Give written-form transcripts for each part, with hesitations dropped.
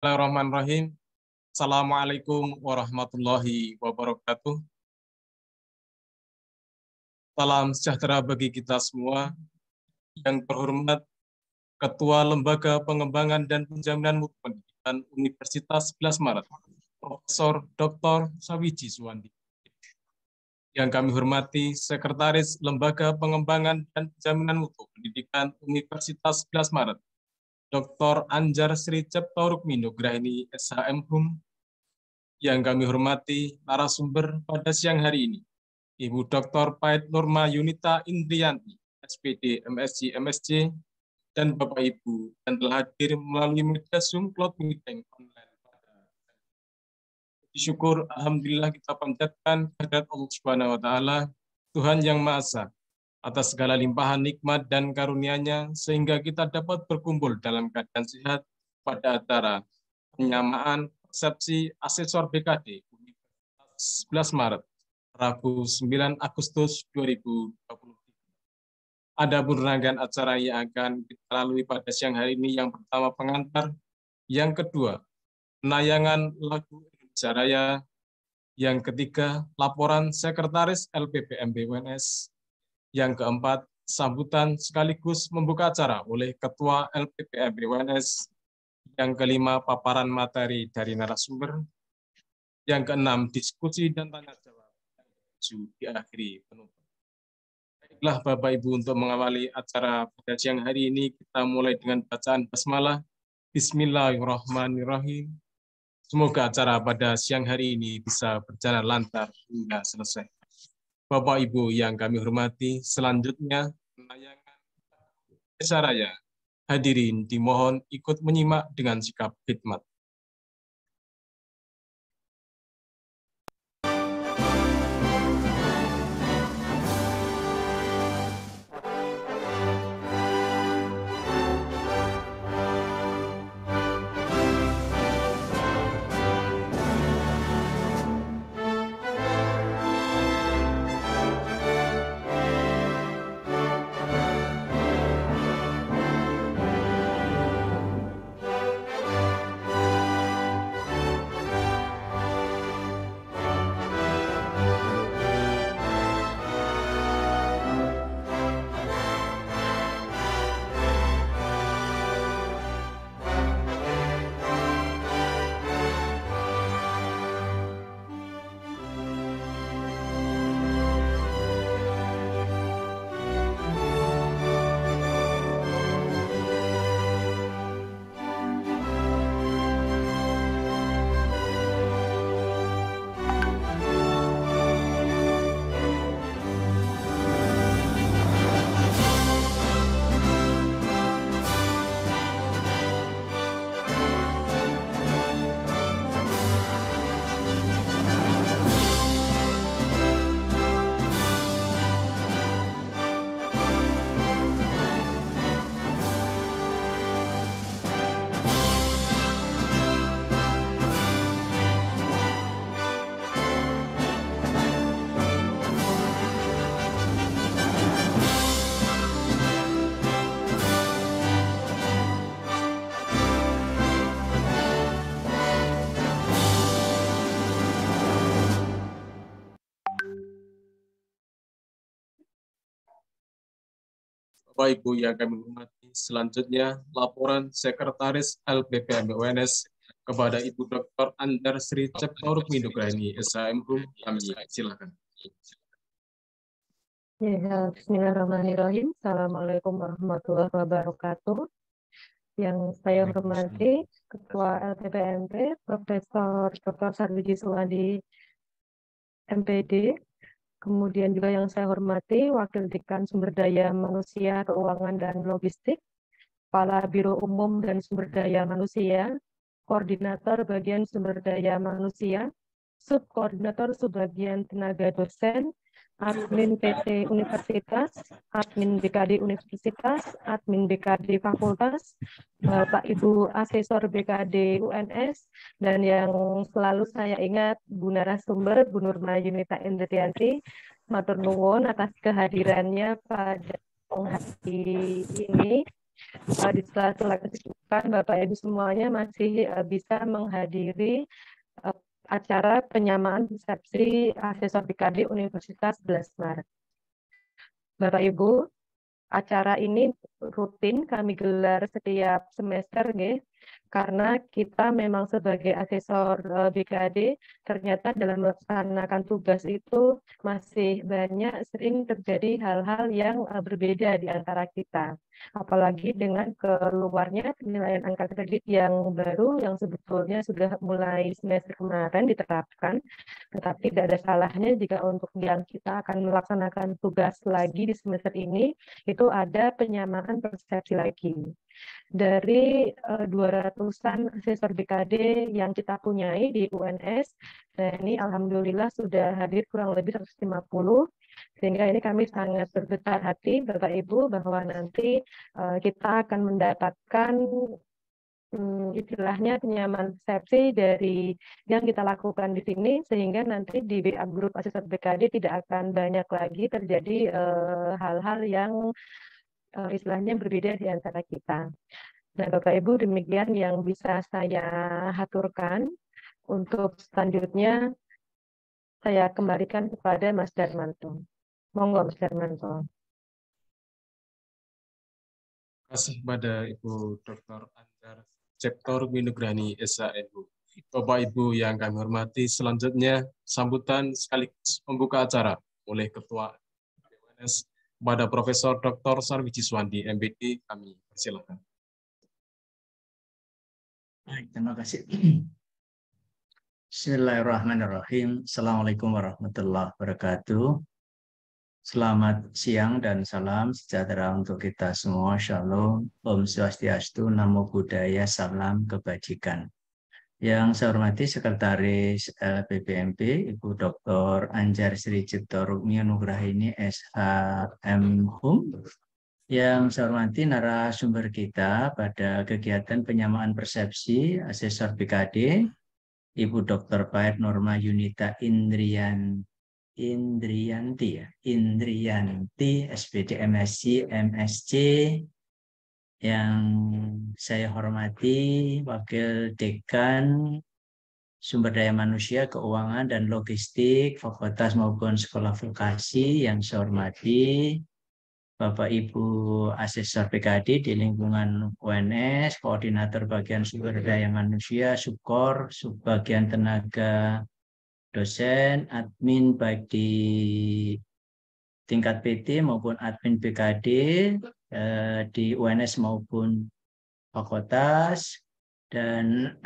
Bismillahirrahmanirrahim. Assalamualaikum warahmatullahi wabarakatuh. Salam sejahtera bagi kita semua. Yang terhormat Ketua Lembaga Pengembangan dan Penjaminan Mutu Pendidikan Universitas 11 Maret, Profesor Dr. Sawiji Suwandi. Yang kami hormati Sekretaris Lembaga Pengembangan dan Penjaminan Mutu Pendidikan Universitas 11 Maret, Dr. Anjar Sri Cipto Rukmi Nugrahini, SHM Hum. Yang kami hormati narasumber pada siang hari ini, Ibu Dr. Pait Nurma Yunita Indriyanti, SPD, MSc, MSc, dan Bapak Ibu yang telah hadir melalui media Zoom Cloud Meeting online. Syukur, alhamdulillah kita panjatkan kehadirat Allah Subhanahu wa taala, Tuhan yang Maha Esa, atas segala limpahan nikmat dan karunia-Nya sehingga kita dapat berkumpul dalam keadaan sehat pada acara penyamaan persepsi asesor BKD Universitas 11 Maret, Rabu 9 Agustus 2023. Ada rangkaian acara yang akan kita lalui pada siang hari ini. Yang pertama pengantar, yang kedua penayangan lagu Indonesia Raya, yang ketiga laporan Sekretaris LPPMB UNS, yang keempat sambutan sekaligus membuka acara oleh Ketua LPPMB UNS, yang kelima paparan materi dari narasumber, yang keenam diskusi dan tanya jawab, diakhiri penutup. Baiklah Bapak Ibu, untuk mengawali acara pada siang hari ini kita mulai dengan bacaan basmalah. Bismillahirrahmanirrahim. Semoga acara pada siang hari ini bisa berjalan lancar hingga selesai. Bapak Ibu yang kami hormati, selanjutnya penayangan Indonesia Raya. Hadirin dimohon ikut menyimak dengan sikap khidmat. Bapak Ibu yang kami hormati, selanjutnya laporan Sekretaris LPPMB UNS kepada Ibu Dr. Anjar Sri Cipto Rukmi Nugrahini, SHM Hum. Kami silakan. Ya, bismillahirrahmanirrahim. Assalamualaikum warahmatullahi wabarakatuh. Yang saya hormati Ketua LPPMB Profesor Dr. Sawiji Suwandi, MPD. Kemudian juga yang saya hormati Wakil Dekan Sumber Daya Manusia, Keuangan, dan Logistik, Kepala Biro Umum dan Sumber Daya Manusia, Koordinator Bagian Sumber Daya Manusia, Subkoordinator Subbagian Tenaga Dosen, Admin PT Universitas, Admin BKD Universitas, Admin BKD Fakultas, Bapak Ibu Asesor BKD UNS, dan yang selalu saya ingat Bu narasumber Bu Nurma Yunita Indriyanti, matur nuwun atas kehadirannya pada hari ini. Di sela-sela kesibukan Bapak Ibu semuanya masih bisa menghadiri acara penyamaan persepsi asesor BKD Universitas 11 Maret. Bapak Ibu, acara ini rutin kami gelar setiap semester, karena kita memang sebagai asesor BKD ternyata dalam melaksanakan tugas itu masih banyak sering terjadi hal-hal yang berbeda di antara kita. Apalagi dengan keluarnya penilaian angka kredit yang baru yang sebetulnya sudah mulai semester kemarin diterapkan, tetapi tidak ada salahnya jika untuk yang kita akan melaksanakan tugas lagi di semester ini, itu ada penyamaan persepsi lagi. Dari 200-an asesor BKD yang kita punyai di UNS, nah ini alhamdulillah sudah hadir kurang lebih 150, sehingga ini kami sangat berbesar hati Bapak Ibu bahwa nanti kita akan mendapatkan istilahnya penyamaan persepsi dari yang kita lakukan di sini, sehingga nanti di WA grup asesor BKD tidak akan banyak lagi terjadi hal-hal yang istilahnya berbeda di antara kita. Nah, Bapak Ibu, demikian yang bisa saya haturkan. Untuk selanjutnya, saya kembalikan kepada Mas Darmanto. Monggo, Mas Darmanto. Terima kasih kepada Ibu Dr. Anjar Ciptor Winugrani SHMU. Bapak Ibu yang kami hormati, selanjutnya sambutan sekaligus membuka acara oleh Ketua UNS kepada Profesor Dr. Sarwiji Suwandi, MBD, kami persilakan. Baik, terima kasih. Bismillahirrahmanirrahim. Assalamualaikum warahmatullahi wabarakatuh. Selamat siang dan salam sejahtera untuk kita semua. Shalom, Om Swastiastu, Namo Buddhaya, salam kebajikan. Yang saya hormati Sekretaris LPPMP, Ibu Dr. Anjar Sri Cipto Rukmi Nugrahini, SHM Hum. Yang saya hormati narasumber kita pada kegiatan penyamaan persepsi asesor BKD, Ibu Dr. Pahit Norma Yunita Indriyanti, SPD MSc, MSc. Yang saya hormati Wakil Dekan Sumber Daya Manusia, Keuangan, dan Logistik, Fakultas maupun Sekolah Vokasi. Yang saya hormati Bapak Ibu Asesor PKD di lingkungan UNS, Koordinator Bagian Sumber Daya Manusia, Subkor, Subbagian Tenaga Dosen, admin baik di tingkat PT maupun admin PKD di UNS maupun fakultas, dan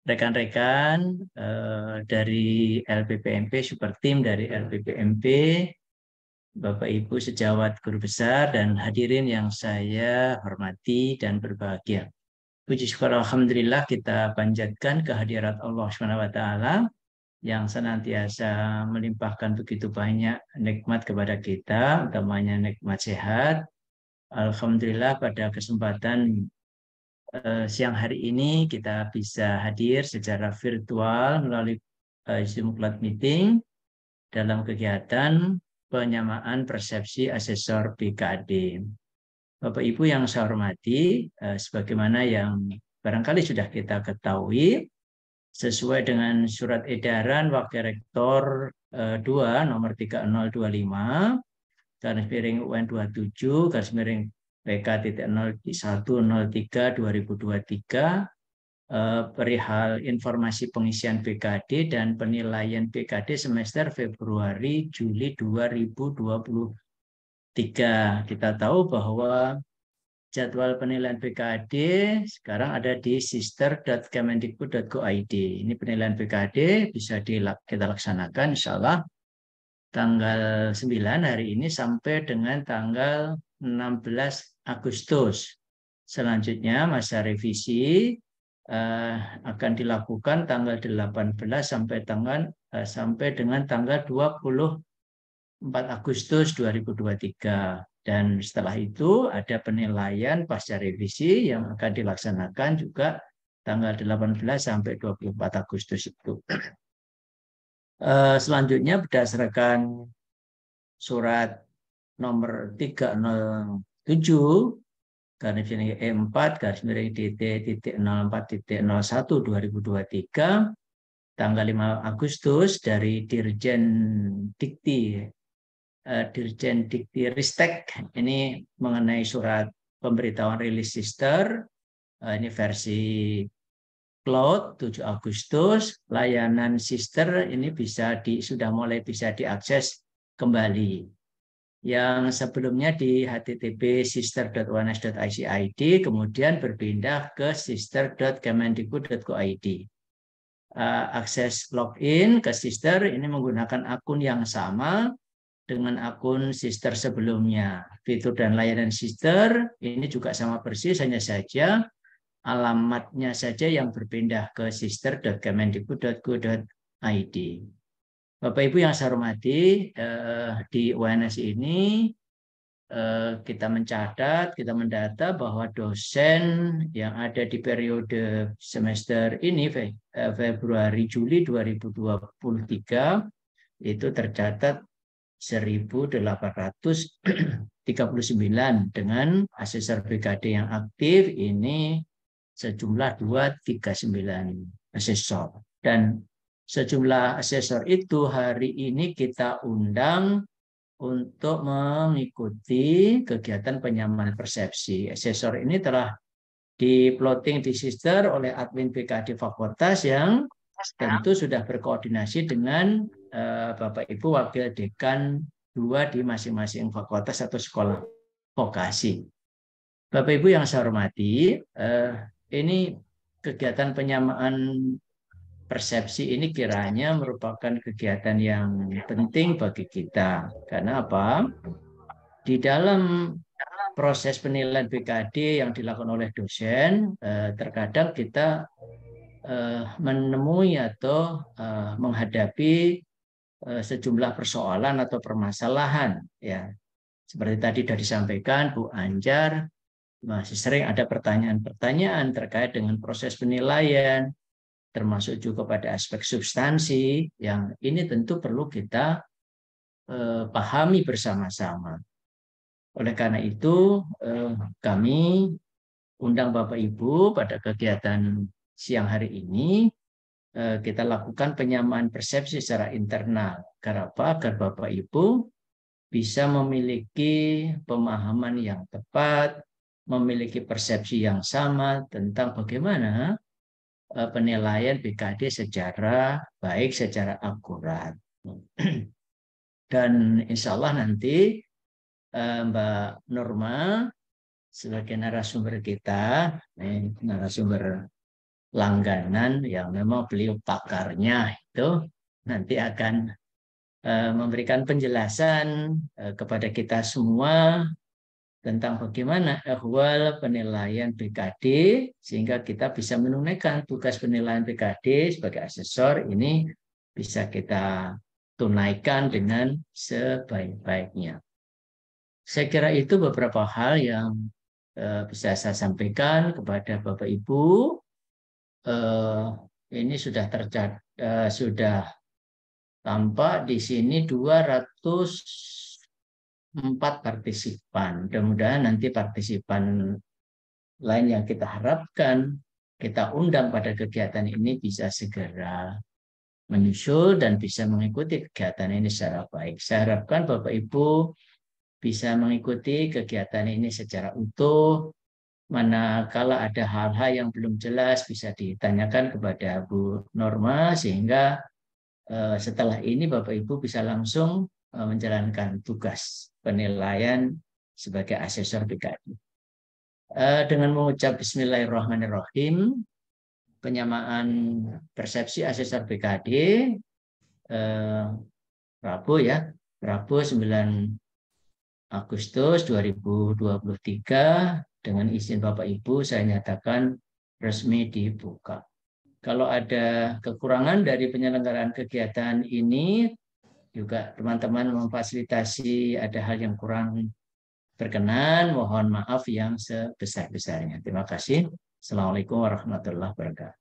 rekan-rekan dari LPPMP, super tim dari LPPMP, Bapak Ibu sejawat guru besar dan hadirin yang saya hormati dan berbahagia. Puji syukur alhamdulillah kita panjatkan kehadirat Allah SWT yang senantiasa melimpahkan begitu banyak nikmat kepada kita, utamanya nikmat sehat. Alhamdulillah pada kesempatan siang hari ini kita bisa hadir secara virtual melalui Zoom Cloud Meeting dalam kegiatan penyamaan persepsi asesor BKD. Bapak Ibu yang saya hormati, sebagaimana yang barangkali sudah kita ketahui, sesuai dengan surat edaran Wakil Rektor 2 nomor 3025 garis miring UN 27 garis miring PK.0103/2023 perihal informasi pengisian BKD dan penilaian BKD semester Februari-Juli 2023. Kita tahu bahwa jadwal penilaian BKD sekarang ada di sister.kemendikbud.go.id. Ini penilaian BKD bisa kita laksanakan insya Allah tanggal 9 hari ini sampai dengan tanggal 16 Agustus. Selanjutnya masa revisi akan dilakukan tanggal 18 sampai dengan tanggal 24 Agustus 2023. Dan setelah itu ada penilaian pasca revisi yang akan dilaksanakan juga tanggal 18 sampai 24 Agustus itu. Selanjutnya berdasarkan surat nomor 307 garis miring E4 garis miring DT.04.01 2023 tanggal 5 Agustus dari Dirjen Dikti Ristek ini mengenai surat pemberitahuan rilis sister, ini versi cloud 7 Agustus, layanan sister ini sudah mulai bisa diakses kembali. Yang sebelumnya di http://sister.uns.ic.id kemudian berpindah ke sister.kemendikbud.go.id. Akses login ke sister ini menggunakan akun yang sama dengan akun sister sebelumnya. Fitur dan layanan sister ini juga sama persis, hanya saja alamatnya saja yang berpindah ke sister.kemendikbud.go.id. Bapak Ibu yang saya hormati, di UNS ini kita mencatat, kita mendata bahwa dosen yang ada di periode semester ini Februari-Juli 2023 itu tercatat 1.839 dengan asesor BKD yang aktif ini sejumlah 239 asesor. Dan sejumlah asesor itu hari ini kita undang untuk mengikuti kegiatan penyamaan persepsi. Asesor ini telah di-plotting di sister oleh admin BKD fakultas yang tentu sudah berkoordinasi dengan Bapak Ibu Wakil Dekan 2 di masing-masing fakultas atau sekolah vokasi. Bapak Ibu yang saya hormati, ini kegiatan penyamaan persepsi ini kiranya merupakan kegiatan yang penting bagi kita. Karena apa? Di dalam proses penilaian BKD yang dilakukan oleh dosen, terkadang kita menemui atau menghadapi sejumlah persoalan atau permasalahan. Ya, seperti tadi sudah disampaikan Bu Anjar, masih sering ada pertanyaan-pertanyaan terkait dengan proses penilaian, termasuk juga pada aspek substansi yang ini tentu perlu kita pahami bersama-sama. Oleh karena itu kami undang Bapak Ibu pada kegiatan siang hari ini kita lakukan penyamaan persepsi secara internal. Agar apa? Agar Bapak Ibu bisa memiliki pemahaman yang tepat, memiliki persepsi yang sama tentang bagaimana penilaian BKD secara baik, secara akurat. Dan insya Allah nanti Mbak Norma sebagai narasumber kita, narasumber langganan yang memang beliau pakarnya itu nanti akan memberikan penjelasan kepada kita semua tentang bagaimana ahwal penilaian BKD sehingga kita bisa menunaikan tugas penilaian BKD sebagai asesor ini bisa kita tunaikan dengan sebaik-baiknya. Saya kira itu beberapa hal yang bisa saya sampaikan kepada Bapak Ibu. Ini sudah sudah tampak di sini 204 partisipan. Mudah-mudahan nanti partisipan lain yang kita harapkan kita undang pada kegiatan ini bisa segera menyusul dan bisa mengikuti kegiatan ini secara baik. Saya harapkan Bapak Ibu bisa mengikuti kegiatan ini secara utuh. Manakala ada hal-hal yang belum jelas bisa ditanyakan kepada Bu Norma sehingga setelah ini Bapak Ibu bisa langsung menjalankan tugas penilaian sebagai asesor BKD. Dengan mengucap Bismillahirrahmanirrahim, penyamaan persepsi asesor BKD Rabu 9 Agustus 2023 dengan izin Bapak Ibu saya nyatakan resmi dibuka. Kalau ada kekurangan dari penyelenggaraan kegiatan ini, juga teman-teman memfasilitasi ada hal yang kurang berkenan, mohon maaf yang sebesar-besarnya. Terima kasih. Assalamualaikum warahmatullahi wabarakatuh.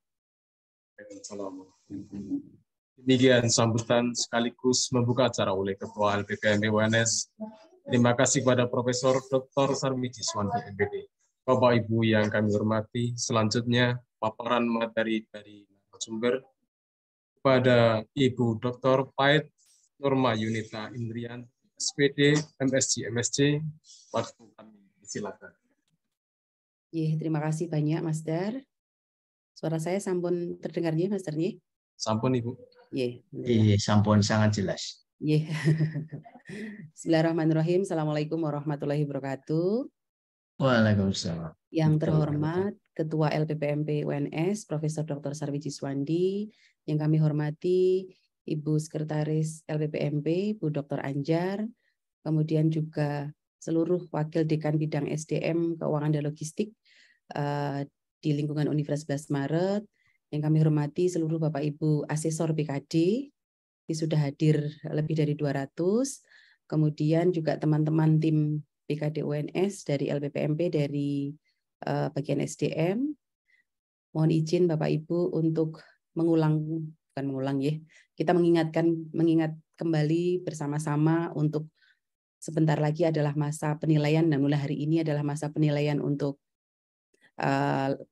Demikian sambutan sekaligus membuka acara oleh Ketua LPPMP UNS. Terima kasih kepada Profesor Dr. Sarmiji Suwandi, MPD. Bapak Ibu yang kami hormati, selanjutnya paparan materi dari narasumber kepada Ibu Dr. Pait Norma Yunita Indrian, SPD, MSc, MSc. Waktu kami silakan. Terima kasih banyak, Mas Dar. Suara saya sampun terdengarnya, Mas Dar? Sampun, Ibu. Sampun sangat jelas. Bismillahirrahmanirrahim. Assalamualaikum warahmatullahi wabarakatuh. Waalaikumsalam. Yang terhormat Ketua LPPMP UNS, Profesor Dr. Sarwiji Suwandi, yang kami hormati Ibu Sekretaris LPPMP, Bu Dr. Anjar, kemudian juga seluruh Wakil Dekan Bidang SDM, Keuangan dan Logistik di lingkungan Universitas 11 Maret, yang kami hormati seluruh Bapak Ibu Asesor PKD, yang sudah hadir lebih dari 200, kemudian juga teman-teman tim PKD UNS dari LPPMP, dari bagian SDM. Mohon izin Bapak Ibu untuk kita mengingat kembali bersama-sama untuk sebentar lagi adalah masa penilaian, dan mulai hari ini adalah masa penilaian untuk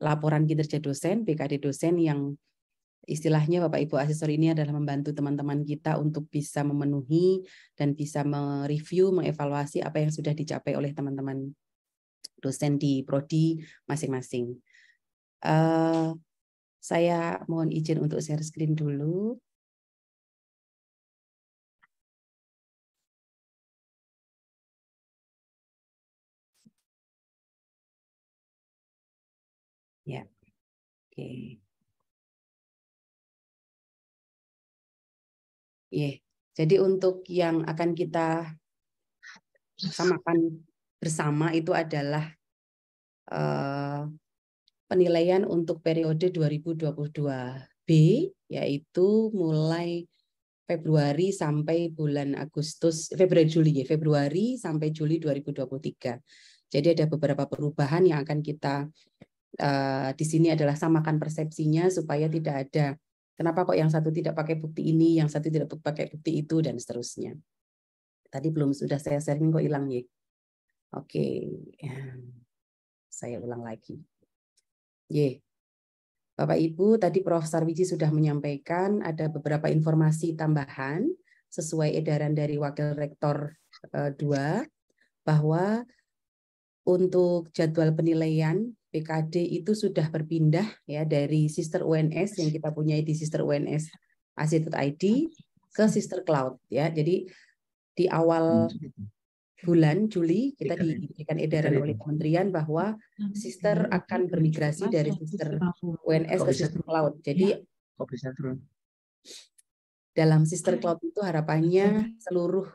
laporan kinerja dosen, PKD dosen, yang istilahnya Bapak Ibu asesor ini adalah membantu teman-teman kita untuk bisa memenuhi dan bisa mereview, mengevaluasi apa yang sudah dicapai oleh teman-teman dosen di prodi masing-masing. Saya mohon izin untuk share screen dulu. Ya, oke. Jadi untuk yang akan kita samakan bersama itu adalah penilaian untuk periode 2022B, yaitu mulai Februari sampai bulan Agustus, Februari sampai Juli 2023. Jadi ada beberapa perubahan yang akan kita di sini adalah samakan persepsinya supaya tidak ada kenapa kok yang satu tidak pakai bukti ini, yang satu tidak pakai bukti itu, dan seterusnya. Tadi sudah saya sharing kok hilang ya. Oke, saya ulang lagi. Bapak Ibu, tadi Prof. Sarwiji sudah menyampaikan ada beberapa informasi tambahan sesuai edaran dari Wakil Rektor 2 bahwa untuk jadwal penilaian PKD itu sudah berpindah ya dari Sister UNS yang kita punya di Sister UNS AC.id ke Sister Cloud ya. Jadi di awal bulan Juli kita diberikan edaran oleh kementerian bahwa Sister akan bermigrasi dari Sister UNS ke Sister Cloud. Jadi dalam Sister Cloud itu harapannya seluruh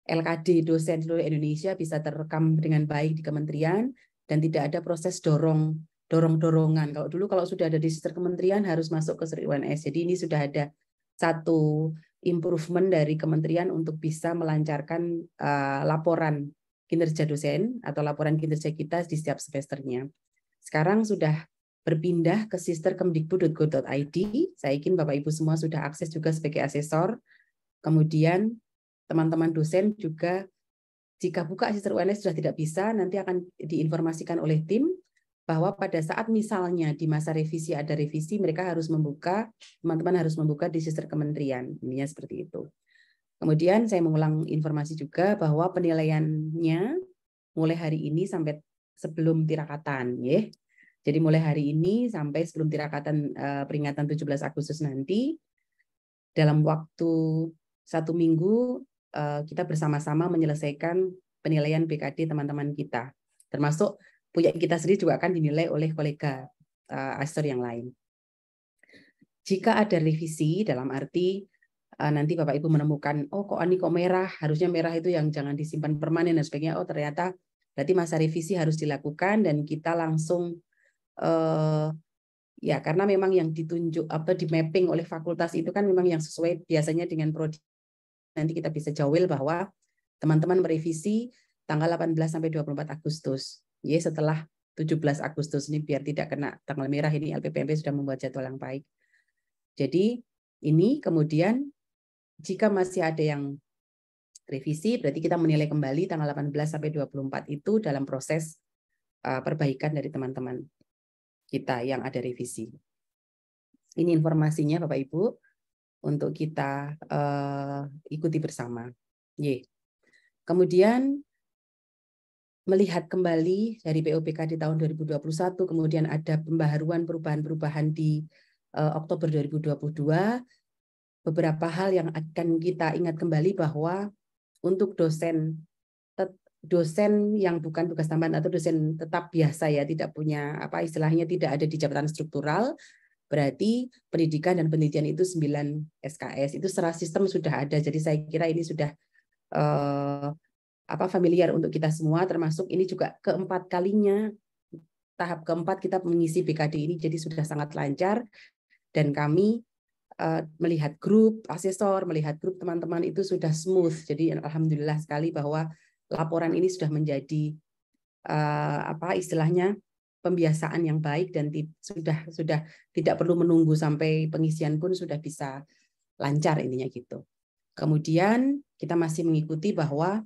LKD dosen seluruh Indonesia bisa terekam dengan baik di kementerian dan tidak ada proses dorong-dorongan. Kalau dulu kalau sudah ada di Sister kementerian harus masuk ke Sister UNS. Jadi ini sudah ada satu improvement dari kementerian untuk bisa melancarkan laporan kinerja dosen atau laporan kinerja kita di setiap semesternya. Sekarang sudah berpindah ke sisterkemdikbud.go.id. Saya yakin Bapak Ibu semua sudah akses juga sebagai asesor. Kemudian teman-teman dosen juga jika buka Sister UNS sudah tidak bisa, nanti akan diinformasikan oleh tim bahwa pada saat misalnya di masa revisi ada revisi, mereka harus membuka, teman-teman harus membuka di Sister Kementerian. Ininya seperti itu. Kemudian saya mengulang informasi juga bahwa penilaiannya mulai hari ini sampai sebelum tirakatan. Ya. Jadi mulai hari ini sampai sebelum tirakatan peringatan 17 Agustus nanti, dalam waktu 1 minggu, kita bersama-sama menyelesaikan penilaian PKD teman-teman kita. Termasuk punya kita sendiri juga akan dinilai oleh kolega asesor yang lain. Jika ada revisi dalam arti nanti Bapak Ibu menemukan, oh kok ini kok merah, harusnya merah itu yang jangan disimpan permanen dan sebagainya. Oh ternyata berarti masa revisi harus dilakukan dan kita langsung ya karena memang yang ditunjuk atau di mapping oleh fakultas itu kan memang yang sesuai biasanya dengan prodi. Nanti kita bisa jawil bahwa teman-teman merevisi tanggal 18 sampai 24 Agustus. Ya, setelah 17 Agustus ini biar tidak kena tanggal merah ini LPPMP sudah membuat jadwal yang baik. Jadi ini kemudian jika masih ada yang revisi berarti kita menilai kembali tanggal 18 sampai 24 itu dalam proses perbaikan dari teman-teman kita yang ada revisi. Ini informasinya Bapak Ibu untuk kita ikuti bersama. Kemudian melihat kembali dari POPK di tahun 2021, kemudian ada pembaharuan perubahan-perubahan di Oktober 2022, beberapa hal yang akan kita ingat kembali bahwa untuk dosen yang bukan tugas tambahan atau dosen tetap biasa ya, tidak punya apa istilahnya tidak ada di jabatan struktural, berarti pendidikan dan penelitian itu 9 SKS. Itu secara sistem sudah ada. Jadi saya kira ini sudah familiar untuk kita semua, termasuk ini juga keempat kalinya, tahap keempat kita mengisi BKD ini, jadi sudah sangat lancar. Dan kami melihat grup asesor, melihat grup teman-teman itu sudah smooth. Jadi alhamdulillah sekali bahwa laporan ini sudah menjadi istilahnya pembiasaan yang baik dan sudah tidak perlu menunggu sampai pengisian pun sudah bisa lancar intinya gitu. Kemudian kita masih mengikuti bahwa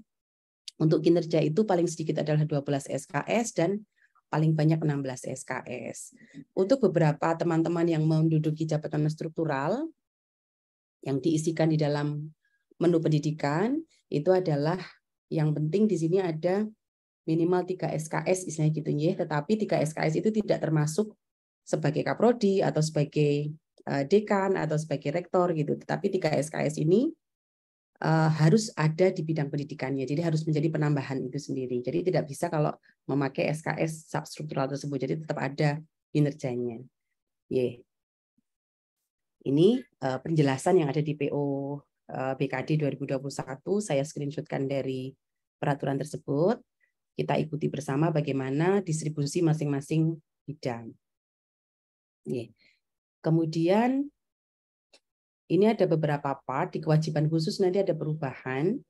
untuk kinerja itu paling sedikit adalah 12 SKS dan paling banyak 16 SKS. Untuk beberapa teman-teman yang menduduki jabatan struktural yang diisikan di dalam menu pendidikan, itu adalah yang penting di sini ada minimal 3 SKS istilahnya gitu ya, tetapi 3 SKS itu tidak termasuk sebagai kaprodi atau sebagai dekan atau sebagai rektor gitu. Tetapi 3 SKS ini harus ada di bidang pendidikannya, jadi harus menjadi penambahan itu sendiri. Jadi tidak bisa kalau memakai SKS substruktural tersebut, jadi tetap ada kinerjanya. Ini penjelasan yang ada di PO BKD 2021, saya screenshotkan dari peraturan tersebut. Kita ikuti bersama bagaimana distribusi masing-masing bidang. Kemudian ini ada beberapa part, di kewajiban khusus nanti ada perubahan,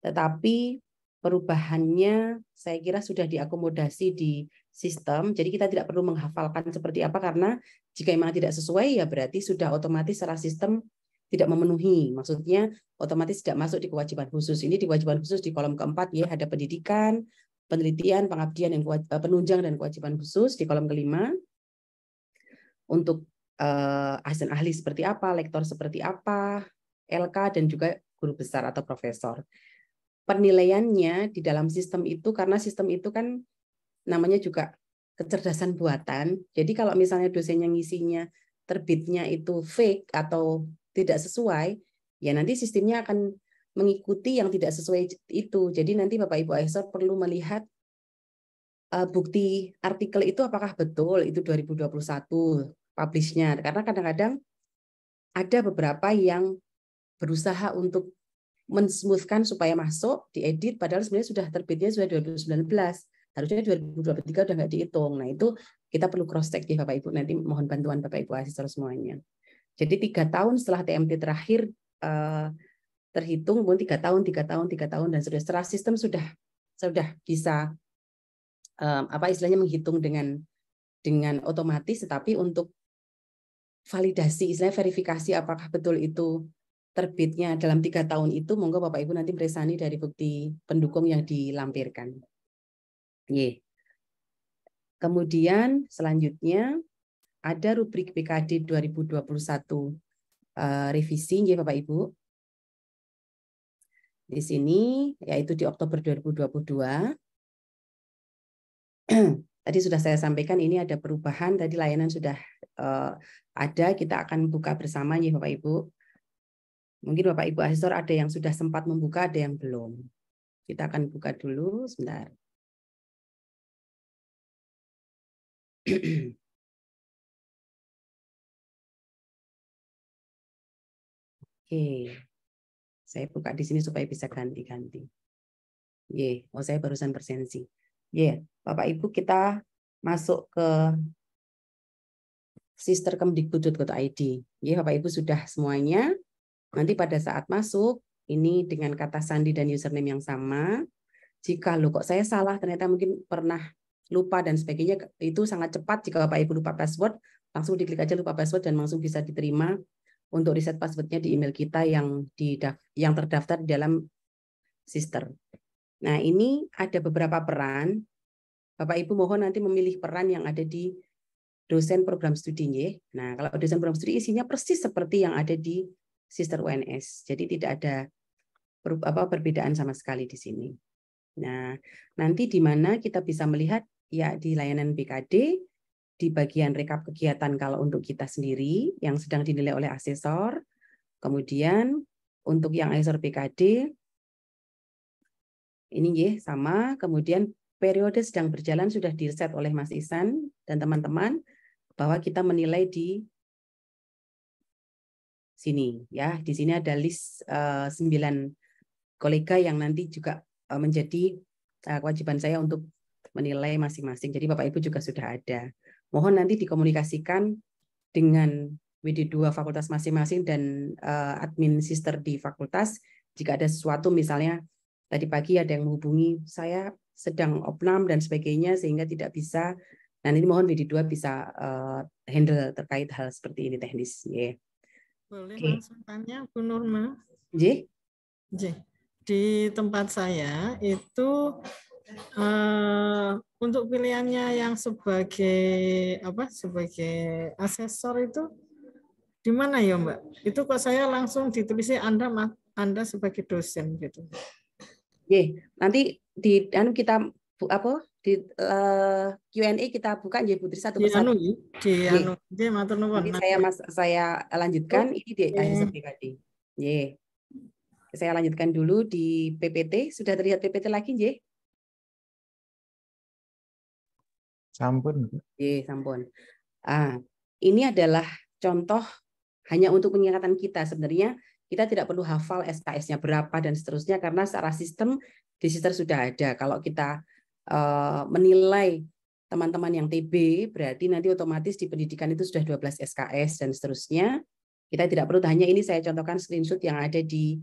tetapi perubahannya saya kira sudah diakomodasi di sistem, jadi kita tidak perlu menghafalkan seperti apa, karena jika memang tidak sesuai, ya berarti sudah otomatis secara sistem tidak memenuhi, maksudnya otomatis tidak masuk di kewajiban khusus. Ini di kewajiban khusus di kolom keempat ya, ada pendidikan, penelitian, pengabdian, dan penunjang dan kewajiban khusus. Di kolom kelima, untuk asisten ahli seperti apa, lektor seperti apa, LK, dan juga guru besar atau profesor. Penilaiannya di dalam sistem itu, karena sistem itu kan namanya juga kecerdasan buatan, jadi kalau misalnya dosen yang ngisinya terbitnya itu fake atau tidak sesuai, ya nanti sistemnya akan mengikuti yang tidak sesuai itu. Jadi nanti Bapak Ibu asesor perlu melihat bukti artikel itu apakah betul itu 2021 publish-nya, karena kadang-kadang ada beberapa yang berusaha untuk mensmoothkan supaya masuk, diedit, padahal sebenarnya sudah terbitnya sudah 2019, harusnya 2023 udah nggak dihitung. Nah itu kita perlu cross check ya Bapak Ibu, nanti mohon bantuan Bapak Ibu asesor semuanya. Jadi 3 tahun setelah TMT terakhir terhitung, pun 3 tahun, dan setelah sistem sudah bisa istilahnya menghitung dengan otomatis, tetapi untuk validasi, istilahnya verifikasi apakah betul itu terbitnya dalam 3 tahun itu, monggo Bapak Ibu nanti meresani dari bukti pendukung yang dilampirkan. Kemudian selanjutnya ada rubrik BKD 2021 revisi ya Bapak Ibu. Di sini yaitu di Oktober 2022. Tadi sudah saya sampaikan ini ada perubahan, tadi layanan sudah ada, kita akan buka bersama ya Bapak Ibu. Mungkin Bapak Ibu asesor ada yang sudah sempat membuka, ada yang belum. Kita akan buka dulu sebentar. Oke. Saya buka di sini supaya bisa ganti-ganti. Saya barusan bersensi. Bapak Ibu kita masuk ke sisterkemdikbud.id. Bapak Ibu sudah semuanya. Nanti pada saat masuk, ini dengan kata sandi dan username yang sama. Jika kok saya salah, ternyata mungkin pernah lupa dan sebagainya, itu sangat cepat. Jika Bapak Ibu lupa password, langsung diklik aja lupa password dan langsung bisa diterima untuk reset passwordnya di email kita yang terdaftar di dalam sister. Nah ini ada beberapa peran Bapak Ibu mohon nanti memilih peran yang ada di dosen program studi. Nah, kalau dosen program studi isinya persis seperti yang ada di Sister UNS. Jadi tidak ada perbedaan sama sekali di sini. Nah, nanti di mana kita bisa melihat ya di layanan BKD, di bagian rekap kegiatan kalau untuk kita sendiri yang sedang dinilai oleh asesor. Kemudian untuk yang asesor BKD ini sama. Kemudian periode sedang berjalan sudah di-set oleh Mas Ihsan dan teman-teman bahwa kita menilai di sini ya. Di sini ada list 9 kolega yang nanti juga menjadi kewajiban saya untuk menilai masing-masing. Jadi Bapak Ibu juga sudah ada. Mohon nanti dikomunikasikan dengan WD2 fakultas masing-masing dan admin sister di fakultas. Jika ada sesuatu misalnya tadi pagi ada yang menghubungi saya sedang opnam dan sebagainya sehingga tidak bisa. Nah ini mohon WD2 bisa handle terkait hal seperti ini teknis. Boleh langsung tanya Bu Nurma? Di tempat saya itu untuk pilihannya yang sebagai sebagai asesor itu di mana ya Mbak? Itu kok saya langsung ditulisnya Anda sebagai dosen gitu. Nanti di kita di Q&A kita buka Putri satu persatu. Nanti saya lanjutkan ini di asesor BKD. Saya lanjutkan dulu di PPT. Sudah terlihat PPT lagi, Sampun. Sampun. Ini adalah contoh hanya untuk peningkatan kita. Sebenarnya kita tidak perlu hafal SKS-nya berapa dan seterusnya karena secara sistem di sister sudah ada. Kalau kita menilai teman-teman yang TB, berarti nanti otomatis di pendidikan itu sudah 12 SKS dan seterusnya. Kita tidak perlu, hanya ini saya contohkan screenshot yang ada di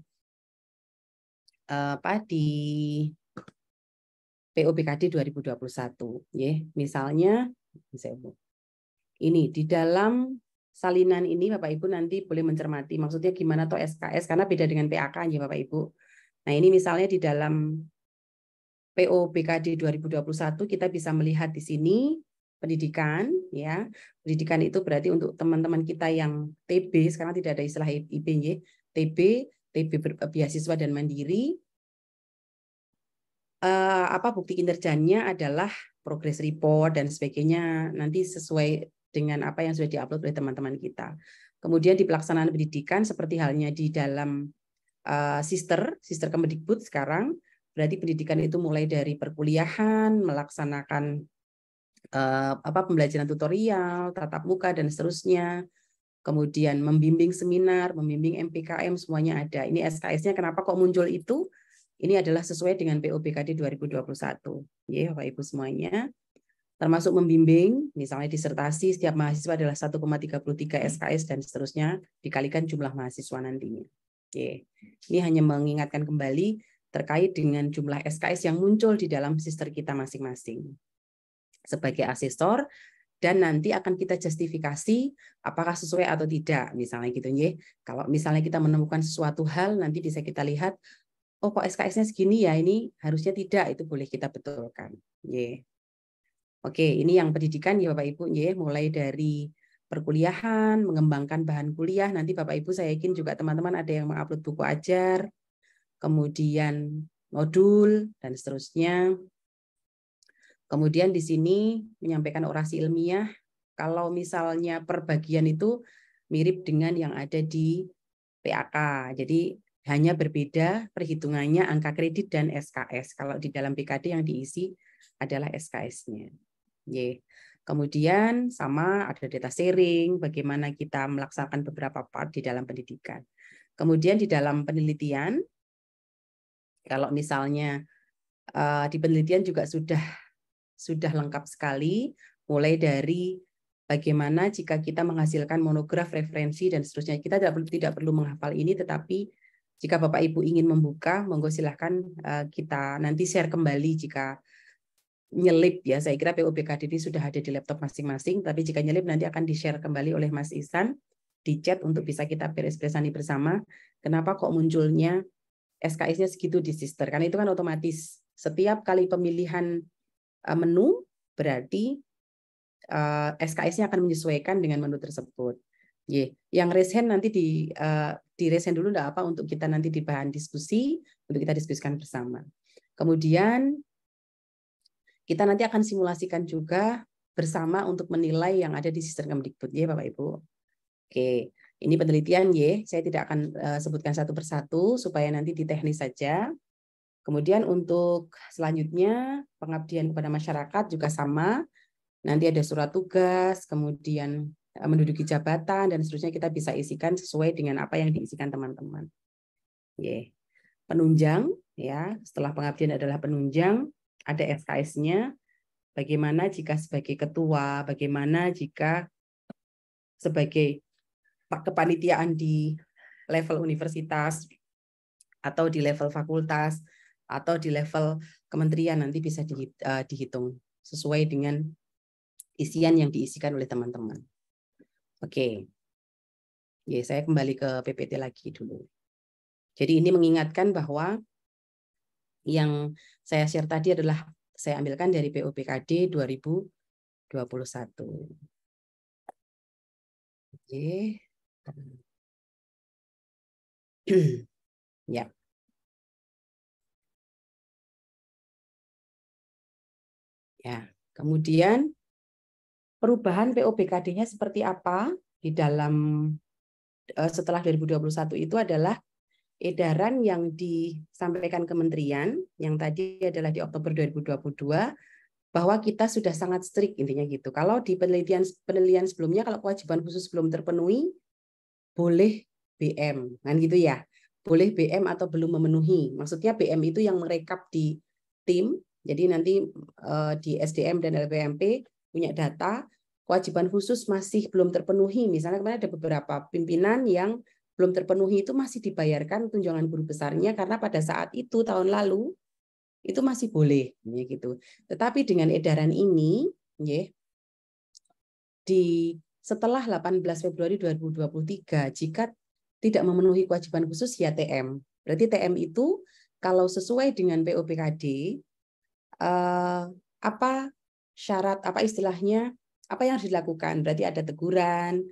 di POBKD 2021. Misalnya, ini di dalam salinan ini Bapak Ibu nanti boleh mencermati, maksudnya gimana toh SKS, karena beda dengan PAK ya Bapak Ibu. Nah ini misalnya di dalam POBKD 2021 kita bisa melihat di sini pendidikan, ya. Pendidikan itu berarti untuk teman-teman kita yang TB, sekarang tidak ada istilah IP, TB beasiswa dan mandiri. Bukti kinerjanya adalah progress report dan sebagainya, nanti sesuai dengan apa yang sudah diupload oleh teman-teman kita. Kemudian di pelaksanaan pendidikan seperti halnya di dalam sister Kemendikbud sekarang, berarti pendidikan itu mulai dari perkuliahan, melaksanakan pembelajaran tutorial, tatap muka dan seterusnya. Kemudian membimbing seminar, membimbing MPKM, semuanya ada. Ini SKS-nya kenapa kok muncul itu? Ini adalah sesuai dengan POBKD 2021. Ya, Bapak Ibu semuanya. Termasuk membimbing, misalnya disertasi setiap mahasiswa adalah 1,33 SKS dan seterusnya, dikalikan jumlah mahasiswa nantinya. Oke. Ini hanya mengingatkan kembali terkait dengan jumlah SKS yang muncul di dalam sister kita masing-masing. Sebagai asesor, dan nanti akan kita justifikasi apakah sesuai atau tidak, misalnya gitu ya. Kalau misalnya kita menemukan sesuatu hal, nanti bisa kita lihat, oh kok SKS-nya segini ya, ini harusnya tidak, itu boleh kita betulkan. Oke, ini yang pendidikan ya Bapak Ibu, mulai dari perkuliahan, mengembangkan bahan kuliah, nanti Bapak Ibu saya yakin juga teman-teman ada yang mengupload buku ajar, kemudian modul, dan seterusnya. Kemudian di sini menyampaikan orasi ilmiah, kalau misalnya perbagian itu mirip dengan yang ada di PAK, jadi hanya berbeda perhitungannya angka kredit dan SKS. Kalau di dalam PKD yang diisi adalah SKS-nya. Kemudian sama ada data sharing, bagaimana kita melaksanakan beberapa part di dalam pendidikan. Kemudian di dalam penelitian, kalau misalnya di penelitian juga sudah lengkap sekali, mulai dari bagaimana jika kita menghasilkan monograf, referensi, dan seterusnya. Kita tidak perlu menghafal ini, tetapi jika Bapak Ibu ingin membuka, monggo silahkan kita nanti share kembali jika nyelip ya. Saya kira POBKD ini sudah ada di laptop masing-masing, tapi jika nyelip nanti akan di-share kembali oleh Mas Ihsan di chat untuk bisa kita beres-beresani bersama. Kenapa kok munculnya SKS-nya segitu di sister? Karena itu kan otomatis setiap kali pemilihan menu, berarti SKS-nya akan menyesuaikan dengan menu tersebut. Yang raise hand nanti di raise hand dulu enggak apa, untuk kita nanti di bahan diskusi, untuk kita diskusikan bersama. Kemudian kita nanti akan simulasikan juga bersama untuk menilai yang ada di sistem Kemdikbud, ya Bapak Ibu. Oke, ini penelitian ya, saya tidak akan sebutkan satu persatu supaya nanti di teknis saja. Kemudian untuk selanjutnya pengabdian kepada masyarakat juga sama. Nanti ada surat tugas, kemudian menduduki jabatan dan seterusnya kita bisa isikan sesuai dengan apa yang diisikan teman-teman. Penunjang ya, setelah pengabdian adalah penunjang, ada SKS-nya. Bagaimana jika sebagai ketua, bagaimana jika sebagai kepanitiaan di level universitas atau di level fakultas atau di level kementerian, nanti bisa dihitung sesuai dengan isian yang diisikan oleh teman-teman. Oke. Saya kembali ke PPT lagi dulu. Jadi ini mengingatkan bahwa yang saya share tadi adalah saya ambilkan dari POPKD 2021. Oke. Ya. Ya, kemudian perubahan POPKD-nya seperti apa di dalam setelah 2021 itu adalah edaran yang disampaikan kementerian yang tadi adalah di Oktober 2022 bahwa kita sudah sangat strict, intinya gitu. Kalau di penelitian sebelumnya kalau kewajiban khusus belum terpenuhi boleh BM, kan gitu ya. Boleh BM atau belum memenuhi. Maksudnya BM itu yang merekap di tim. Jadi nanti di SDM dan LPMP punya data kewajiban khusus masih belum terpenuhi. Misalnya kemarin ada beberapa pimpinan yang belum terpenuhi itu masih dibayarkan tunjangan guru besarnya karena pada saat itu tahun lalu itu masih boleh gitu. Tetapi dengan edaran ini setelah 18 Februari 2023 jika tidak memenuhi kewajiban khusus ya TM. Berarti TM itu kalau sesuai dengan POPKD apa syarat, apa istilahnya, apa yang harus dilakukan? Berarti ada teguran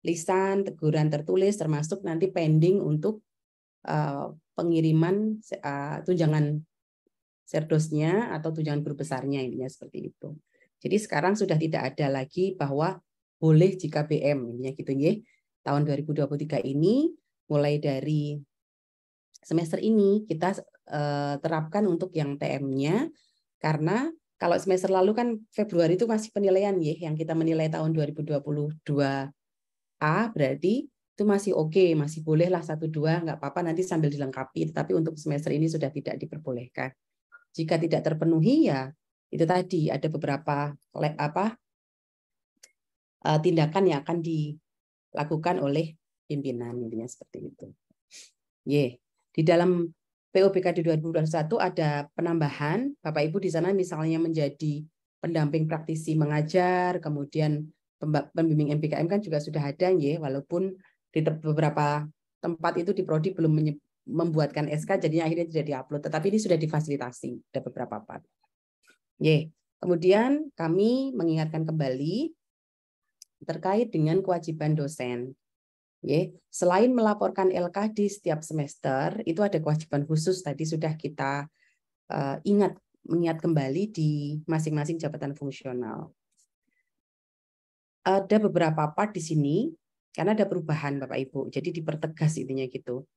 lisan, teguran tertulis, termasuk nanti pending untuk pengiriman tunjangan serdosnya atau tunjangan guru besarnya, intinya seperti itu. Jadi sekarang sudah tidak ada lagi bahwa boleh jika BM, intinya gitu ya. Tahun 2023 ini mulai dari semester ini kita terapkan untuk yang TM-nya, karena kalau semester lalu kan Februari itu masih penilaian ya, yang kita menilai tahun 2022 A, berarti itu masih oke, masih bolehlah 1-2, nggak apa-apa nanti sambil dilengkapi. Tapi untuk semester ini sudah tidak diperbolehkan. Jika tidak terpenuhi ya itu tadi ada beberapa tindakan yang akan dilakukan oleh pimpinan, intinya seperti itu. Di dalam POPKD 2021 ada penambahan, Bapak Ibu di sana misalnya menjadi pendamping praktisi mengajar, kemudian pembimbing MPKM kan juga sudah ada ya, walaupun di beberapa tempat itu di prodi belum membuatkan SK, jadinya akhirnya tidak diupload, tetapi ini sudah difasilitasi, ada beberapa part. Kemudian kami mengingatkan kembali terkait dengan kewajiban dosen. Selain melaporkan LK di setiap semester, itu ada kewajiban khusus tadi sudah kita mengingat kembali di masing-masing jabatan fungsional. Ada beberapa part di sini karena ada perubahan Bapak Ibu, jadi dipertegas intinya gitu.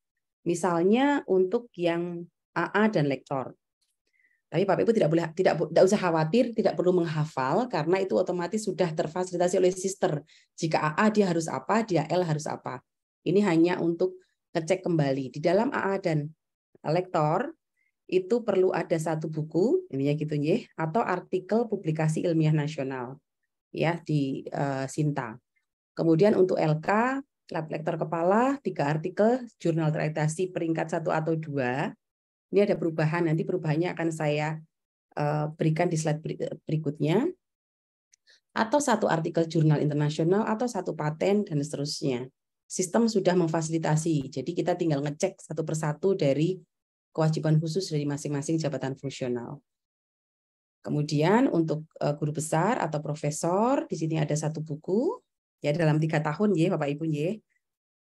Misalnya untuk yang AA dan lektor. Tapi Bapak Ibu tidak usah khawatir, tidak perlu menghafal karena itu otomatis sudah terfasilitasi oleh sister. Jika AA dia harus apa, dia L harus apa. Ini hanya untuk ngecek kembali. Di dalam AA dan lektor itu perlu ada satu buku, ininya gitu ya, atau artikel publikasi ilmiah nasional ya di Sinta. Kemudian untuk LK, lektor kepala 3 artikel jurnal tereditasi peringkat 1 atau 2. Ini ada perubahan, nanti perubahannya akan saya berikan di slide berikutnya. Atau 1 artikel jurnal internasional, atau 1 paten, dan seterusnya. Sistem sudah memfasilitasi, jadi kita tinggal ngecek satu persatu dari kewajiban khusus dari masing-masing jabatan fungsional. Kemudian untuk guru besar atau profesor, di sini ada 1 buku, ya dalam 3 tahun ya Bapak Ibu ya,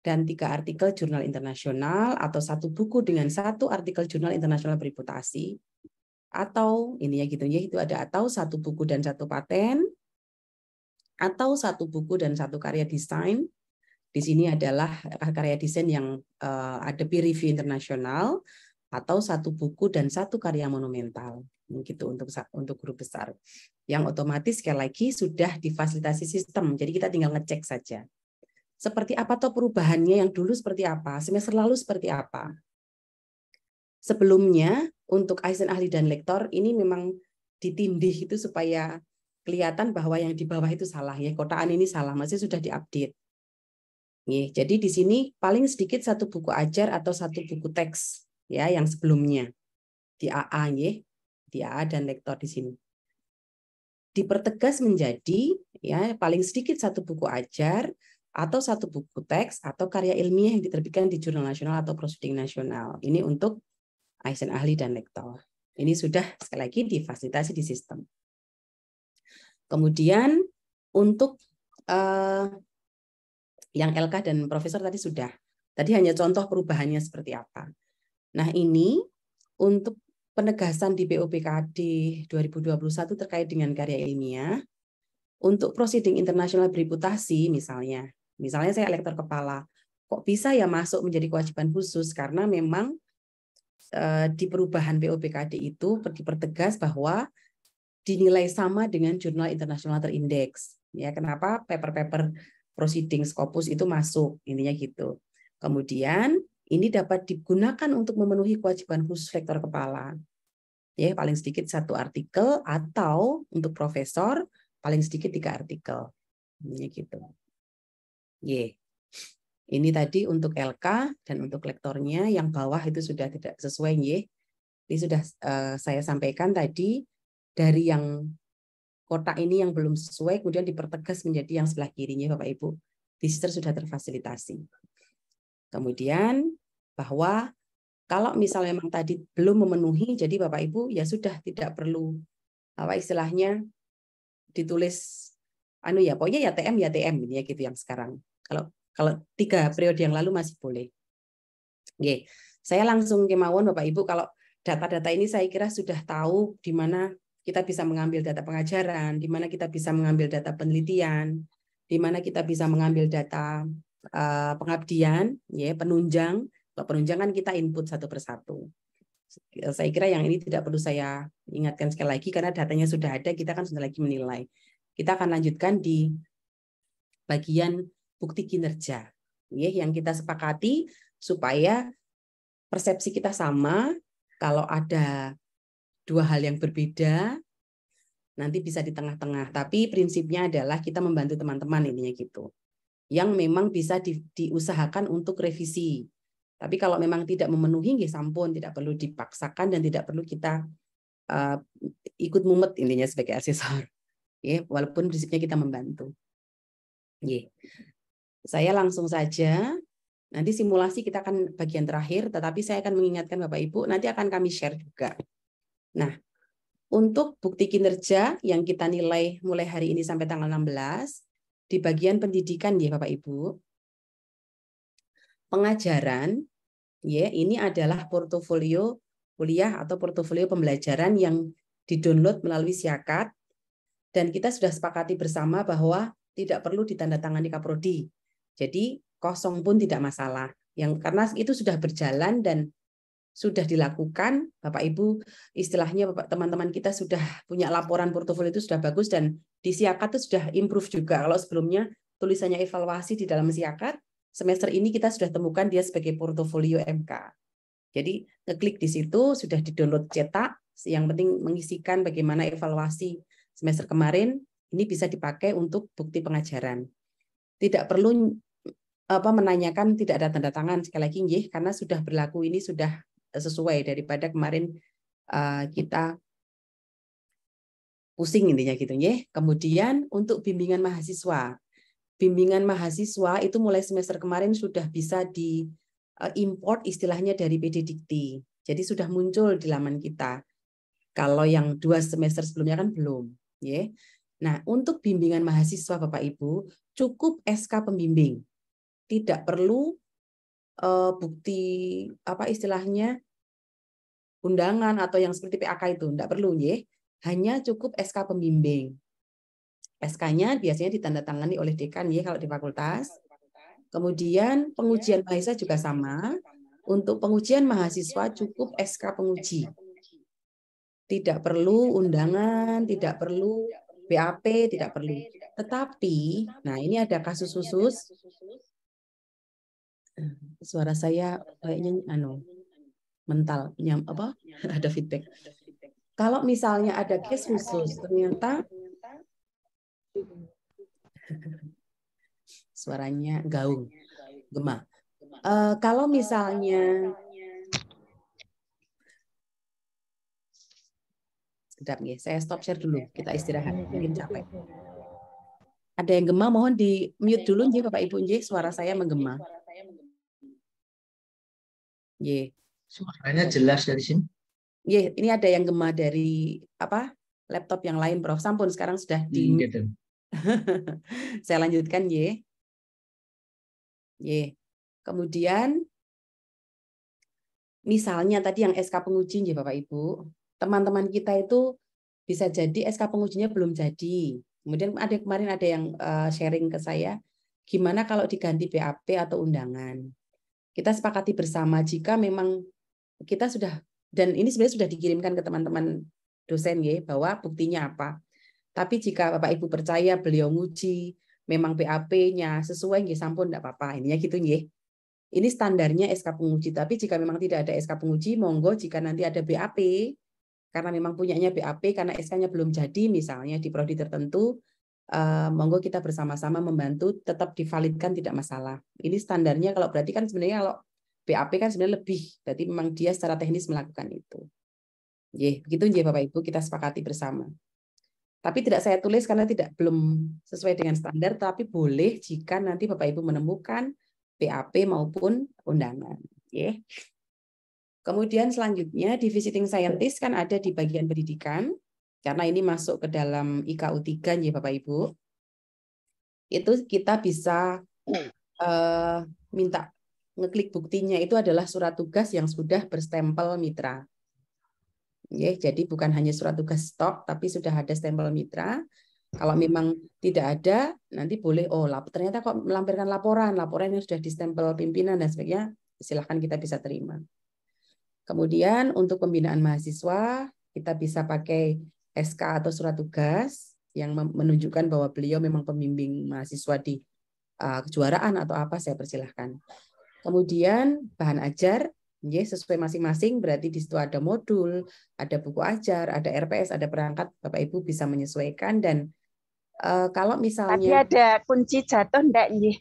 dan 3 artikel jurnal internasional atau 1 buku dengan 1 artikel jurnal internasional berreputasi, atau ini ya gitu ya, itu ada atau 1 buku dan 1 paten, atau 1 buku dan 1 karya desain. Di sini adalah karya desain yang ada peer review internasional, atau 1 buku dan 1 karya monumental. Gitu untuk guru besar. Yang otomatis sekali lagi sudah difasilitasi sistem. Jadi kita tinggal ngecek saja. Seperti apa toh perubahannya, yang dulu seperti apa, semester lalu seperti apa. Sebelumnya untuk asisten ahli dan lektor ini memang ditindih itu supaya kelihatan bahwa yang di bawah itu salah ya, kotaan ini salah, masih sudah diupdate. Jadi di sini paling sedikit 1 buku ajar atau 1 buku teks ya yang sebelumnya di AA ya, di AA dan lektor di sini. Dipertegas menjadi ya paling sedikit 1 buku ajar atau 1 buku teks atau karya ilmiah yang diterbitkan di jurnal nasional atau proceeding nasional. Ini untuk asisten ahli dan lektor. Ini sudah sekali lagi difasilitasi di sistem. Kemudian untuk yang LK dan profesor tadi sudah. Tadi hanya contoh perubahannya seperti apa. Nah ini untuk penegasan di BOPKD 2021 terkait dengan karya ilmiah, untuk proceeding internasional berreputasi misalnya saya lektor kepala, kok bisa ya masuk menjadi kewajiban khusus, karena memang di perubahan BOPKD itu dipertegas bahwa dinilai sama dengan jurnal internasional terindeks. Ya, kenapa paper-paper proceeding Scopus itu masuk, intinya gitu. Kemudian ini dapat digunakan untuk memenuhi kewajiban khusus lektor kepala. Ya, paling sedikit 1 artikel, atau untuk profesor paling sedikit 3 artikel. Ini gitu. Ini tadi untuk LK dan untuk lektornya, yang bawah itu sudah tidak sesuai ya. Ini sudah saya sampaikan tadi, dari yang kotak ini yang belum sesuai kemudian dipertegas menjadi yang sebelah kirinya Bapak Ibu. Di situ sudah terfasilitasi. Kemudian bahwa kalau misalnya memang tadi belum memenuhi, jadi Bapak Ibu ya sudah tidak perlu apa istilahnya ditulis pokoknya ya TM ini ya gitu yang sekarang. Kalau 3 periode yang lalu masih boleh. Saya langsung kemauan Bapak Ibu, kalau data-data ini saya kira sudah tahu di mana kita bisa mengambil data pengajaran, di mana kita bisa mengambil data penelitian, di mana kita bisa mengambil data pengabdian, ya penunjang. Kalau penunjang kan kita input 1 persatu. Saya kira yang ini tidak perlu saya ingatkan sekali lagi karena datanya sudah ada, kita kan sudah lagi menilai. Kita akan lanjutkan di bagian bukti kinerja, ya, yang kita sepakati supaya persepsi kita sama. Kalau ada 2 hal yang berbeda, nanti bisa di tengah-tengah. Tapi prinsipnya adalah kita membantu teman-teman ininya gitu, yang memang bisa diusahakan untuk revisi. Tapi kalau memang tidak memenuhi, sampun, tidak perlu dipaksakan dan tidak perlu kita ikut mumet intinya sebagai asesor. Walaupun prinsipnya kita membantu. Saya langsung saja, nanti simulasi kita akan bagian terakhir, tetapi saya akan mengingatkan Bapak Ibu, nanti akan kami share juga. Nah, untuk bukti kinerja yang kita nilai mulai hari ini sampai tanggal 16, di bagian pendidikan ya Bapak Ibu, pengajaran, ya ini adalah portofolio kuliah atau portofolio pembelajaran yang didownload melalui Siakat, dan kita sudah sepakati bersama bahwa tidak perlu ditandatangani Kaprodi. Jadi kosong pun tidak masalah. Karena itu sudah berjalan dan sudah dilakukan, Bapak Ibu, istilahnya teman-teman kita sudah punya laporan portofolio itu sudah bagus, dan di Siakat itu sudah improve juga. Kalau sebelumnya tulisannya evaluasi di dalam Siakat, semester ini kita sudah temukan dia sebagai portofolio MK. Jadi ngeklik di situ, sudah di-download cetak, yang penting mengisikan bagaimana evaluasi semester kemarin, ini bisa dipakai untuk bukti pengajaran. Tidak perlu menanyakan, tidak ada tanda tangan sekali lagi, karena sudah berlaku, ini sudah sesuai daripada kemarin kita pusing intinya gitu ya. Kemudian untuk bimbingan mahasiswa itu mulai semester kemarin sudah bisa diimport istilahnya dari PD Dikti. Jadi sudah muncul di laman kita. Kalau yang 2 semester sebelumnya kan belum. Ya. Nah, untuk bimbingan mahasiswa Bapak Ibu, cukup SK pembimbing. Tidak perlu bukti apa istilahnya undangan atau yang seperti PAK itu, tidak perlu ya. Hanya cukup SK pembimbing. SK-nya biasanya ditandatangani oleh dekan ya kalau di fakultas. Kemudian pengujian mahasiswa juga sama. Untuk pengujian mahasiswa cukup SK penguji. Tidak perlu undangan, tidak perlu BAP, tidak perlu. Tetapi, nah ini ada kasus khusus. Suara saya kayaknya mental, apa? Ada feedback. Kalau misalnya ada case khusus, ternyata suaranya gaung, gema. Kalau misalnya sedap nih, saya stop share dulu, kita istirahat, mungkin capek. Ada yang gema, mohon di mute dulu nggih Bapak Ibu nggih, suara saya menggema. Nggih. Suaranya jelas dari sini. Nggih, ini ada yang gema dari apa? Laptop yang lain, Prof. Sampun sekarang sudah di Gitu. Saya lanjutkan nggih. Nggih. Kemudian misalnya tadi yang SK penguji nggih Bapak Ibu, teman-teman kita itu bisa jadi SK pengujinya belum jadi. Kemudian kemarin ada yang sharing ke saya, gimana kalau diganti BAP atau undangan. Kita sepakati bersama jika memang kita sudah, dan ini sebenarnya sudah dikirimkan ke teman-teman dosen ya, bahwa buktinya apa. Tapi jika Bapak Ibu percaya beliau nguji, memang BAP-nya sesuai, nggih sampun enggak apa-apa. Ininya gitu nggih. Ini standarnya SK penguji, tapi jika memang tidak ada SK penguji, monggo jika nanti ada BAP, karena memang punyanya BAP, karena SK-nya belum jadi, misalnya di prodi tertentu, monggo kita bersama-sama membantu, tetap divalidkan tidak masalah. Ini standarnya, kalau berarti kan sebenarnya kalau BAP kan sebenarnya lebih, berarti memang dia secara teknis melakukan itu. Begitu Bapak Ibu, kita sepakati bersama. Tapi tidak saya tulis karena belum sesuai dengan standar, tapi boleh jika nanti Bapak Ibu menemukan BAP maupun undangan. Kemudian selanjutnya di visiting scientist kan ada di bagian pendidikan, karena ini masuk ke dalam IKU 3 ya Bapak Ibu. Itu kita bisa minta ngeklik buktinya, itu adalah surat tugas yang sudah berstempel mitra. Jadi bukan hanya surat tugas stok, tapi sudah ada stempel mitra. Kalau memang tidak ada, nanti boleh, ternyata kok melampirkan laporan yang sudah distempel pimpinan dan sebagainya, silahkan kita bisa terima. Kemudian untuk pembinaan mahasiswa, kita bisa pakai SK atau surat tugas yang menunjukkan bahwa beliau memang pembimbing mahasiswa di kejuaraan atau apa, saya persilahkan. Kemudian bahan ajar, sesuai masing-masing, berarti di situ ada modul, ada buku ajar, ada RPS, ada perangkat, Bapak Ibu bisa menyesuaikan. Dan kalau misalnya tadi ada kunci jatuh enggak nggih?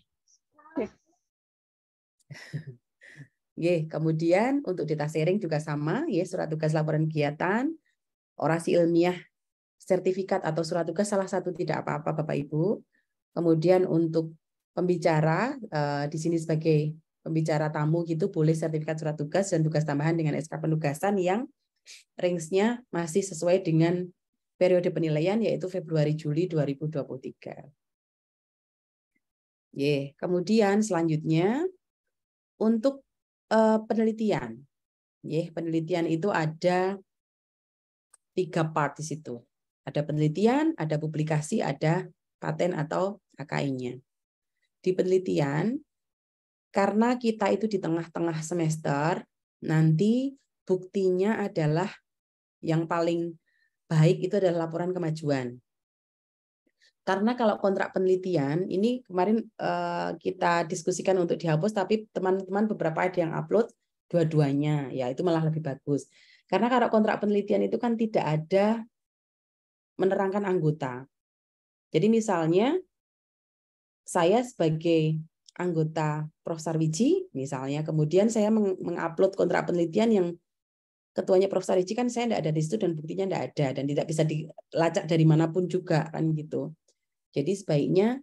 Kemudian untuk data sharing juga sama, surat tugas laporan kegiatan, orasi ilmiah, sertifikat atau surat tugas salah satu tidak apa-apa Bapak Ibu. Kemudian untuk pembicara di sini sebagai pembicara tamu gitu boleh sertifikat surat tugas dan tugas tambahan dengan SK penugasan yang range-nya masih sesuai dengan periode penilaian yaitu Februari-Juli 2023. Kemudian selanjutnya untuk penelitian. Penelitian itu ada 3 part di situ. Ada penelitian, ada publikasi, ada paten atau AKI-nya. Di penelitian, karena kita itu di tengah-tengah semester, nanti buktinya adalah yang paling baik itu adalah laporan kemajuan. Karena kalau kontrak penelitian, ini kemarin kita diskusikan untuk dihapus, tapi teman-teman beberapa ada yang upload dua-duanya, ya itu malah lebih bagus. Karena kalau kontrak penelitian itu kan tidak ada menerangkan anggota. Jadi misalnya, saya sebagai anggota Prof. Sarwiji, misalnya, kemudian saya mengupload kontrak penelitian yang ketuanya Prof. Sarwiji kan saya tidak ada di situ dan buktinya tidak ada dan tidak bisa dilacak dari manapun juga kan gitu. Jadi sebaiknya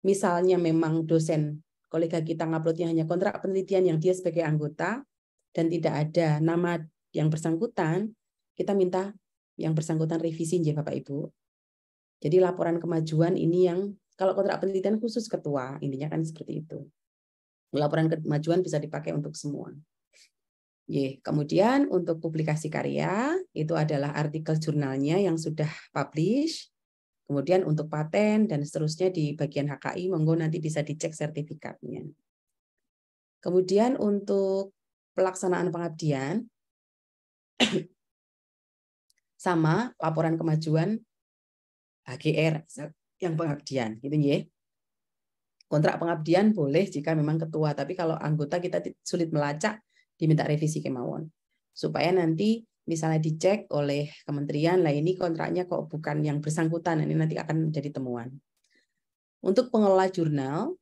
misalnya memang dosen kolega kita nguploadnya hanya kontrak penelitian yang dia sebagai anggota dan tidak ada nama yang bersangkutan, kita minta yang bersangkutan revisi nggih Bapak Ibu. Jadi laporan kemajuan ini yang kalau kontrak penelitian khusus ketua, intinya kan seperti itu. Laporan kemajuan bisa dipakai untuk semua. Kemudian untuk publikasi karya itu adalah artikel jurnalnya yang sudah publish. Kemudian untuk paten dan seterusnya di bagian HKI, monggo nanti bisa dicek sertifikatnya. Kemudian untuk pelaksanaan pengabdian, sama laporan kemajuan HGR yang pengabdian, gitu ya. Kontrak pengabdian boleh jika memang ketua, tapi kalau anggota kita sulit melacak, diminta revisi kemauan. Supaya nanti misalnya dicek oleh kementerian, lah ini kontraknya kok bukan yang bersangkutan, ini nanti akan menjadi temuan. Untuk pengelola jurnal,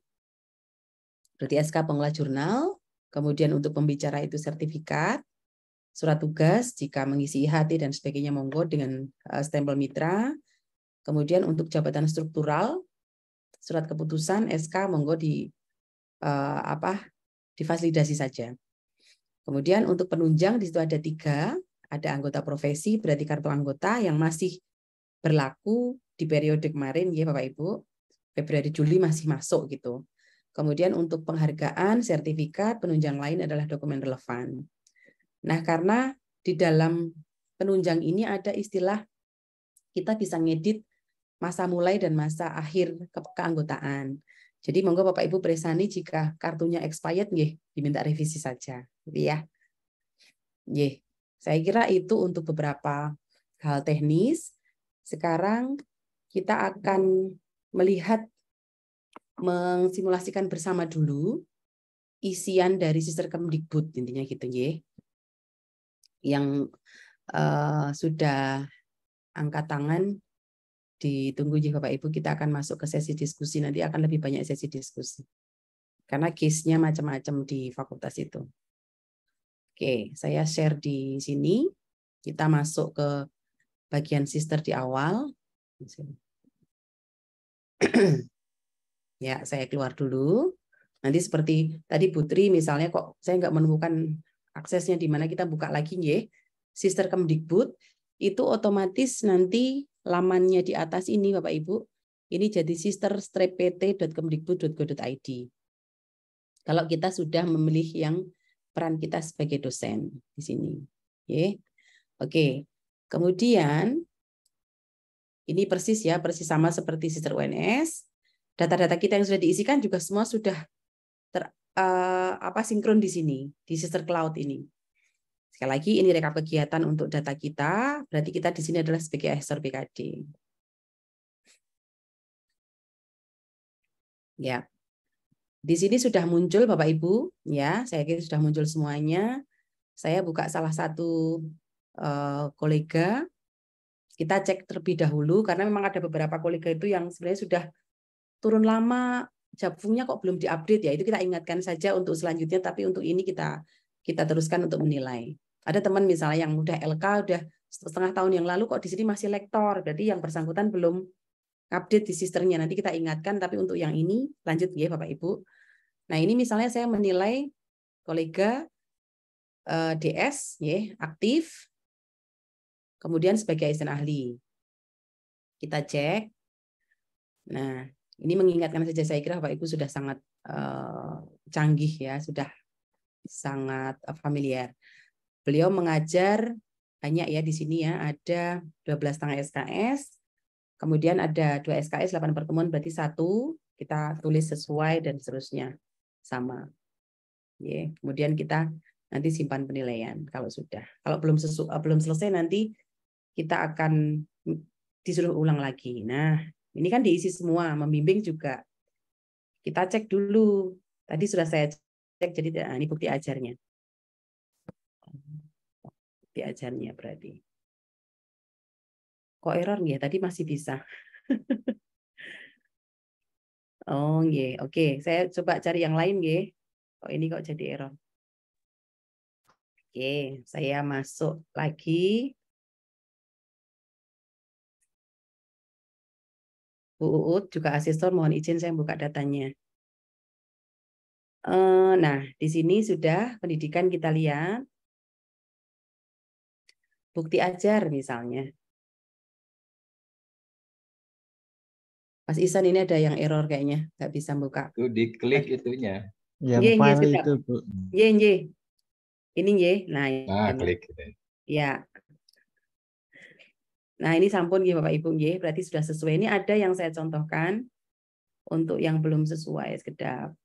berarti SK pengelola jurnal, kemudian untuk pembicara itu sertifikat, surat tugas jika mengisi IHT dan sebagainya monggo dengan stempel mitra. Kemudian untuk jabatan struktural, surat keputusan SK monggo difasilitasi saja. Kemudian untuk penunjang di situ ada 3, ada anggota profesi berarti kartu anggota yang masih berlaku di periode kemarin ya Bapak Ibu, Februari Juli masih masuk gitu. Kemudian untuk penghargaan, sertifikat, penunjang lain adalah dokumen relevan. Nah, karena di dalam penunjang ini ada istilah kita bisa ngedit masa mulai dan masa akhir keanggotaan. Jadi monggo Bapak Ibu presani jika kartunya expired nggih diminta revisi saja, gitu ya. Nggih. Saya kira itu untuk beberapa hal teknis. Sekarang kita akan melihat mensimulasikan bersama dulu isian dari Sister Kemdikbud intinya gitu nggih. Yang sudah angkat tangan ditunggu ya Bapak Ibu, kita akan masuk ke sesi diskusi, nanti akan lebih banyak sesi diskusi. Karena case-nya macam-macam di fakultas itu. Oke, saya share di sini. Kita masuk ke bagian sister di awal. Ya, saya keluar dulu. Nanti seperti tadi Putri misalnya kok saya nggak menemukan aksesnya di mana, kita buka lagi ya. Sister Kemdikbud itu otomatis nanti lamannya di atas ini Bapak Ibu. Ini jadi sister-pt.kemdikbud.go.id. Kalau kita sudah memilih yang peran kita sebagai dosen di sini. Oke. Kemudian ini persis ya, persis sama seperti Sister UNS. Data-data kita yang sudah diisikan juga semua sudah sinkron di sini, di Sister Cloud ini. Sekali lagi ini rekap kegiatan untuk data kita, berarti kita di sini adalah sebagai asesor BKD. Ya. Di sini sudah muncul Bapak Ibu, ya, saya kira sudah muncul semuanya. Saya buka salah satu kolega, kita cek terlebih dahulu karena memang ada beberapa kolega itu yang sebenarnya sudah turun lama, jabungnya kok belum diupdate ya, itu kita ingatkan saja untuk selanjutnya, tapi untuk ini kita teruskan untuk menilai. Ada teman misalnya yang udah LK udah setengah tahun yang lalu kok di sini masih lektor, berarti yang bersangkutan belum update di sisternya, nanti kita ingatkan, tapi untuk yang ini lanjut ya Bapak Ibu. Nah ini misalnya saya menilai kolega DS ya, aktif, kemudian sebagai asisten ahli. Kita cek. Nah ini mengingatkan saja, saya kira Bapak Ibu sudah sangat canggih ya, sudah sangat familiar. Beliau mengajar banyak ya di sini ya, ada 12,5 SKS. Kemudian ada 2 SKS, 8 pertemuan, berarti 1 kita tulis sesuai dan seterusnya sama. Kemudian kita nanti simpan penilaian kalau sudah. Kalau belum selesai nanti kita akan disuruh ulang lagi. Nah, ini kan diisi semua, membimbing juga. Kita cek dulu. Tadi sudah saya cek, jadi ini bukti ajarnya. Bukti ajarnya berarti. Kok error ya? Tadi masih bisa. Oh, nggih. Oke, saya coba cari yang lain nggih. Kok ini kok jadi error? Oke, saya masuk lagi. Bu Uut juga asesor, mohon izin saya buka datanya. Nah, di sini sudah pendidikan kita lihat. Bukti ajar misalnya. Mas Ihsan ini ada yang error kayaknya, nggak bisa buka. Itu diklik itunya. Yang file itu, Bu. Ye. Ini ye. Nah, Nah, ini. klik. Ya. Nah, ini sampun ya Bapak Ibu ye, berarti sudah sesuai. Ini ada yang saya contohkan untuk yang belum sesuai sekedap.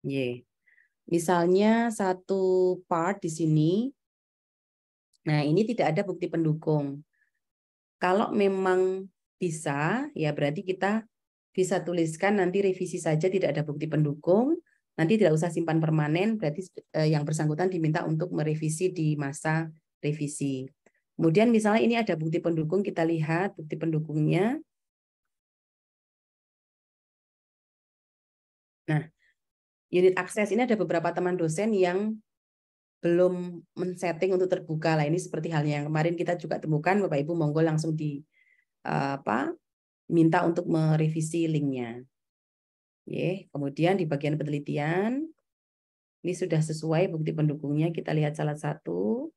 Y. Misalnya satu part di sini. Nah, ini tidak ada bukti pendukung. Kalau memang bisa, ya berarti kita bisa tuliskan nanti revisi saja tidak ada bukti pendukung. Nanti tidak usah simpan permanen, berarti yang bersangkutan diminta untuk merevisi di masa revisi. Kemudian misalnya ini ada bukti pendukung, kita lihat bukti pendukungnya. Nah, unit akses ini ada beberapa teman dosen yang belum men-setting untuk terbuka lah. Ini seperti halnya yang kemarin kita juga temukan, Bapak Ibu monggo langsung minta untuk merevisi linknya. Kemudian di bagian penelitian ini sudah sesuai bukti pendukungnya. Kita lihat salah satu.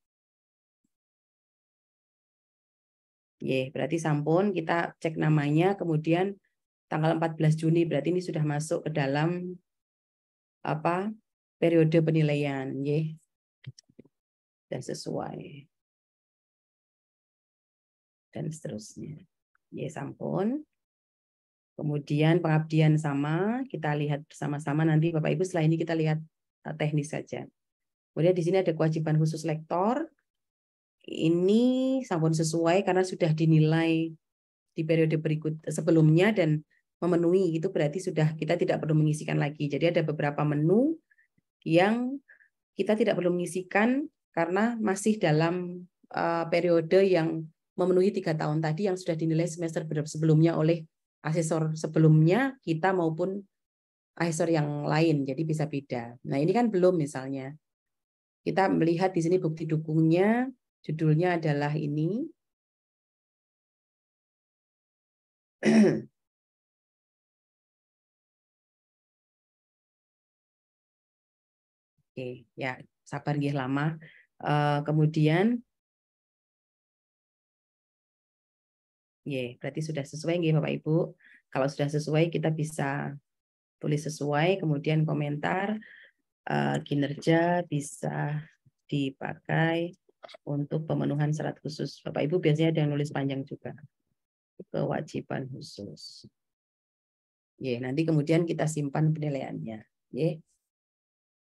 Berarti sampun kita cek namanya. Kemudian tanggal 14 Juni berarti ini sudah masuk ke dalam periode penilaian. Dan sesuai dan seterusnya. Sampun. Kemudian pengabdian sama, kita lihat bersama-sama nanti Bapak Ibu. Setelah ini kita lihat teknis saja. Kemudian di sini ada kewajiban khusus lektor. Ini sampun sesuai karena sudah dinilai di periode berikut sebelumnya dan memenuhi, itu berarti sudah kita tidak perlu mengisikan lagi. Jadi ada beberapa menu yang kita tidak perlu mengisikan karena masih dalam periode yang memenuhi 3 tahun tadi yang sudah dinilai semester sebelumnya oleh asesor sebelumnya kita maupun asesor yang lain, jadi bisa beda. Nah ini kan belum misalnya. Kita melihat di sini bukti dukungnya, judulnya adalah ini. Oke, ya sabar nggih lama. Kemudian berarti sudah sesuai nggih Bapak Ibu. Kalau sudah sesuai kita bisa tulis sesuai, kemudian komentar kinerja bisa dipakai untuk pemenuhan syarat khusus. Bapak Ibu biasanya ada yang nulis panjang juga. Kewajiban khusus. Nanti kemudian kita simpan penilaiannya.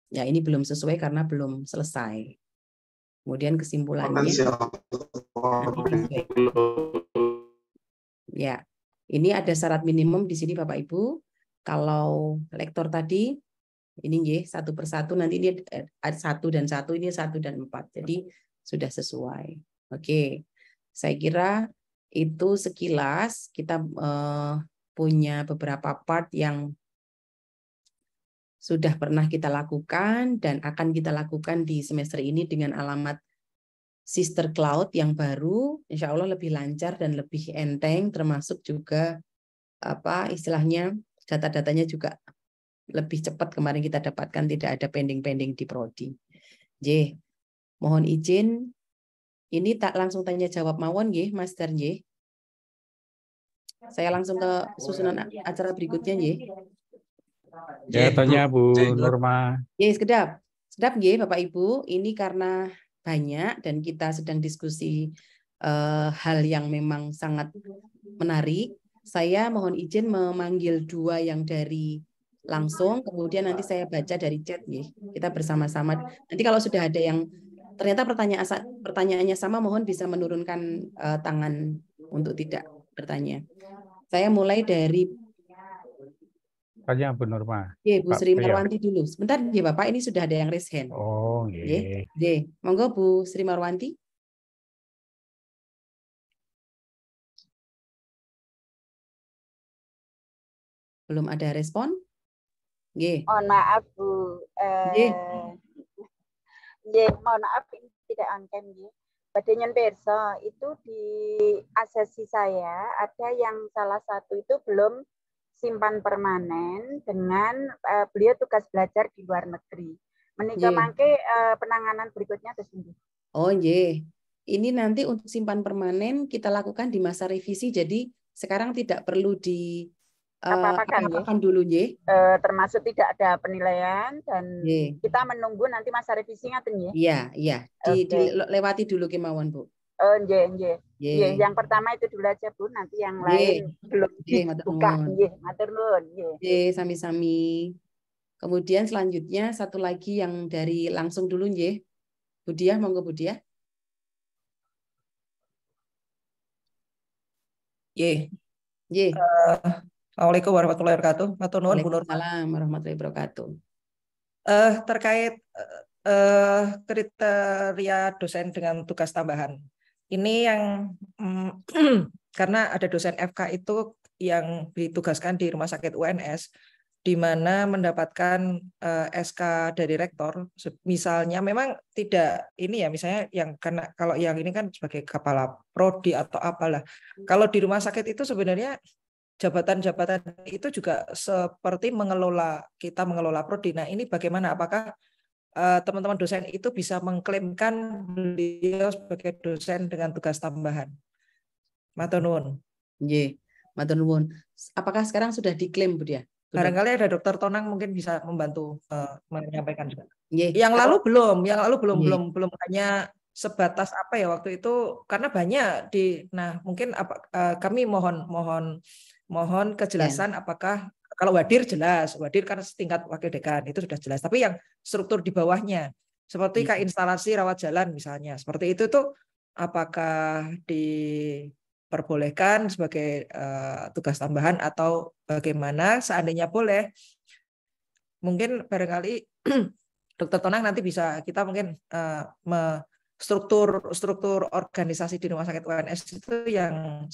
Ya ini belum sesuai karena belum selesai. Kemudian kesimpulannya. Ya, ini ada syarat minimum di sini Bapak Ibu. Kalau lektor tadi ini satu persatu, nanti ini ada 1 dan 1, ini 1 dan 4. Jadi sudah sesuai. Oke. Saya kira itu sekilas kita punya beberapa part yang sudah pernah kita lakukan dan akan kita lakukan di semester ini dengan alamat Sister Cloud yang baru, insya Allah lebih lancar dan lebih enteng, termasuk juga istilahnya data-datanya juga lebih cepat kemarin kita dapatkan, tidak ada pending-pending di prodi. Mohon izin, ini tak langsung tanya jawab mawon Mas Dar Saya langsung ke susunan acara berikutnya Ya, tanya Bu Nurma. Sekedap Bapak Ibu, ini karena banyak dan kita sedang diskusi hal yang memang sangat menarik. Saya mohon izin memanggil 2 yang dari langsung, kemudian nanti saya baca dari chat kita bersama-sama. Nanti kalau sudah ada yang ternyata pertanyaannya sama, mohon bisa menurunkan tangan untuk tidak bertanya. Saya mulai dari Tanya Bu Nurma. Bu Sri Marwanti dulu. Sebentar Bapak, ini sudah ada yang raise hand. Oh, Monggo Bu Sri Marwanti. Belum ada respon? Mohon maaf Bu. Mohon maaf ini tidak on cam Badanyan Perso itu di asesi saya ada yang salah satu itu belum simpan permanen dengan beliau tugas belajar di luar negeri. Menika Nggih. mangke penanganan berikutnya tersebut. Oh, nggih. Ini nanti untuk simpan permanen kita lakukan di masa revisi, jadi sekarang tidak perlu di Apa-apakan, nggih. apa-apakan dulu, nggih. Termasuk tidak ada penilaian dan Nggih. kita menunggu nanti masa revisi ngaten nggih. Iya, iya. Oke. Dilewati dulu kemauan, Bu. Nggih, nggih. Nggih. Nggih, yang pertama itu dulu aja, Bu. Nanti yang Nggih. lain belum Nggih, matur dibuka. nuwun. Nggih, matur nuwun. Nggih. Nggih, sami-sami. Kemudian selanjutnya satu lagi yang dari langsung dulu, nggih. Bu Diah, monggo Bu Diah. Ye. Nggih. Assalamualaikum warahmatullahi wabarakatuh. Matur nuwun Bu Nurma. Waalaikumsalam warahmatullahi wabarakatuh. Terkait kriteria dosen dengan tugas tambahan. Ini yang karena ada dosen FK itu yang ditugaskan di Rumah Sakit UNS, di mana mendapatkan SK dari rektor. Misalnya memang tidak ini ya, misalnya yang karena kalau yang ini kan sebagai kepala prodi atau apalah. Kalau di rumah sakit itu sebenarnya jabatan-jabatan itu juga seperti kita mengelola prodi. Nah, ini bagaimana? Apakah teman-teman dosen itu bisa mengklaimkan beliau sebagai dosen dengan tugas tambahan? Matur nuwun. Nggih, matur nuwun. Apakah sekarang sudah diklaim, Bu Diah? Barangkali ada Dokter Tonang mungkin bisa membantu menyampaikan juga. Nggih. Yang lalu belum hanya sebatas apa ya waktu itu, karena banyak mungkin kami mohon kejelasan apakah kalau Wadir jelas, Wadir kan setingkat wakil dekan itu sudah jelas, tapi yang struktur di bawahnya seperti kayak instalasi rawat jalan misalnya, seperti itu tuh apakah diperbolehkan sebagai tugas tambahan atau bagaimana? Seandainya boleh, mungkin barangkali Dokter Tonang nanti bisa kita mungkin struktur organisasi di Rumah Sakit UNS itu yang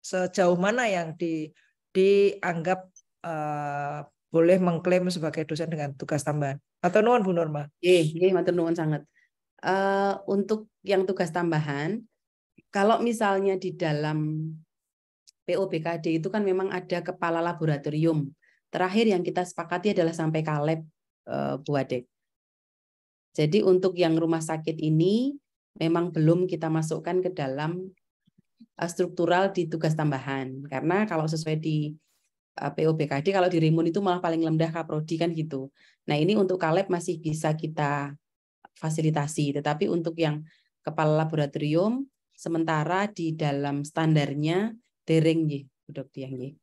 sejauh mana yang dianggap boleh mengklaim sebagai dosen dengan tugas tambahan. Atau nuwun Bu Nurma. Nggih, matur nuwun sangat. Untuk yang tugas tambahan, kalau misalnya di dalam POBKD itu kan memang ada kepala laboratorium. Terakhir yang kita sepakati adalah sampai Kaleb, Bu Adek. Jadi untuk yang rumah sakit ini memang belum kita masukkan ke dalam struktural di tugas tambahan. Karena kalau sesuai di POBKD, kalau di Rimun itu malah paling rendah kaprodi kan gitu. Nah ini untuk Kaleb masih bisa kita fasilitasi. Tetapi untuk yang kepala laboratorium, sementara di dalam standarnya dereng nggih, Bu Dokter nggih.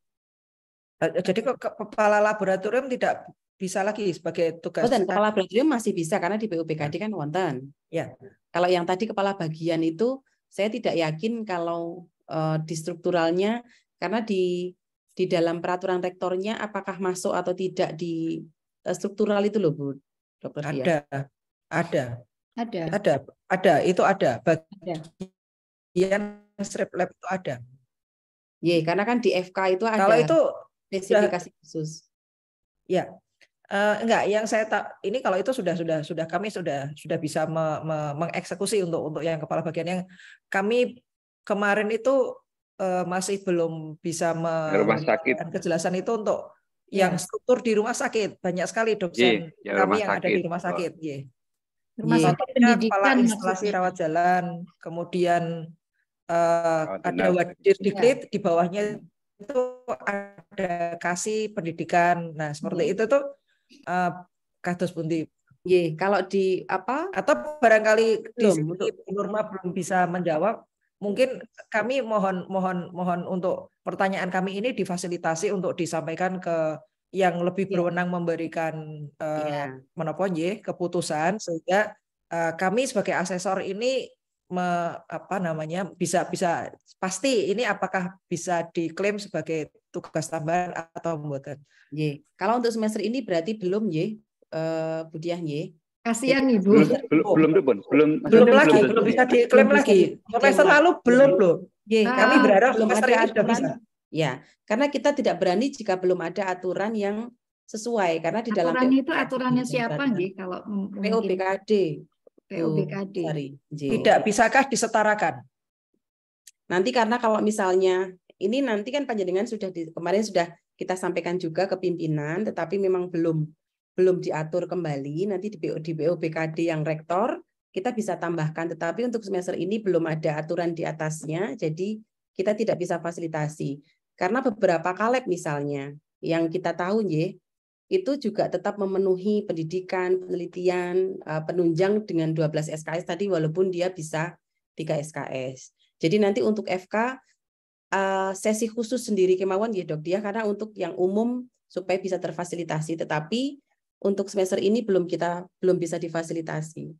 Jadi kepala laboratorium tidak bisa lagi sebagai tugas. Kepala laboratorium masih bisa karena di POBKD kan wonten. Ya. Kalau yang tadi kepala bagian itu saya tidak yakin kalau di strukturalnya, karena di dalam peraturan rektornya apakah masuk atau tidak di struktural itu loh Bu Dokter Dia. Ada. Itu ada. Bagian strip lab itu ada. Iya, karena kan di FK itu ada. Kalau itu spesifikasi khusus. Ya. Enggak, yang saya ini kalau itu sudah kami sudah bisa mengeksekusi untuk yang kepala bagian. Yang kami kemarin itu masih belum bisa memberikan kejelasan itu untuk yang struktur di rumah sakit. Banyak sekali dosen kami yang ada di rumah sakit. Rumah sakit pendidikan, kepala instalasi rawat jalan, kemudian ada Wadir Diklit, di bawahnya itu ada kasih pendidikan. Nah seperti itu tuh kados pundi. Kalau di apa? Atau barangkali di sini Bu Nurma belum bisa menjawab. Mungkin kami mohon untuk pertanyaan kami ini difasilitasi untuk disampaikan ke yang lebih berwenang memberikan keputusan, sehingga kami sebagai asesor ini bisa pasti ini apakah bisa diklaim sebagai tugas tambahan atau bukan. Kalau untuk semester ini berarti belum Bu Diah Kasihan Ibu. Belum bisa diklaim lagi. Semester lalu belum loh. Kami berharap semester ini sudah bisa. Ya, karena kita tidak berani jika belum ada aturan yang sesuai, karena di dalam aturan itu aturannya siapa nggih kalau POBKD. Tidak bisakah disetarakan? Nanti karena kalau misalnya ini nanti kan panjenengan kemarin sudah kita sampaikan juga ke pimpinan, tetapi memang belum diatur kembali. Nanti di BOBKD yang rektor kita bisa tambahkan, tetapi untuk semester ini belum ada aturan di atasnya, jadi kita tidak bisa fasilitasi. Karena beberapa kaleb misalnya yang kita tahu itu juga tetap memenuhi pendidikan, penelitian, penunjang dengan 12 SKS tadi walaupun dia bisa 3 SKS. Jadi nanti untuk FK sesi khusus sendiri kemauan ya Dok Dia, karena untuk yang umum supaya bisa terfasilitasi, tetapi untuk semester ini belum bisa difasilitasi.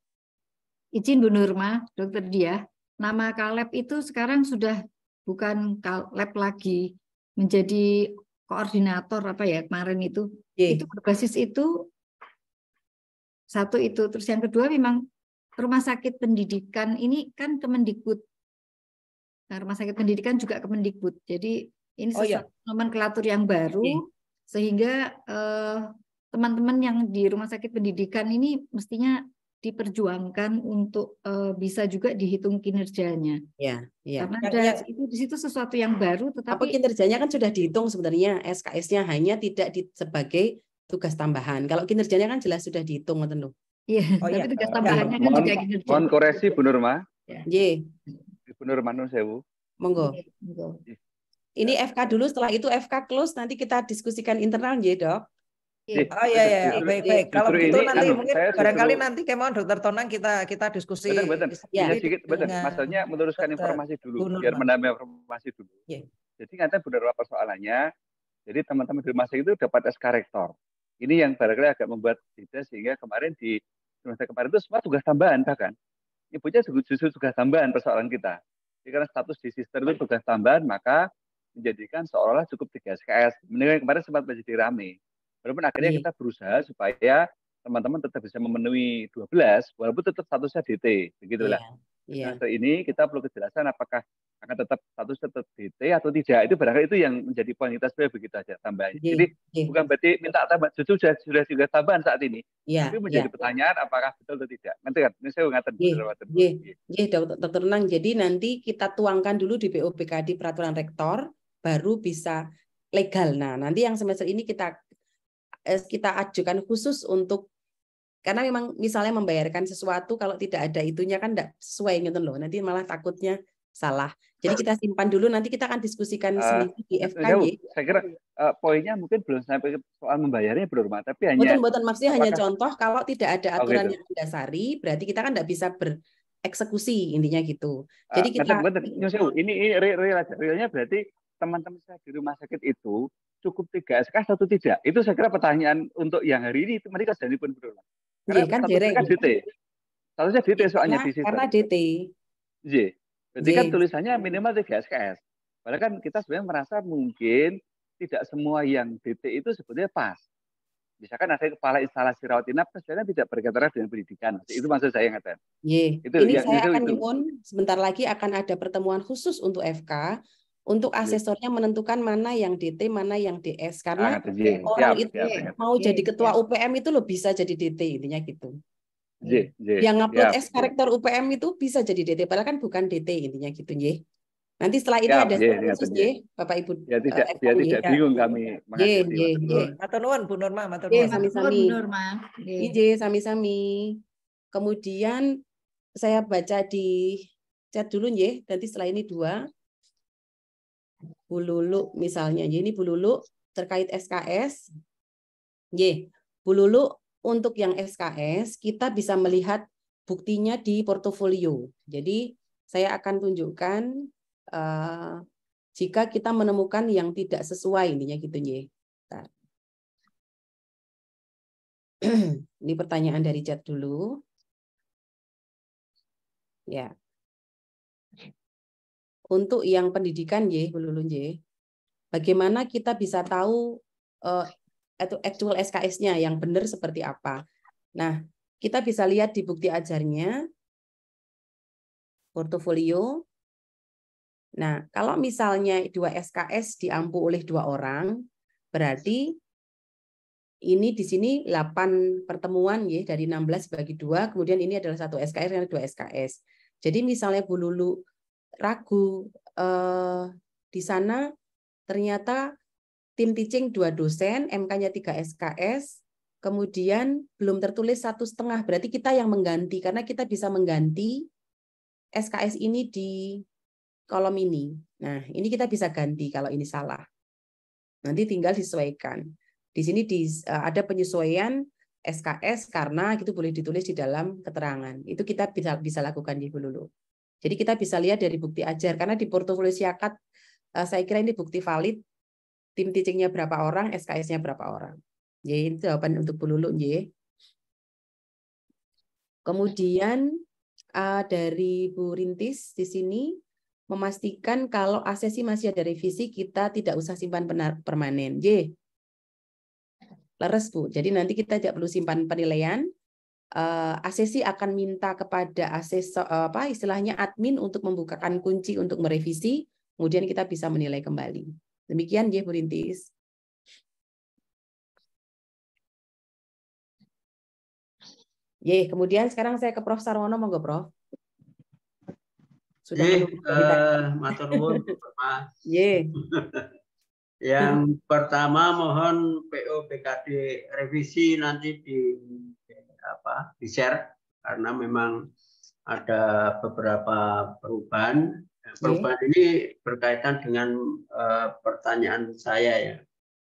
Izin Bu Nurma, Dokter Dia, nama Kaleb itu sekarang sudah bukan Kaleb lagi, menjadi koordinator apa ya kemarin itu. Itu berbasis itu, satu itu. Terus yang kedua memang rumah sakit pendidikan ini kan Kemendikbud. Nah, rumah sakit pendidikan juga Kemendikbud. Jadi ini sesuatu nomenklatur yang baru, sehingga teman-teman yang di rumah sakit pendidikan ini mestinya diperjuangkan untuk bisa juga dihitung kinerjanya. Ya. Karena ada itu di situ sesuatu yang baru, tetapi kinerjanya kan sudah dihitung sebenarnya, SKS-nya hanya tidak sebagai tugas tambahan. Kalau kinerjanya kan jelas sudah dihitung, ngoten lho. Iya, tapi tugas tambahannya kan juga kinerja. Mohon koreksi Bu Nurma. Nggih. Bu Nurma nun sewu. Monggo. Ini FK dulu, setelah itu FK close, nanti kita diskusikan internal nggih, Dok. Oh iya, baik. Kalau begitu nanti mungkin barangkali nanti kemauan Dokter Tonang kita diskusi. Betul. Ya, sedikit betul. Maksudnya meluruskan informasi dulu, biar menambah informasi dulu. Jadi katanya benar persoalannya. Jadi teman-teman di rumah sakit itu dapat SK rektor. Ini yang barangkali agak membuat beda, sehingga kemarin di semester kemarin itu semua tugas tambahan bahkan. Ibunya justru tugas tambahan persoalan kita. Jadi karena status di sister itu tugas tambahan, maka menjadikan seolah-olah cukup 3 SKS. Mendengar kemarin sempat menjadi rame. Walaupun akhirnya kita berusaha supaya teman-teman tetap bisa memenuhi 12, walaupun tetap statusnya DT, begitulah. Nah, ini kita perlu kejelasan apakah akan tetap status tetap DT atau tidak. Itu barangkali itu yang menjadi poin kita sebenarnya, begitu aja tambahannya. Jadi bukan berarti minta tambah, justru sudah juga tambahan saat ini. Tapi menjadi pertanyaan apakah betul atau tidak. Nanti kan, ini saya ngatakan. Dokter Nang. Jadi nanti kita tuangkan dulu di BOBKD peraturan rektor, baru bisa legal. Nah, nanti yang semester ini kita ajukan khusus untuk, karena memang misalnya membayarkan sesuatu kalau tidak ada itunya kan tidak sesuai gitu loh, nanti malah takutnya salah. Jadi kita simpan dulu, nanti kita akan diskusikan sendiri di FKY. Saya kira poinnya mungkin belum sampai soal membayarnya belum, tapi hanya maksudnya hanya contoh kalau tidak ada aturan yang mendasari, berarti kita kan tidak bisa bereksekusi, intinya gitu. Jadi kita ini realnya berarti teman-teman saya di rumah sakit itu cukup 3 SKS atau tidak? Itu saya kira pertanyaan untuk yang hari ini, itu mereka sudah pun berulang. Karena kan DT. Statusnya DT soalnya di situ. Karena DT. Jadi kan tulisannya minimal 3 SKS. Padahal kan kita sebenarnya merasa mungkin tidak semua yang DT itu sebetulnya pas. Misalkan ada kepala instalasi rawat inap, sebenarnya tidak berkaitan dengan pendidikan. Itu maksud saya ngatakan. Saya akan nyuwun sebentar lagi akan ada pertemuan khusus untuk FK. Untuk asesornya menentukan mana yang DT, mana yang DS. Karena orang itu mau jadi ketua UPM itu loh bisa jadi DT, intinya gitu. Yang upload SK rektor UPM itu bisa jadi DT, padahal kan bukan DT, intinya gitu. Nanti setelah ini ada khusus, Bapak Ibu. Tidak bingung kami. Matur nuwun Bu Nurma, matur nuwun. Sami-sami. Kemudian saya baca di chat dulu, nanti setelah ini 2. Bu Lulu misalnya, ini Bu Lulu terkait SKS. Bu Lulu untuk yang SKS kita bisa melihat buktinya di portofolio. Jadi saya akan tunjukkan jika kita menemukan yang tidak sesuai, intinya gitu Ini pertanyaan dari chat dulu. Ya. Untuk yang pendidikan bagaimana kita bisa tahu actual SKS-nya yang benar seperti apa. Nah, kita bisa lihat di bukti ajarnya, portofolio. Nah, kalau misalnya 2 SKS diampu oleh 2 orang, berarti ini di sini 8 pertemuan dari 16 bagi 2, kemudian ini adalah 1 SKS dan 2 SKS. Jadi misalnya Bu Lulu ragu Di sana ternyata tim teaching 2 dosen, MK-nya 3 SKS, kemudian belum tertulis 1,5. Berarti kita yang mengganti, karena kita bisa mengganti SKS ini di kolom ini. Nah, ini kita bisa ganti kalau ini salah. Nanti tinggal disesuaikan. Di sini ada penyesuaian SKS karena itu boleh ditulis di dalam keterangan. Itu kita bisa lakukan Ibu Lulu. Jadi kita bisa lihat dari bukti ajar, karena di portofolio Siakat saya kira ini bukti valid. Tim teachingnya berapa orang, SKS-nya berapa orang. Jadi itu jawaban untuk Bu Lulu. Kemudian dari Bu Rintis di sini memastikan kalau asesi masih ada revisi, kita tidak usah simpan permanen. Leres Bu. Jadi nanti kita tidak perlu simpan penilaian. Asesi akan minta kepada asesor, istilahnya admin untuk membukakan kunci untuk merevisi, kemudian kita bisa menilai kembali. Demikian Bu Rintis. Kemudian sekarang saya ke Prof. Sarwono, monggo Prof. Sudah matur nuwun Pak. Yang pertama mohon PO BKD revisi nanti di-share karena memang ada beberapa perubahan. Perubahan ini berkaitan dengan pertanyaan saya ya,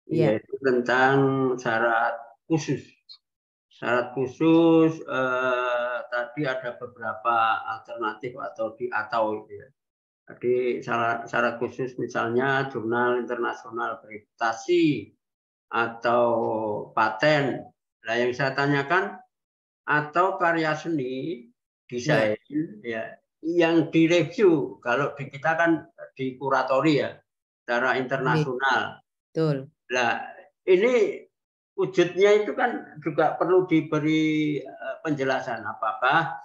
yaitu tentang syarat khusus. Syarat khusus tadi ada beberapa alternatif atau itu ya. Jadi syarat khusus misalnya jurnal internasional bereputasi atau paten. Nah, yang saya tanyakan atau karya seni desain ya yang direview. Kalau di kita kan dikuratori ya secara internasional. Betul. Nah, ini wujudnya itu kan juga perlu diberi penjelasan apakah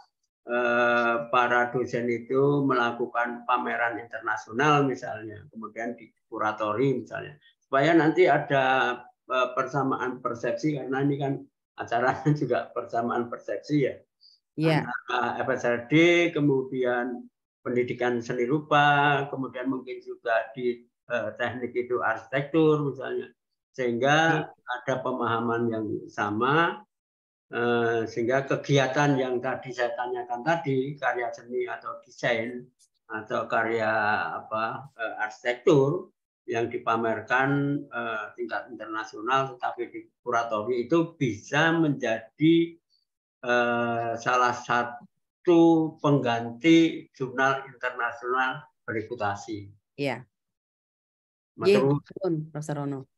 para dosen itu melakukan pameran internasional misalnya, kemudian dikuratori misalnya, supaya nanti ada persamaan persepsi, karena ini kan acaranya juga persamaan persepsi ya, antara FSRD, kemudian pendidikan seni rupa, kemudian mungkin juga di teknik itu arsitektur misalnya, sehingga ada pemahaman yang sama, sehingga kegiatan yang tadi saya tanyakan tadi, karya seni atau desain atau karya arsitektur yang dipamerkan tingkat internasional tetapi di kuratori itu bisa menjadi salah satu pengganti jurnal internasional bereputasi. Iya. Prof. Rono.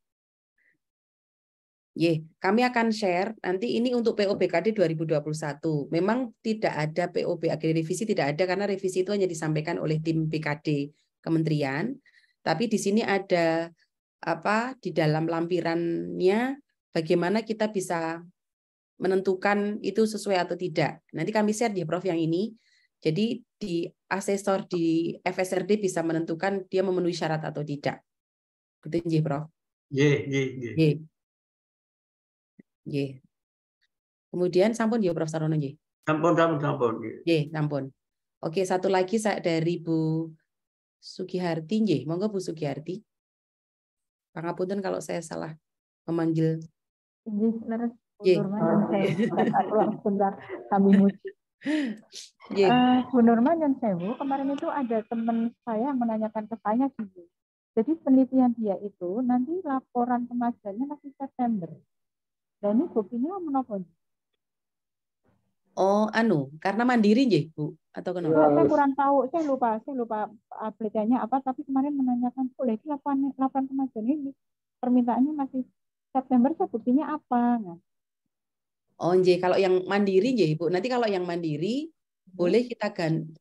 Kami akan share nanti ini untuk PO-BKD 2021. Memang tidak ada PO-BKD revisi, tidak ada karena revisi itu hanya disampaikan oleh tim BKD Kementerian. Tapi di sini ada di dalam lampirannya bagaimana kita bisa menentukan itu sesuai atau tidak. Nanti kami share di Prof yang ini. Jadi di asesor di FSRD bisa menentukan dia memenuhi syarat atau tidak. Betul Prof? Kemudian sampun Prof. Sarwono Sampun. Sampun. Oke, satu lagi dari Bu Sugiharti monggo Bu Sugiharti. Pangapunten kalau saya salah memanggil. Sebentar kami muji. Bu Nurma dan Sewu, kemarin itu ada teman saya yang menanyakan ke saya gini. Jadi penelitian dia itu nanti laporan kemajuannya masih September. Dan ini buktinya menapa? Karena mandiri Bu atau kenapa? Saya kurang tahu, saya lupa update-nya apa, tapi kemarin menanyakan boleh laporan kemajuan ini permintaannya masih September, buktinya apa? Nah. Kalau yang mandiri Bu, nanti kalau yang mandiri boleh kita ganti.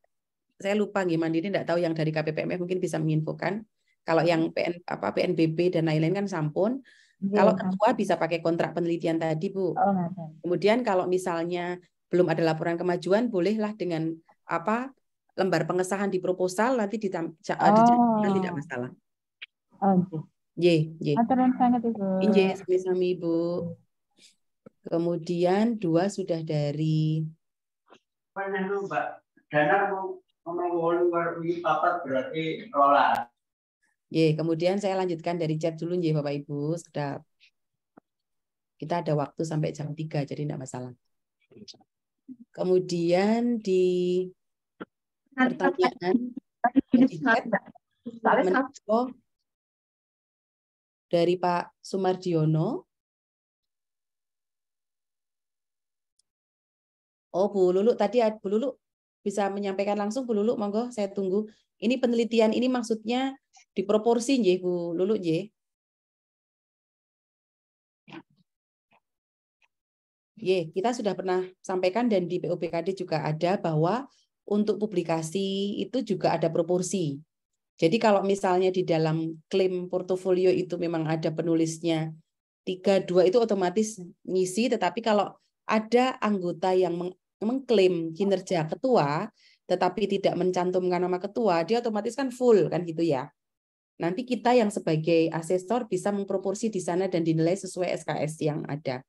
Saya lupa mandiri enggak tahu yang dari KPPMF mungkin bisa menginfokan. Kalau yang PNBP dan lain-lain kan sampun. Kalau ketua bisa pakai kontrak penelitian tadi, Bu. Kemudian kalau misalnya belum ada laporan kemajuan, bolehlah dengan lembar pengesahan di proposal nanti dicatatkan, tidak masalah. Sami-sami, Bu. Kemudian 2 sudah dari Mbak. Dana mau berarti rola. Kemudian saya lanjutkan dari chat dulu Bapak Ibu. Sedap. Kita ada waktu sampai jam 3, jadi tidak masalah. Kemudian di pertanyaan di chat dari Pak Sumardiono. Oh, Bu Lulu tadi, Bu Lulu bisa menyampaikan langsung, Bu Lulu, monggo saya tunggu. Ini penelitian ini maksudnya diproporsi Bu Lulu kita sudah pernah sampaikan dan di POPKD juga ada bahwa untuk publikasi itu juga ada proporsi. Jadi kalau misalnya di dalam klaim portofolio itu memang ada penulisnya 3-2 itu otomatis ngisi, tetapi kalau ada anggota yang mengklaim kinerja ketua tetapi tidak mencantumkan nama ketua, dia otomatis kan full kan gitu ya. Nanti kita yang sebagai asesor bisa memproporsi di sana dan dinilai sesuai SKS yang ada.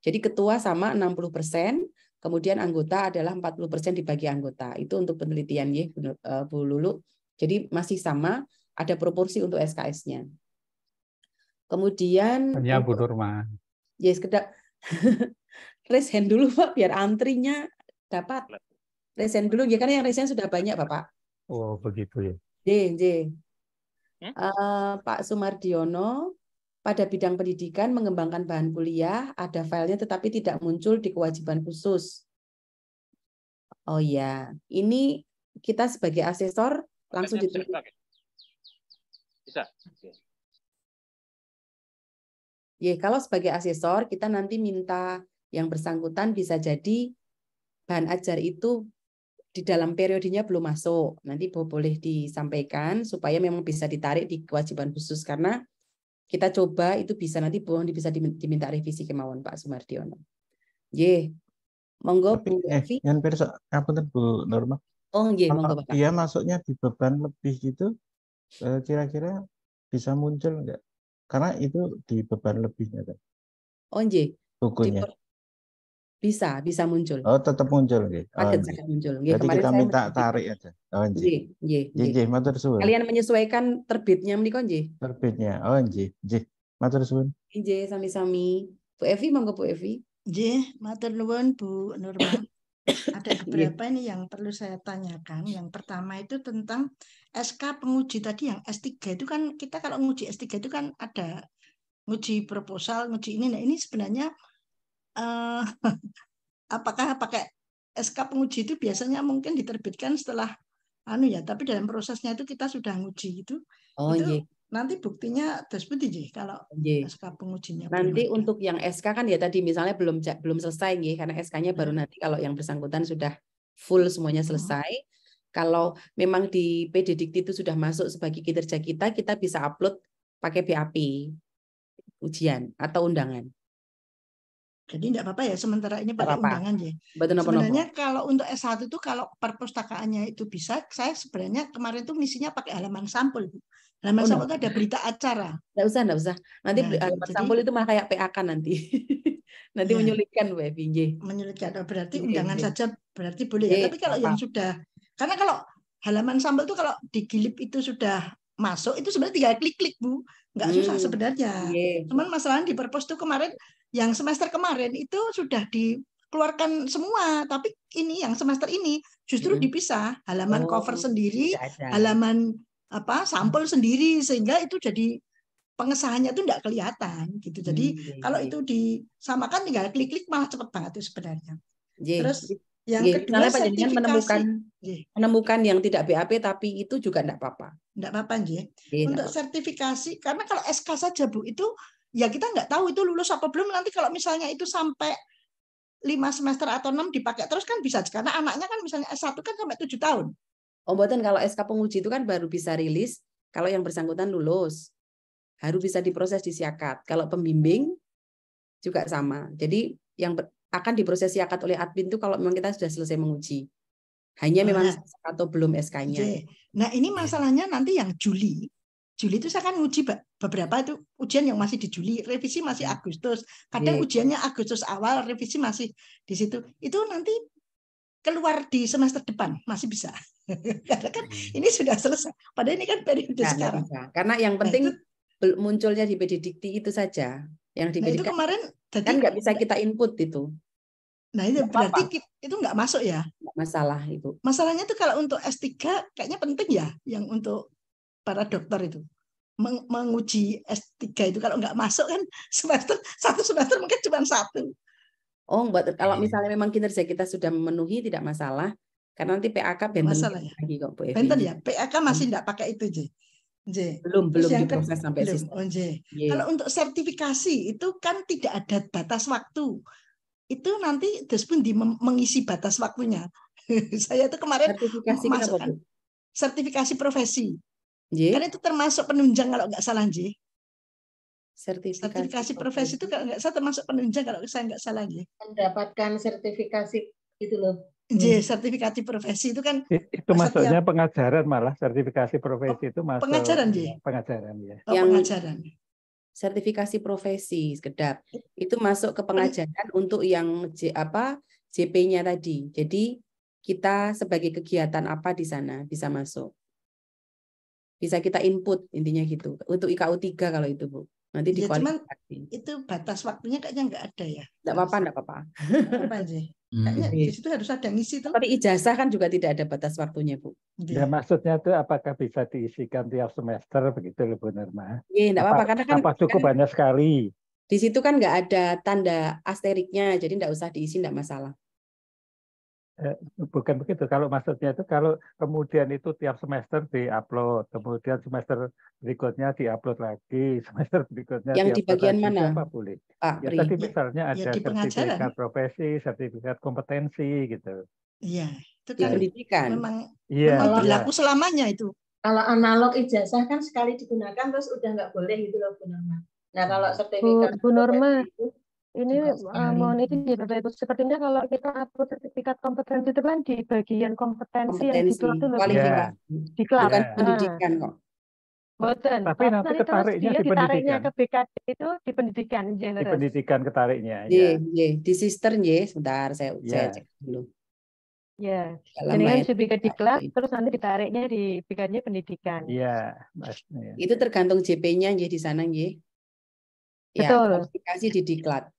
Jadi ketua sama 60%, kemudian anggota adalah 40% dibagi anggota. Itu untuk penelitian Bu Lulu. Jadi masih sama, ada proporsi untuk SKS-nya. Kemudian hanya Bu Nurma. Sekedar raise hand dulu Pak, biar antrinya dapat. Raise hand dulu, karena yang raise hand sudah banyak Bapak. Oh begitu ya. Pak Sumardiono, pada bidang pendidikan mengembangkan bahan kuliah, ada filenya tetapi tidak muncul di kewajiban khusus. Oh ya, ini kita sebagai asesor langsung ditentukan. Bisa. Kalau sebagai asesor kita nanti minta yang bersangkutan bisa jadi bahan ajar itu di dalam periodenya belum masuk. Nanti boleh disampaikan supaya memang bisa ditarik di kewajiban khusus, karena kita coba itu bisa nanti bisa diminta revisi kemauan Pak Sumardiono. Monggo Bu Evi. Yang perso apunten Bu Nurma. Oh nggih, monggo Bapak. Dia masuknya di beban lebih gitu, kira-kira bisa muncul enggak? Karena itu di beban lebihnya kan. Oh nggih. Bukunya. Bisa muncul. Oh, tetap muncul nggih. Akan muncul. Jadi kita minta tarik aja. Oh nggih. Nggih, matur suwun. Kalian menyesuaikan terbitnya menika nggih? Terbitnya. Oh nggih. Matur suwun. Nggih, sami-sami. Bu Evi, monggo Bu Evi. Nggih, matur nuwun Bu Nurma. Ada beberapa ini yang perlu saya tanyakan. Yang pertama itu tentang SK penguji tadi yang S3 itu kan, kita kalau nguji S3 itu kan ada nguji proposal, nguji ini. Nah, ini sebenarnya apakah pakai SK penguji itu biasanya mungkin diterbitkan setelah tapi dalam prosesnya itu kita sudah nguji itu. Nanti buktinya tersebut kalau SK pengujinya. Nanti untuk yang SK kan ya tadi misalnya belum selesai karena SK-nya baru nanti kalau yang bersangkutan sudah full semuanya selesai. Kalau memang di PD Dikti itu sudah masuk sebagai kinerja kita bisa upload pakai BAP ujian atau undangan. Jadi tidak apa-apa ya sementara ini pakai undangan ya. Sebenarnya kalau untuk S1 itu kalau perpustakaannya itu bisa, saya sebenarnya kemarin itu misinya pakai halaman sampul. Halaman sampul itu ada berita acara. Nggak usah. Nanti halaman sampul itu malah kayak PAK nanti. Nanti menyulitkan Bu Evi. Menyulitkan, berarti undangan saja berarti boleh ya. Tapi kalau yang sudah, karena kalau halaman sampul itu kalau digilip itu sudah masuk, itu sebenarnya tinggal klik-klik Bu. Nggak susah sebenarnya. Cuman masalahnya di perpus itu kemarin, yang semester kemarin itu sudah dikeluarkan semua, tapi ini yang semester ini justru dipisah, halaman cover sendiri, halaman sampul sendiri, sehingga itu jadi pengesahannya itu tidak kelihatan gitu. Jadi kalau itu disamakan tinggal klik-klik malah cepat banget itu sebenarnya. Terus yang kedua sertifikasi menemukan yang tidak BAP tapi itu juga tidak apa-apa. Tidak apa-apa Untuk sertifikasi, karena kalau SK saja Bu itu ya kita nggak tahu itu lulus apa belum. Nanti kalau misalnya itu sampai 5 semester atau 6 dipakai terus kan bisa, karena anaknya kan misalnya S1 kan sampai 7 tahun. Mboten, kalau SK penguji itu kan baru bisa rilis kalau yang bersangkutan lulus. Harus bisa diproses di Siakat. Kalau pembimbing juga sama. Jadi yang akan diproses Siakat oleh admin itu kalau memang kita sudah selesai menguji. Hanya memang atau belum SK-nya. Nah, ini masalahnya nanti yang Juli itu saya kan uji beberapa itu ujian yang masih di Juli, revisi masih Agustus. Kadang ujiannya Agustus awal, revisi masih di situ. Itu nanti keluar di semester depan masih bisa. Karena kan ini sudah selesai. Padahal ini kan periode sekarang. Bisa. Karena yang penting munculnya di PD Dikti itu saja. Yang di PD itu kemarin kan nggak bisa kita input itu. Nah itu berarti itu nggak masuk ya? Nggak masalah itu. Masalahnya tuh kalau untuk S3 kayaknya penting ya, yang untuk para dokter itu menguji S3 itu. Kalau nggak masuk kan satu semester mungkin cuma 1. Oh, kalau misalnya memang kinerja kita sudah memenuhi tidak masalah, karena nanti PAK benten ya? lagi kok Bu Evi. Benten ya, PAK masih tidak pakai itu J. Belum diproses sampai sistem. Kalau untuk sertifikasi itu kan tidak ada batas waktu. Itu nanti Despun mengisi batas waktunya. Saya itu kemarin sertifikasi masukkan sertifikasi profesi. Kan itu termasuk penunjang kalau nggak salah J. Sertifikasi profesi itu kalau nggak salah termasuk penunjang kalau saya nggak salah J. Mendapatkan sertifikasi itu loh. Sertifikasi profesi itu kan itu masuknya pengajaran, malah sertifikasi profesi itu masuk pengajaran pengajaran ya. Pengajaran. Sertifikasi profesi sekedap itu masuk ke pengajaran untuk yang JP-nya tadi. Jadi kita sebagai kegiatan apa di sana bisa masuk. Bisa kita input intinya gitu. Untuk IKU 3 kalau itu Bu. Nanti dikualifikasi. Itu batas waktunya kayaknya nggak ada ya. Nggak apa-apa. Apa sih? Kayaknya di situ harus ada ngisi tuh. Tapi ijazah kan juga tidak ada batas waktunya Bu. Ya maksudnya itu apakah bisa diisikan tiap semester begitu loh Bu Nurma? Iya, nggak apa-apa karena kan cukup banyak sekali. Di situ kan nggak ada tanda asteriknya, jadi nggak usah diisi, nggak masalah. Bukan begitu. Kalau maksudnya itu kalau kemudian itu tiap semester di-upload, kemudian semester berikutnya di-upload lagi, semester berikutnya yang di bagian mana? Apa boleh? Pak ya, tadi misalnya ada sertifikat profesi, sertifikat kompetensi gitu. Iya, itu kan pendidikan. Memang berlaku selamanya itu. Kalau analog ijazah kan sekali digunakan terus udah nggak boleh gitu loh Bu Norma. Nah kalau sertifikat Bu Norma, ini mohon izin ya Bapak Ibu, sepertinya kalau kita upload sertifikat kompetensi itu kan di bagian kompetensi yang dikelola itu bukan pendidikan kok. Betul. Tapi nanti ketariknya di pendidikan. Ke BKD itu di pendidikan. Di pendidikan ketariknya. Di sister sebentar saya cek dulu. Ya, ini kan sertifikat diklat, terus nanti ditariknya di BKD pendidikan. Iya. Itu tergantung JP-nya di sana Ya, kualifikasi di diklat.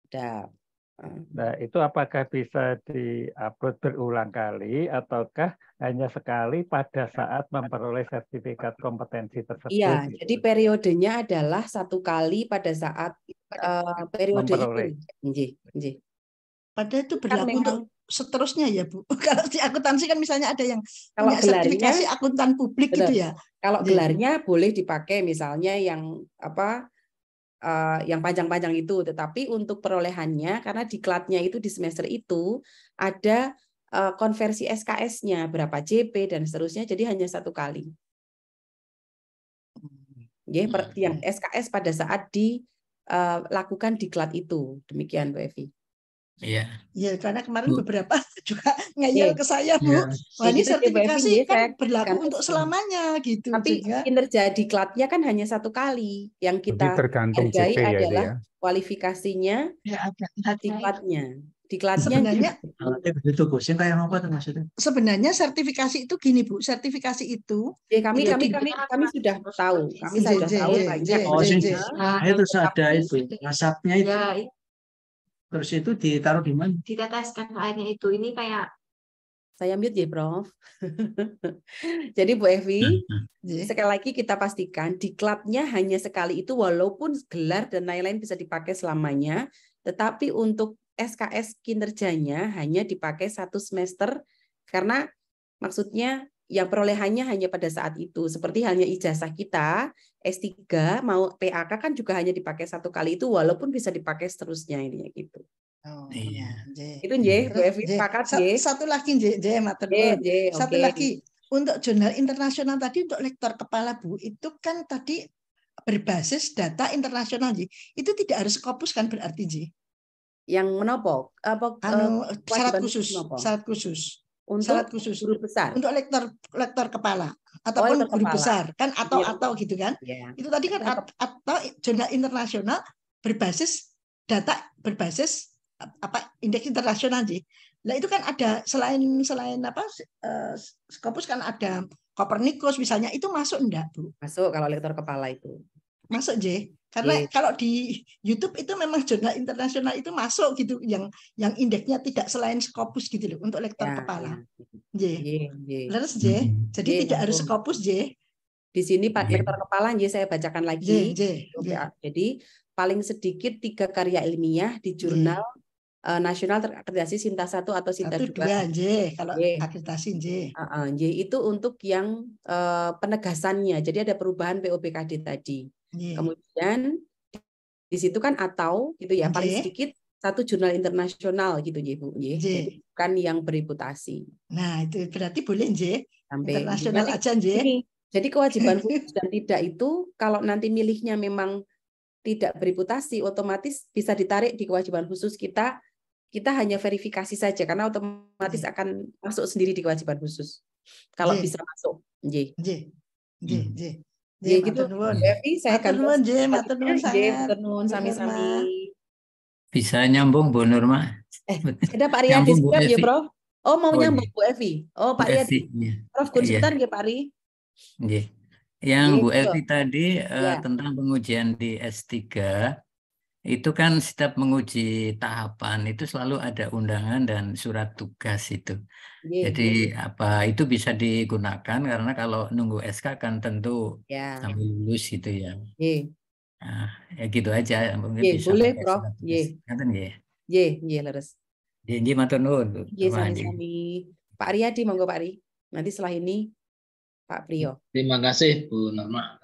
Nah, itu apakah bisa di-upload berulang kali ataukah hanya sekali pada saat memperoleh sertifikat kompetensi tersebut? Iya, jadi periodenya adalah 1 kali pada saat periode itu. Padahal itu berlaku untuk seterusnya ya Bu. Kalau di akuntansi kan misalnya ada yang punya sertifikasi akuntan publik gitu ya. Kalau gelarnya boleh dipakai misalnya yang yang panjang-panjang itu, tetapi untuk perolehannya karena diklatnya itu di semester itu ada konversi SKS-nya berapa JP dan seterusnya, jadi hanya 1 kali. Yang SKS pada saat dilakukan diklat itu, demikian Bu Evi. Iya. Ya, karena kemarin beberapa juga ngeyel ke saya Bu. Wah, ini sertifikasi kan berlaku untuk selamanya gitu. Tapi kinerja diklatnya kan hanya 1 kali. Yang kita hargai adalah kualifikasinya diklatnya. Sebenarnya begitu Bu. Sing kayak apa tuh maksudnya? Sebenarnya sertifikasi itu gini Bu, sertifikasi itu kami sudah tahu. Kami sudah tahu banyak. Itu ada itu asapnya itu. Terus itu ditaruh di mana? Diteteskan airnya itu. Ini kayak saya mute ya, Prof. Jadi Bu Evi, sekali lagi kita pastikan diklatnya hanya sekali itu walaupun gelar dan lain-lain bisa dipakai selamanya, tetapi untuk SKS kinerjanya hanya dipakai 1 semester karena maksudnya yang perolehannya hanya pada saat itu. Seperti halnya ijazah kita, S3 mau PAK kan juga hanya dipakai 1 kali itu walaupun bisa dipakai seterusnya intinya gitu. Oh iya. Itu Bu Evi sepakat Satu lagi Satu lagi untuk jurnal internasional tadi untuk lektor kepala Bu itu kan tadi berbasis data internasional itu tidak harus Scopus kan berarti yang menopo syarat khusus. Untuk syarat khusus guru besar untuk lektor kepala ataupun guru besar kan atau gitu kan itu tadi kan atau jurnal internasional berbasis data berbasis indeks internasional Nah itu kan ada selain apa Scopus kan ada Copernicus misalnya, itu masuk enggak Bu? Masuk kalau lektor kepala itu. Masuk J. Karena kalau di YouTube itu memang jurnal internasional itu masuk gitu, yang indeksnya tidak selain Scopus gitu loh untuk lektor kepala. J. Terus J. Jadi tidak harus Scopus J. Di sini Pak lektor kepala J saya bacakan lagi. Jadi paling sedikit 3 karya ilmiah di jurnal nasional terakreditasi Sinta 1 atau Sinta 2. J kalau akreditasi J. J itu untuk yang penegasannya. Jadi ada perubahan POPKD tadi. Kemudian di situ kan atau gitu ya, paling sedikit 1 jurnal internasional gitu J, Bu. Jadi bukan yang bereputasi. Nah, itu berarti boleh J. Sampai internasional aja J. Jadi kewajiban khusus dan tidak itu kalau nanti milihnya memang tidak bereputasi, otomatis bisa ditarik di kewajiban khusus kita hanya verifikasi saja karena otomatis akan masuk sendiri di kewajiban khusus. Kalau bisa masuk. J gitu. Evi, saya akan matur nuwun sami-sami. Bisa nyambung Bu Nurma. Ada Pak Riyadi siap ya, Prof? Oh, mau nyambung Bu Evi. Oh, Pak Riyadi. Prof, sebentar ya Pak Ri. Yang Bu Evi tadi tentang pengujian di S3 itu kan setiap menguji tahapan itu selalu ada undangan dan surat tugas itu. Jadi apa itu bisa digunakan karena kalau nunggu SK kan tentu sambil lulus gitu ya. Nah, ya gitu aja mungkin bisa boleh Prof. Leres. Nggih matur nuwun. Sami-sami. Pak Riyadi monggo Pak Ri. Nanti setelah ini Pak Priyo. Terima kasih Bu Norma.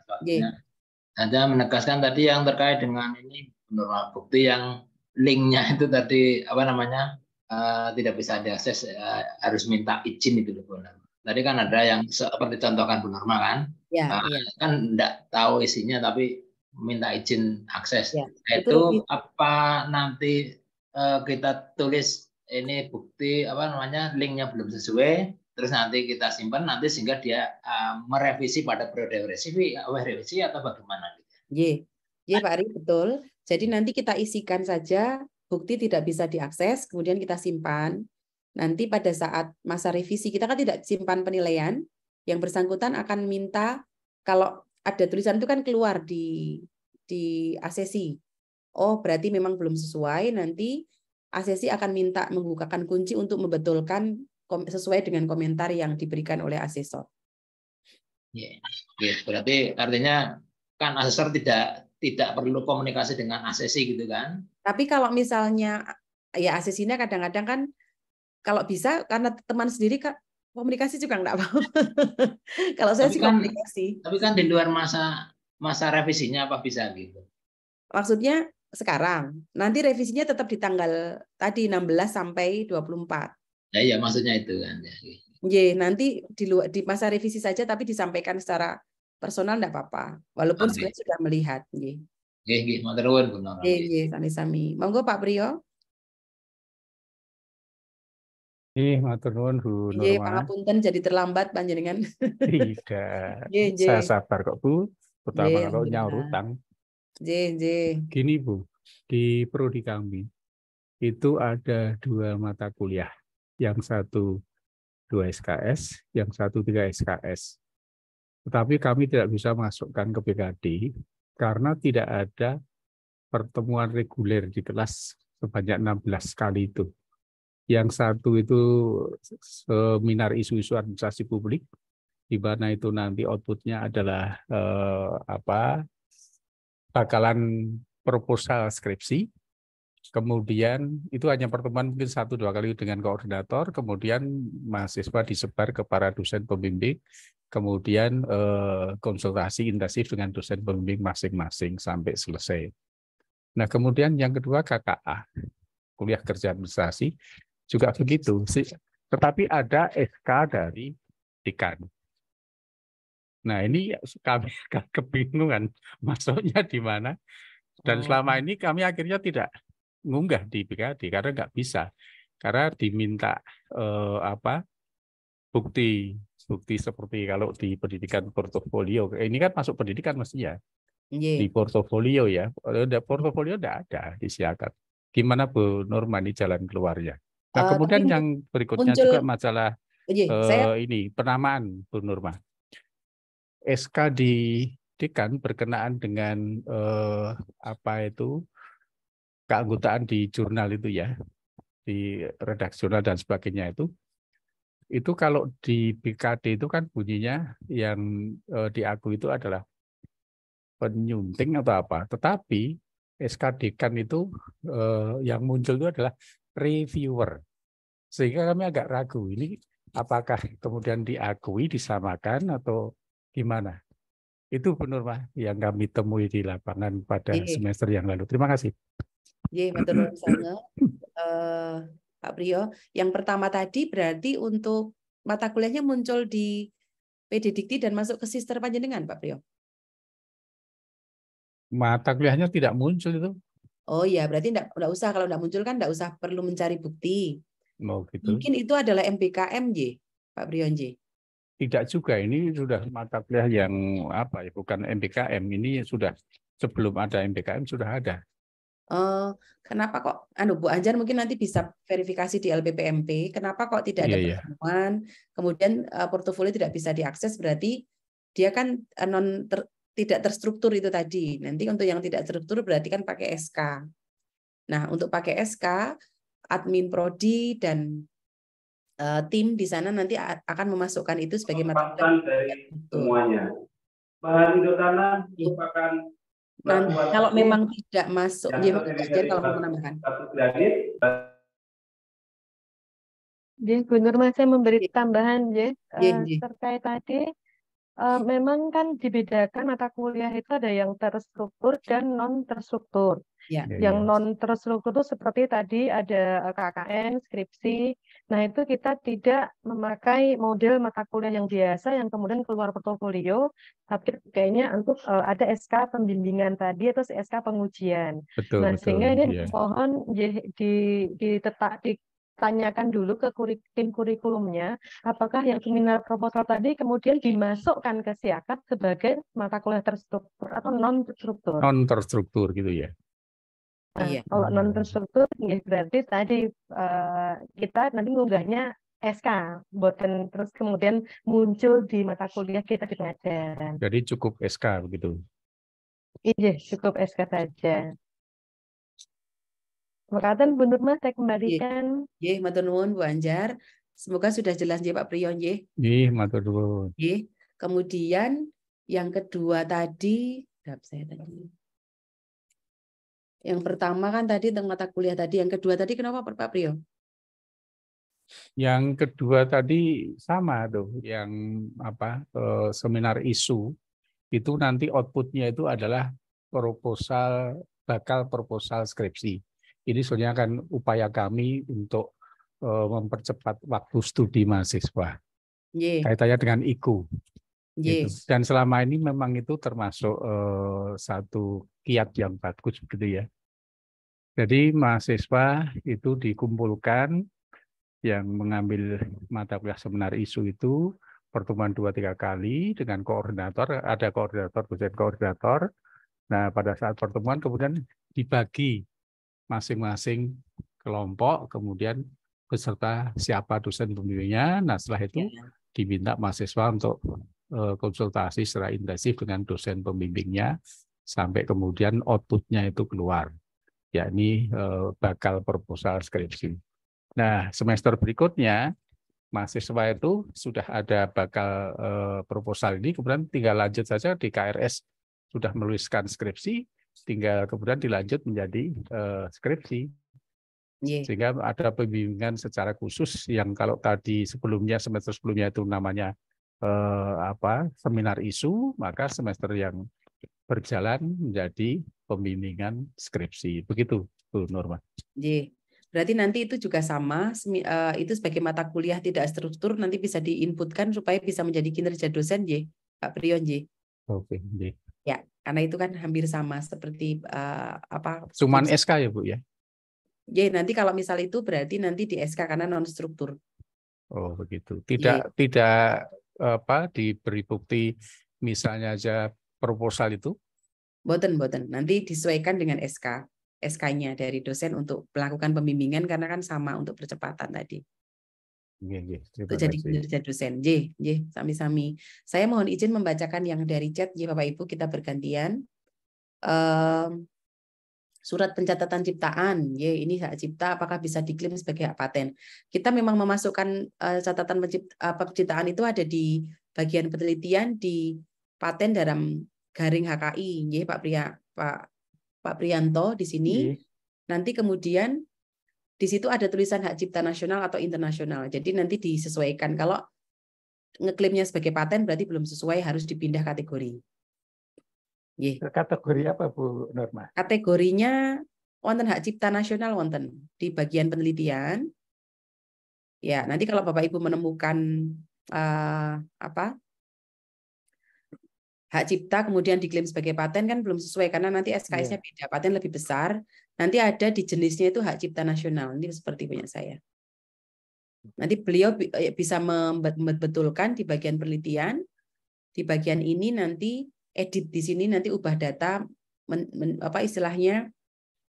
Anda menegaskan tadi yang terkait dengan ini Bu Norma, bukti yang linknya itu tadi apa namanya tidak bisa diakses, harus minta izin itu Bu Norma. Tadi kan ada yang seperti contohkan Bu Norma kan, kan enggak tahu isinya tapi minta izin akses. Itu apa nanti kita tulis ini bukti apa namanya linknya belum sesuai, terus nanti kita simpan nanti sehingga dia merevisi pada periode revisi atau bagaimana? Pak Ari, betul. Jadi nanti kita isikan saja bukti tidak bisa diakses, kemudian kita simpan. Nanti pada saat masa revisi kita kan tidak simpan penilaian, yang bersangkutan akan minta kalau ada tulisan itu kan keluar di asesi. Oh, berarti memang belum sesuai, nanti asesi akan minta membukakan kunci untuk membetulkan sesuai dengan komentar yang diberikan oleh asesor. Berarti artinya kan asesor tidak perlu komunikasi dengan asesi gitu kan? Tapi kalau misalnya ya asesinya kadang-kadang kan kalau bisa karena teman sendiri kan komunikasi juga enggak apa-apa. Kalau saya sih komunikasi. Tapi kan di luar masa revisinya apa bisa gitu? Maksudnya sekarang, nanti revisinya tetap di tanggal tadi 16 sampai 24. Ya maksudnya itu kan. Nanti di masa revisi saja tapi disampaikan secara personal enggak apa-apa. Walaupun sebenarnya sudah melihat. Matur nuwun Bu Norma. Sami-sami. Monggo Pak Priyo. Matur nuwun Bu Norma. Pangapunten jadi terlambat panjenengan. Tidak. Saya sabar kok Bu. Pertama kalau nyaur utang. Gini Bu, di prodi kami itu ada 2 mata kuliah. Yang satu 2 SKS, yang satu 3 SKS. Tetapi kami tidak bisa masukkan ke PKD karena tidak ada pertemuan reguler di kelas sebanyak 16 kali itu. Yang satu itu seminar isu-isu administrasi publik, di mana itu nanti outputnya adalah bakalan proposal skripsi. Kemudian itu hanya pertemuan mungkin 1-2 kali dengan koordinator, kemudian mahasiswa disebar ke para dosen pembimbing, kemudian konsultasi intensif dengan dosen pembimbing masing-masing sampai selesai. Nah kemudian yang kedua KKA, kuliah kerja administrasi, juga begitu. Tetapi ada SK dari dekan. Nah ini kami kebingungan masuknya di mana. Dan selama ini kami akhirnya tidak ngunggah di PKD karena nggak bisa. Karena diminta bukti seperti kalau di pendidikan portofolio. Ini kan masuk pendidikan mestinya. Di portofolio ya. Portofolio tidak ada disiapkan. Gimana Bu Norma ini jalan keluarnya? Nah, kemudian Tapi yang berikutnya muncul juga masalah saya ini penamaan, Bu Nurma. SK di dekan berkenaan dengan apa itu keanggotaan di jurnal itu ya, di redaksional dan sebagainya itu kalau di BKD itu kan bunyinya yang diakui itu adalah penyunting atau apa. Tetapi SK dekan itu yang muncul itu adalah reviewer. Sehingga kami agak ragu ini apakah kemudian diakui, disamakan atau gimana. Itu Bu Nurma yang kami temui di lapangan pada semester yang lalu. Terima kasih. Matur nuwun sanget. Pak Priyo, yang pertama tadi berarti untuk mata kuliahnya muncul di PD Dikti dan masuk ke Sister Panjenengan, Pak Priyo? Mata kuliahnya tidak muncul itu. Oh iya, berarti enggak usah, kalau enggak muncul kan enggak usah perlu mencari bukti. Oh, gitu. Mungkin itu adalah MBKM, Pak Priyo. Tidak juga, ini sudah mata kuliah yang apa ya, bukan MBKM, ini sudah sebelum ada MBKM sudah ada. Kenapa kok, Bu Anjar mungkin nanti bisa verifikasi di LPPMP, kenapa kok tidak ada pertemuan, kemudian portofolio tidak bisa diakses, berarti dia kan tidak terstruktur itu tadi. Nanti untuk yang tidak terstruktur berarti kan pakai SK. Nah, untuk pakai SK, admin prodi dan tim di sana nanti akan memasukkan itu sebagai mata kuliah dari semuanya. Bahan hidup tanah merupakan kalau memang tidak masuk, kalau mau menambahkan. Bu Nurma, saya memberi tambahan terkait tadi. Memang kan dibedakan mata kuliah itu ada yang terstruktur dan non terstruktur. Yang non terstruktur itu seperti tadi ada KKN, skripsi. Nah, itu kita tidak memakai model mata kuliah yang biasa yang kemudian keluar portofolio, tapi kayaknya untuk ada SK pembimbingan tadi atau SK pengujian. Betul, nah, betul, sehingga ini mohon ditanyakan dulu ke tim kurikulumnya, apakah yang seminar proposal tadi kemudian dimasukkan ke SIAKAT sebagai mata kuliah terstruktur atau non terstruktur. Non terstruktur gitu ya. Nah, kalau non terstruktur ya berarti tadi kita nanti ngunggahnya SK, buatan terus kemudian muncul di mata kuliah kita di pengajaran. Jadi cukup SK begitu. Iya, cukup SK saja. Makatan Bu Nurma, saya kembalikan. Matur nuwun Bu Anjar. Semoga sudah jelas Pak Priyo. Matur nuwun. Kemudian yang kedua tadi, yang pertama kan tadi tentang mata kuliah tadi, yang kedua tadi kenapa Pak Priyo? Yang kedua tadi sama tuh, yang apa seminar isu itu nanti outputnya itu adalah bakal proposal skripsi. Ini sebenarnya kan upaya kami untuk mempercepat waktu studi mahasiswa. Kaitannya dengan IKU. Gitu. Dan selama ini memang itu termasuk satu kiat yang bagus begitu ya. Jadi mahasiswa itu dikumpulkan yang mengambil mata kuliah seminar isu itu pertemuan 2-3 kali dengan koordinator, ada koordinator, dosen koordinator. Nah, pada saat pertemuan kemudian dibagi masing-masing kelompok, kemudian beserta siapa dosen pembimbingnya. Nah, setelah itu diminta mahasiswa untuk konsultasi secara intensif dengan dosen pembimbingnya sampai kemudian outputnya itu keluar, yakni bakal proposal skripsi. Nah, semester berikutnya mahasiswa itu sudah ada bakal proposal ini, kemudian tinggal lanjut saja di KRS sudah menuliskan skripsi, tinggal kemudian dilanjut menjadi skripsi. Sehingga ada pembimbingan secara khusus yang kalau tadi sebelumnya, semester sebelumnya itu namanya seminar isu, maka semester yang berjalan menjadi pembimbingan skripsi. Begitu, Bu Nurma. Berarti nanti itu juga sama, itu sebagai mata kuliah tidak struktur nanti bisa diinputkan supaya bisa menjadi kinerja dosen, Pak Priyo. Oke, ya, karena itu kan hampir sama seperti Cuman SK ya, Bu ya? Nanti kalau misal itu berarti nanti di SK karena non struktur. Oh, begitu. Tidak diberi bukti misalnya aja proposal itu? Boten. Nanti disesuaikan dengan SK. SK-nya dari dosen untuk melakukan pembimbingan karena kan sama untuk percepatan tadi. Untuk jadi kinerja dosen. Sami-sami. Saya mohon izin membacakan yang dari chat, Bapak Ibu, kita bergantian. Surat pencatatan ciptaan, ini hak cipta, apakah bisa diklaim sebagai hak paten? Kita memang memasukkan catatan penciptaan itu ada di bagian penelitian di paten dalam garing HKI, Pak Priyanto di sini. Nanti kemudian di situ ada tulisan hak cipta nasional atau internasional. Jadi nanti disesuaikan. Kalau ngeklaimnya sebagai paten berarti belum sesuai, harus dipindah kategori. Kategori apa Bu Norma? Kategorinya wonten hak cipta nasional wonten di bagian penelitian. Ya, nanti kalau Bapak Ibu menemukan hak cipta kemudian diklaim sebagai paten kan belum sesuai karena nanti SKS-nya beda, paten lebih besar. Nanti ada di jenisnya itu hak cipta nasional. Ini seperti punya saya. Nanti beliau bisa membetulkan di bagian penelitian, di bagian ini nanti edit di sini nanti ubah data istilahnya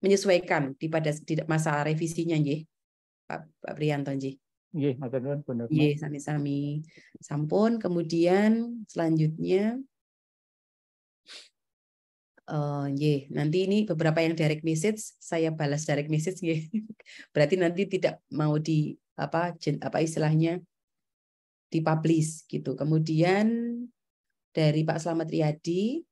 menyesuaikan di masa revisinya Pak Priyanto sami-sami. Sampun. Kemudian selanjutnya nanti ini beberapa yang direct message saya balas direct message berarti nanti tidak mau di istilahnya dipublish gitu. Kemudian dari Pak Slamet Riyadi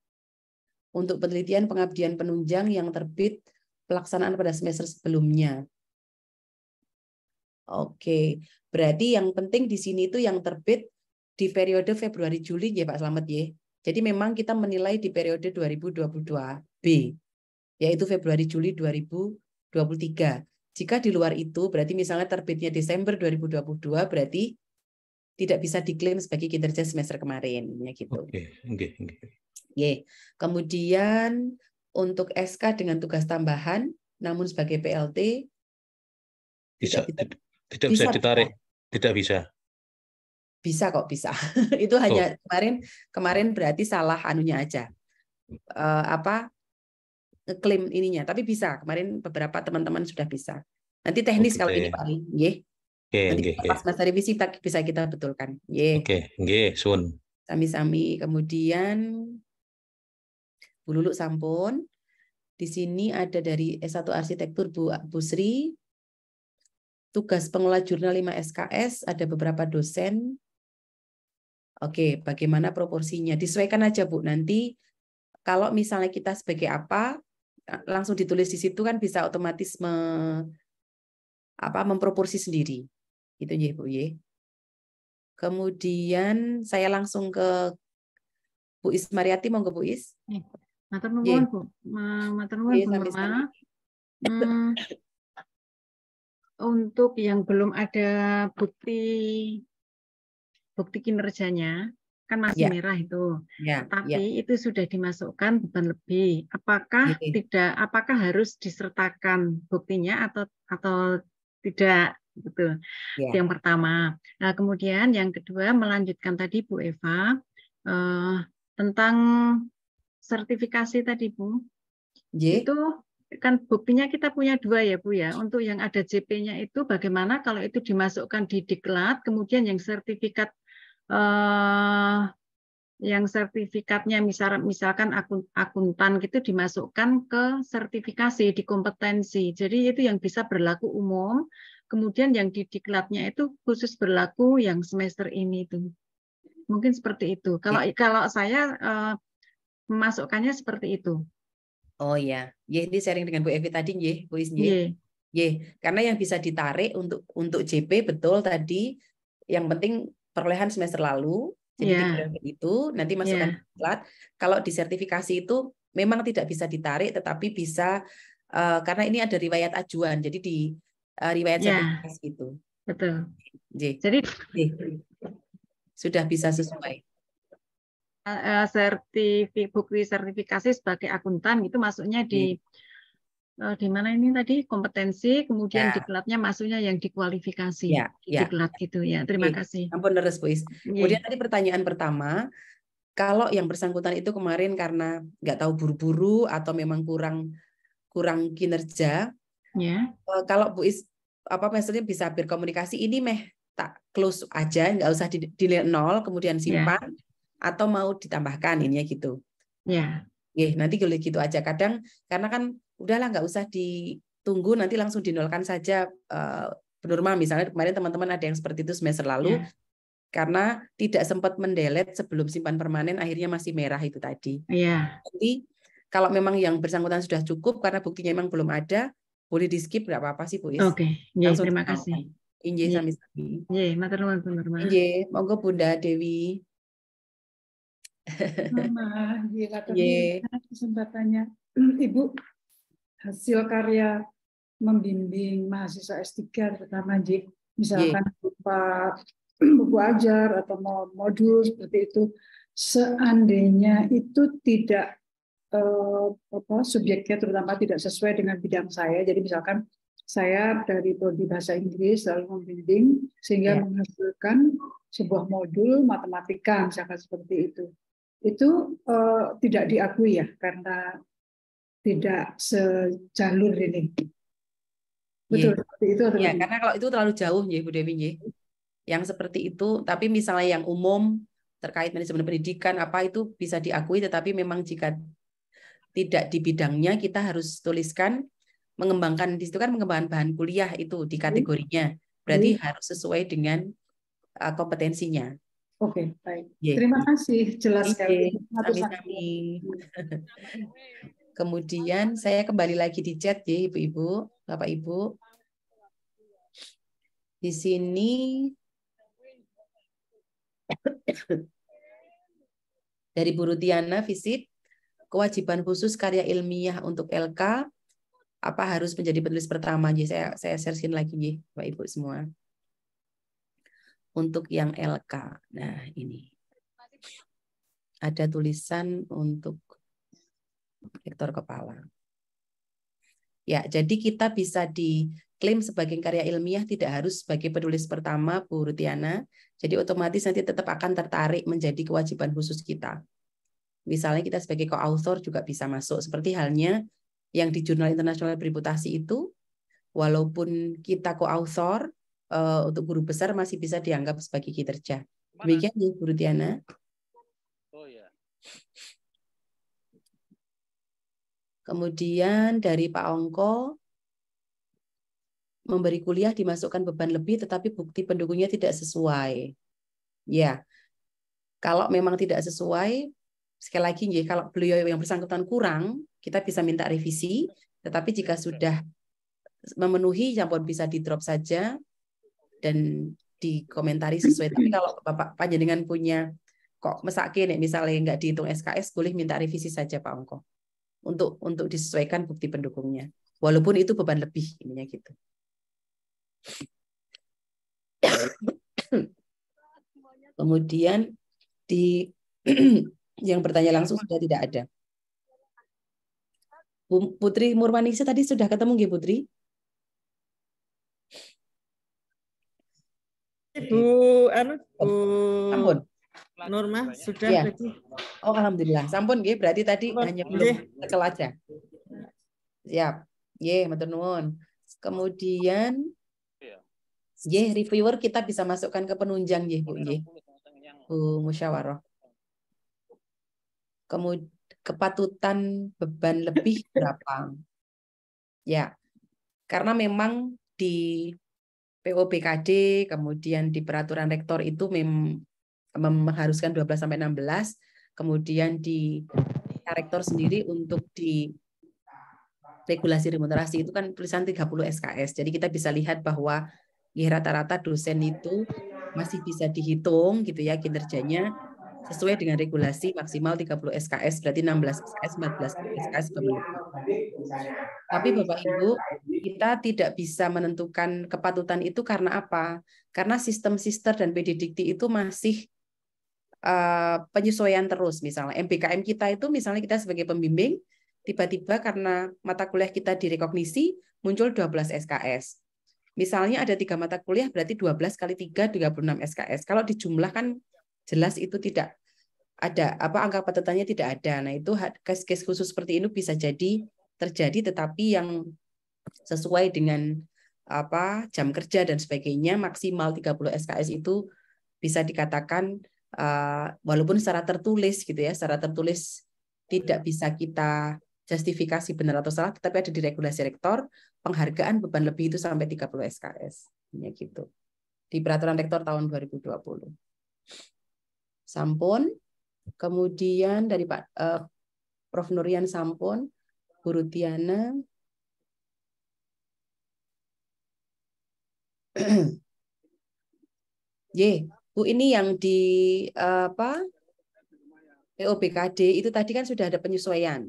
untuk penelitian pengabdian penunjang yang terbit pelaksanaan pada semester sebelumnya. Oke, berarti yang penting di sini itu yang terbit di periode Februari Juli Pak Slamet Jadi memang kita menilai di periode 2022B, yaitu Februari Juli 2023. Jika di luar itu, berarti misalnya terbitnya Desember 2022, berarti tidak bisa diklaim sebagai kinerja semester kemarin, ya gitu. Kemudian untuk SK dengan tugas tambahan, namun sebagai PLT tidak bisa ditarik, tidak bisa. Bisa kok, bisa. Itu hanya kemarin berarti salah anunya aja. Ngeklaim ininya, tapi bisa. Kemarin beberapa teman-teman sudah bisa. Nanti teknis kalau ini Pak Ali, nanti pas masa revisi bisa kita betulkan. Sun. Sami-sami. Kemudian Bu Lulu sampun. Di sini ada dari S1 Arsitektur Bu Sri. Tugas pengelola jurnal 5 SKS, ada beberapa dosen. Oke, bagaimana proporsinya? Disesuaikan aja Bu. Nanti kalau misalnya kita sebagai apa, langsung ditulis di situ kan bisa otomatis memproporsi sendiri. Itu Bu Kemudian saya langsung ke Bu Ismariati, monggo Bu Is. Matur nuwun Bu. Matur nuwun Bu Norma. Untuk yang belum ada bukti kinerjanya kan masih merah itu, tapi itu sudah dimasukkan beban lebih. Apakah harus disertakan buktinya atau tidak? Gitu. Yang pertama. Nah, kemudian yang kedua melanjutkan tadi Bu Eva tentang sertifikasi tadi Bu. Itu kan buktinya kita punya dua ya Bu ya. Untuk yang ada JP-nya itu bagaimana kalau itu dimasukkan di diklat, kemudian yang sertifikatnya misalkan akuntan gitu dimasukkan ke sertifikasi di kompetensi. Jadi itu yang bisa berlaku umum. Kemudian yang di diklatnya itu khusus berlaku yang semester ini itu. Mungkin seperti itu. Kalau saya memasukkannya seperti itu. Oh ya, ini sharing dengan Bu Evi tadi, Bu Is, karena yang bisa ditarik untuk JP betul tadi, yang penting perolehan semester lalu, jadi itu nanti masukkan diklat. Kalau di sertifikasi itu memang tidak bisa ditarik, tetapi bisa karena ini ada riwayat ajuan, jadi di riwayat sertifikasi itu. Betul. Jadi sudah bisa sesuai. Bukti sertifikasi sebagai akuntan itu masuknya di mana ini tadi kompetensi, kemudian diklatnya masuknya yang dikualifikasi diklat gitu ya. Terima kasih. Ampun leres Bu Is. Kemudian tadi pertanyaan pertama, kalau yang bersangkutan itu kemarin karena nggak tahu buru-buru atau memang kurang kurang kinerja, kalau Bu Is maksudnya bisa berkomunikasi, ini tak close aja, nggak usah di 0 kemudian simpan, atau mau ditambahkan ininya gitu. Nanti boleh gitu aja. Kadang karena kan udahlah nggak usah ditunggu, nanti langsung dinolkan saja. Bu Nurma misalnya kemarin teman-teman ada yang seperti itu semester lalu, karena tidak sempat mendelete sebelum simpan permanen, akhirnya masih merah itu tadi. Jadi kalau memang yang bersangkutan sudah cukup karena buktinya memang belum ada, boleh di skip, nggak apa-apa sih Bu Is. Terima kasih. Inje sami-sami. Matur nuwun Bu Nurma. Inje, monggo Bunda Dewi. Mama, kesempatannya. Ibu, hasil karya membimbing mahasiswa S3 terutama misalkan berupa buku ajar atau modul seperti itu, seandainya itu tidak subjeknya terutama tidak sesuai dengan bidang saya, jadi misalkan saya dari prodi bahasa Inggris lalu membimbing sehingga menghasilkan sebuah modul matematika misalkan seperti itu tidak diakui ya karena tidak sejalur ini. Betul seperti itu atau ya, karena kalau itu terlalu jauh ya Bu Dewi yang seperti itu, tapi misalnya yang umum terkait manajemen pendidikan apa itu bisa diakui, tetapi memang jika tidak di bidangnya kita harus tuliskan mengembangkan, di situ kan mengembangkan bahan kuliah itu di kategorinya, berarti harus sesuai dengan kompetensinya. Oke, baik. Terima kasih, jelas sekali. Sami-sami. Kemudian saya kembali lagi di chat ya Ibu-ibu, Bapak Ibu. Di sini dari Bu Rutiana visit, kewajiban khusus karya ilmiah untuk LK apa harus menjadi penulis pertama? Jadi saya share lagi nih Bapak Ibu semua. Untuk yang LK. Nah, ini. Ada tulisan untuk rektor kepala. Ya, jadi kita bisa diklaim sebagai karya ilmiah tidak harus sebagai penulis pertama Bu Rutiana. Jadi otomatis nanti tetap akan tertarik menjadi kewajiban khusus kita. Misalnya kita sebagai co-author juga bisa masuk. Seperti halnya yang di Jurnal Internasional Bereputasi itu, walaupun kita co-author, untuk guru besar masih bisa dianggap sebagai kinerja. Demikian ya Bu Rutiana. Kemudian dari Pak Ongko, memberi kuliah dimasukkan beban lebih tetapi bukti pendukungnya tidak sesuai. Ya, kalau memang tidak sesuai, sekali lagi kalau beliau yang bersangkutan kurang, kita bisa minta revisi, tetapi jika sudah memenuhi, ya pun bisa di-drop saja dan dikomentari sesuai. Tapi kalau Bapak panjenengan punya kok mesake nih misalnya nggak dihitung SKS, boleh minta revisi saja Pak Ongko untuk disesuaikan bukti pendukungnya, walaupun itu beban lebih ininya gitu. Kemudian di yang bertanya langsung sudah tidak ada. Putri Murmanisa tadi sudah ketemu nggih Putri? Bu Sampun. Nurma sudah ya. Oh, alhamdulillah. Sampun nggih, berarti tadi hanya belum tekel aja. Siap. Nggih, matur nuwun. Kemudian reviewer kita bisa masukkan ke penunjang nggih, Bu nggih. Bu musyawarah. Kemudian kepatutan beban lebih berapa? Ya. Karena memang di POBKD, kemudian di peraturan rektor itu mengharuskan 12 sampai 16, kemudian di rektor sendiri untuk di regulasi remunerasi itu kan tulisan 30 SKS. Jadi kita bisa lihat bahwa rata-rata dosen itu masih bisa dihitung gitu ya kinerjanya sesuai dengan regulasi maksimal 30 SKS, berarti 16 SKS, 14 SKS lebih. Tapi Bapak Ibu, kita tidak bisa menentukan kepatutan itu karena apa? Karena sistem sister dan PD Dikti itu masih penyesuaian terus. Misalnya MBKM kita itu, misalnya kita sebagai pembimbing, tiba-tiba karena mata kuliah kita direkognisi, muncul 12 SKS. Misalnya ada 3 mata kuliah, berarti 12 kali 3, 36 SKS. Kalau dijumlahkan, jelas itu tidak ada angka patutannya tidak ada. Nah, itu case-case khusus seperti ini bisa jadi terjadi, tetapi yang sesuai dengan jam kerja dan sebagainya maksimal 30 SKS itu bisa dikatakan walaupun secara tertulis gitu ya, secara tertulis tidak bisa kita justifikasi benar atau salah, tetapi ada di regulasi rektor penghargaan beban lebih itu sampai 30 SKS. Ya gitu. Di peraturan rektor tahun 2020. Sampun, kemudian dari Pak Prof Nurian sampun, Bu Rutiana, Bu, ini yang di POBKD itu tadi kan sudah ada penyesuaian,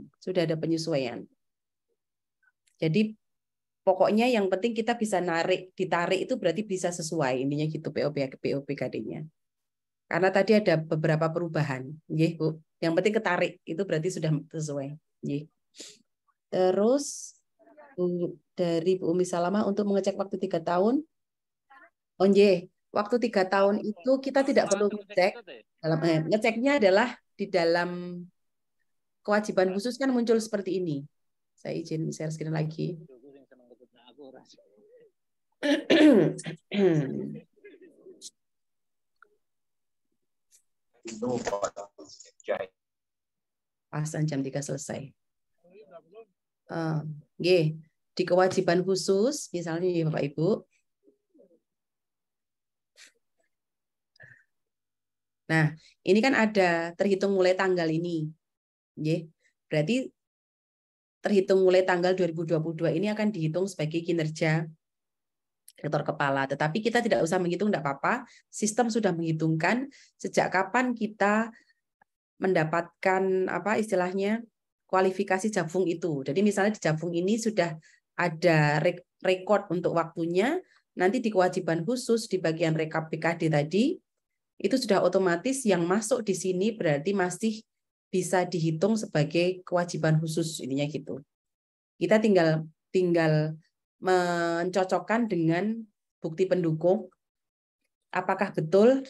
Jadi pokoknya yang penting kita bisa ditarik itu berarti bisa sesuai intinya gitu POBKD-nya. Karena tadi ada beberapa perubahan, Bu. Yang penting ketarik itu berarti sudah sesuai. Terus dari Bu Umi Salamah untuk mengecek waktu 3 tahun. Waktu 3 tahun itu kita tidak perlu ngecek. Ngeceknya adalah di dalam kewajiban khusus kan muncul seperti ini. Saya izin share screen lagi. Pasan jam 3 selesai. Di kewajiban khusus, misalnya Bapak Ibu, nah ini kan ada terhitung mulai tanggal ini, berarti terhitung mulai tanggal 2022 ini akan dihitung sebagai kinerja rektor kepala. Tetapi kita tidak usah menghitung, tidak apa-apa. Sistem sudah menghitungkan sejak kapan kita mendapatkan istilahnya kualifikasi Jabfung itu. Jadi misalnya di Jabfung ini sudah ada rekod untuk waktunya, nanti di kewajiban khusus di bagian rekap PKD tadi itu sudah otomatis yang masuk di sini berarti masih bisa dihitung sebagai kewajiban khusus, intinya gitu. Kita tinggal mencocokkan dengan bukti pendukung apakah betul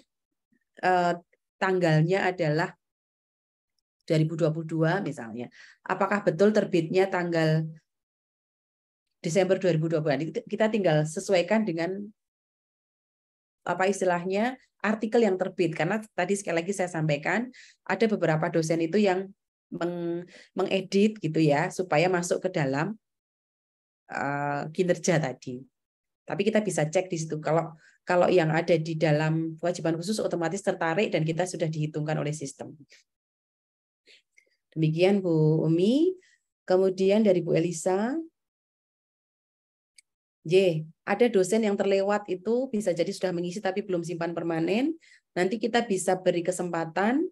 tanggalnya adalah 2022 misalnya. Apakah betul terbitnya tanggal Desember 2020? Kita tinggal sesuaikan dengan istilahnya artikel yang terbit, karena tadi sekali lagi saya sampaikan ada beberapa dosen itu yang mengedit gitu ya supaya masuk ke dalam kinerja tadi. Tapi kita bisa cek di situ. Kalau yang ada di dalam kewajiban khusus otomatis tertarik dan kita sudah dihitungkan oleh sistem. Demikian Bu Umi. Kemudian dari Bu Elisa. Ada dosen yang terlewat itu bisa jadi sudah mengisi tapi belum simpan permanen. Nanti kita bisa beri kesempatan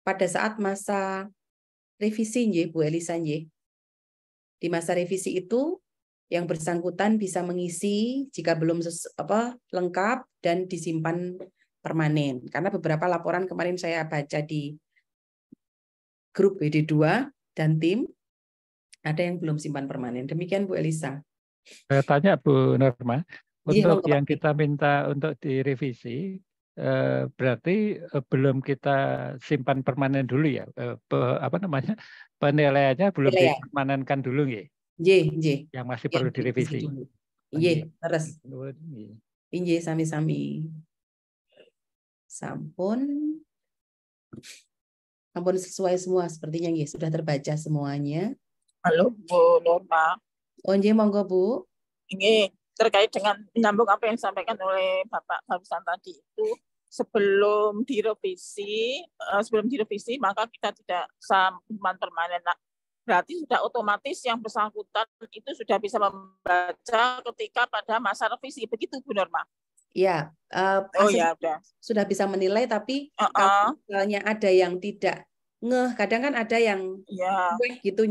pada saat masa revisi, Bu Elisa. Di masa revisi itu yang bersangkutan bisa mengisi jika belum lengkap dan disimpan permanen. Karena beberapa laporan kemarin saya baca di grup BD2 dan tim, ada yang belum simpan permanen. Demikian Bu Elisa. Saya tanya Bu Norma, untuk yang kita minta untuk direvisi, berarti belum kita simpan permanen dulu ya? Penilaiannya belum dipermanenkan dulu ya? Yang masih perlu direvisi. Terus. Sami-sami. Sampun sesuai semua sepertinya sudah terbaca semuanya. Halo Bu Norma. Monggo Bu. Ini terkait dengan menyambung apa yang disampaikan oleh Bapak barusan tadi itu, sebelum direvisi maka kita tidak simpan permanen. Berarti sudah otomatis yang bersangkutan itu sudah bisa membaca ketika pada masa revisi, begitu Bu Norma? Ya, sudah bisa menilai, tapi kalau misalnya ada yang tidak kadang kan ada yang gitu,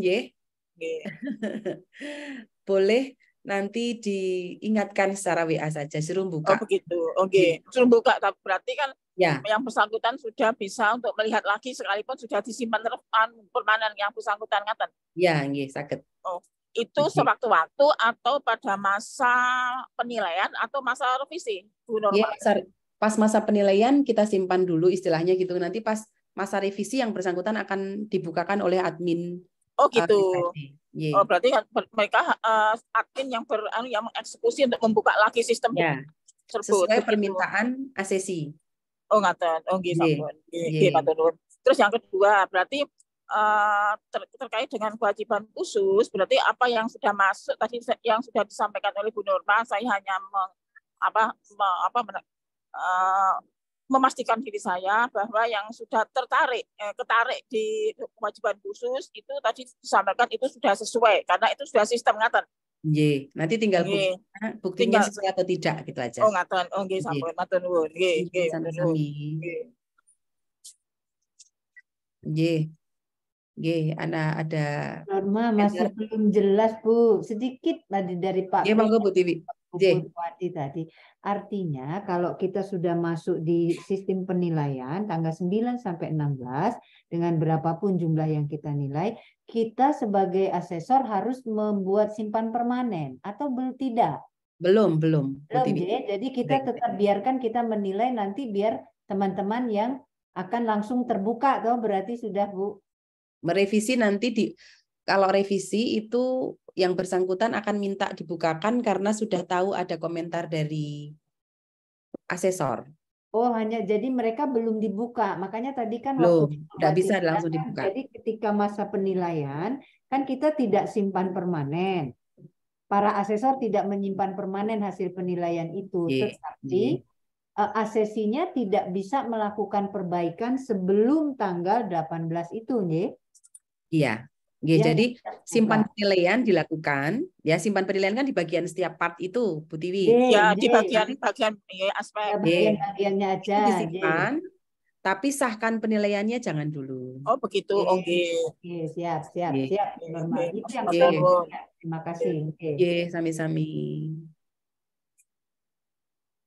boleh nanti diingatkan secara WA saja, suruh buka. Oh begitu, oke. Suruh buka, berarti kan yang bersangkutan sudah bisa untuk melihat lagi sekalipun sudah disimpan permanen yang bersangkutan ngaten. Ya, sakit. Oh, itu sewaktu-waktu atau pada masa penilaian atau masa revisi, Bu Norma? Pas masa penilaian kita simpan dulu istilahnya gitu. Nanti pas masa revisi yang bersangkutan akan dibukakan oleh admin Oh gitu. Oh berarti mereka admin yang mengeksekusi untuk membuka lagi sistem tersebut. Sesuai permintaan asesi. Oh ngaten. Oh nggih sampun. Nggih matur nuwun. Terus yang kedua berarti terkait dengan kewajiban khusus, berarti apa yang sudah masuk tadi yang sudah disampaikan oleh Bu Nurma, saya hanya memastikan diri saya bahwa yang sudah ketarik di kewajiban khusus itu tadi disampaikan itu sudah sesuai karena itu sudah sistem ngaten. Nanti tinggal buktinya sesuai atau tidak gitu aja. Oh ngaten. Oh nggih sampun matur nuwun. Nggih sami-sami. Ada Norma masih belum jelas Bu, sedikit tadi dari Pak Bu Tiwi. Tadi. Artinya kalau kita sudah masuk di sistem penilaian tanggal 9 sampai 16 dengan berapapun jumlah yang kita nilai, kita sebagai asesor harus membuat simpan permanen atau tidak? Belum. Jadi kita tetap biarkan kita menilai nanti biar teman-teman yang akan langsung terbuka toh berarti sudah Bu. Merevisi nanti kalau revisi itu yang bersangkutan akan minta dibukakan karena sudah tahu ada komentar dari asesor. Oh, hanya jadi mereka belum dibuka. Makanya tadi kan tidak bisa langsung dibuka. Jadi ketika masa penilaian kan kita tidak simpan permanen. Para asesor tidak menyimpan permanen hasil penilaian itu, tetapi asesinya tidak bisa melakukan perbaikan sebelum tanggal 18 itu, nggih. Iya. Jadi simpan penilaian dilakukan, ya simpan penilaian kan di bagian setiap part itu, Bu Tiwi. Ya di bagian aspek. Bagian-bagiannya aja. Disimpan, tapi sahkan penilaiannya jangan dulu. Oh begitu, oke. Siap. Normal. Itu yang terima kasih. Sami-sami.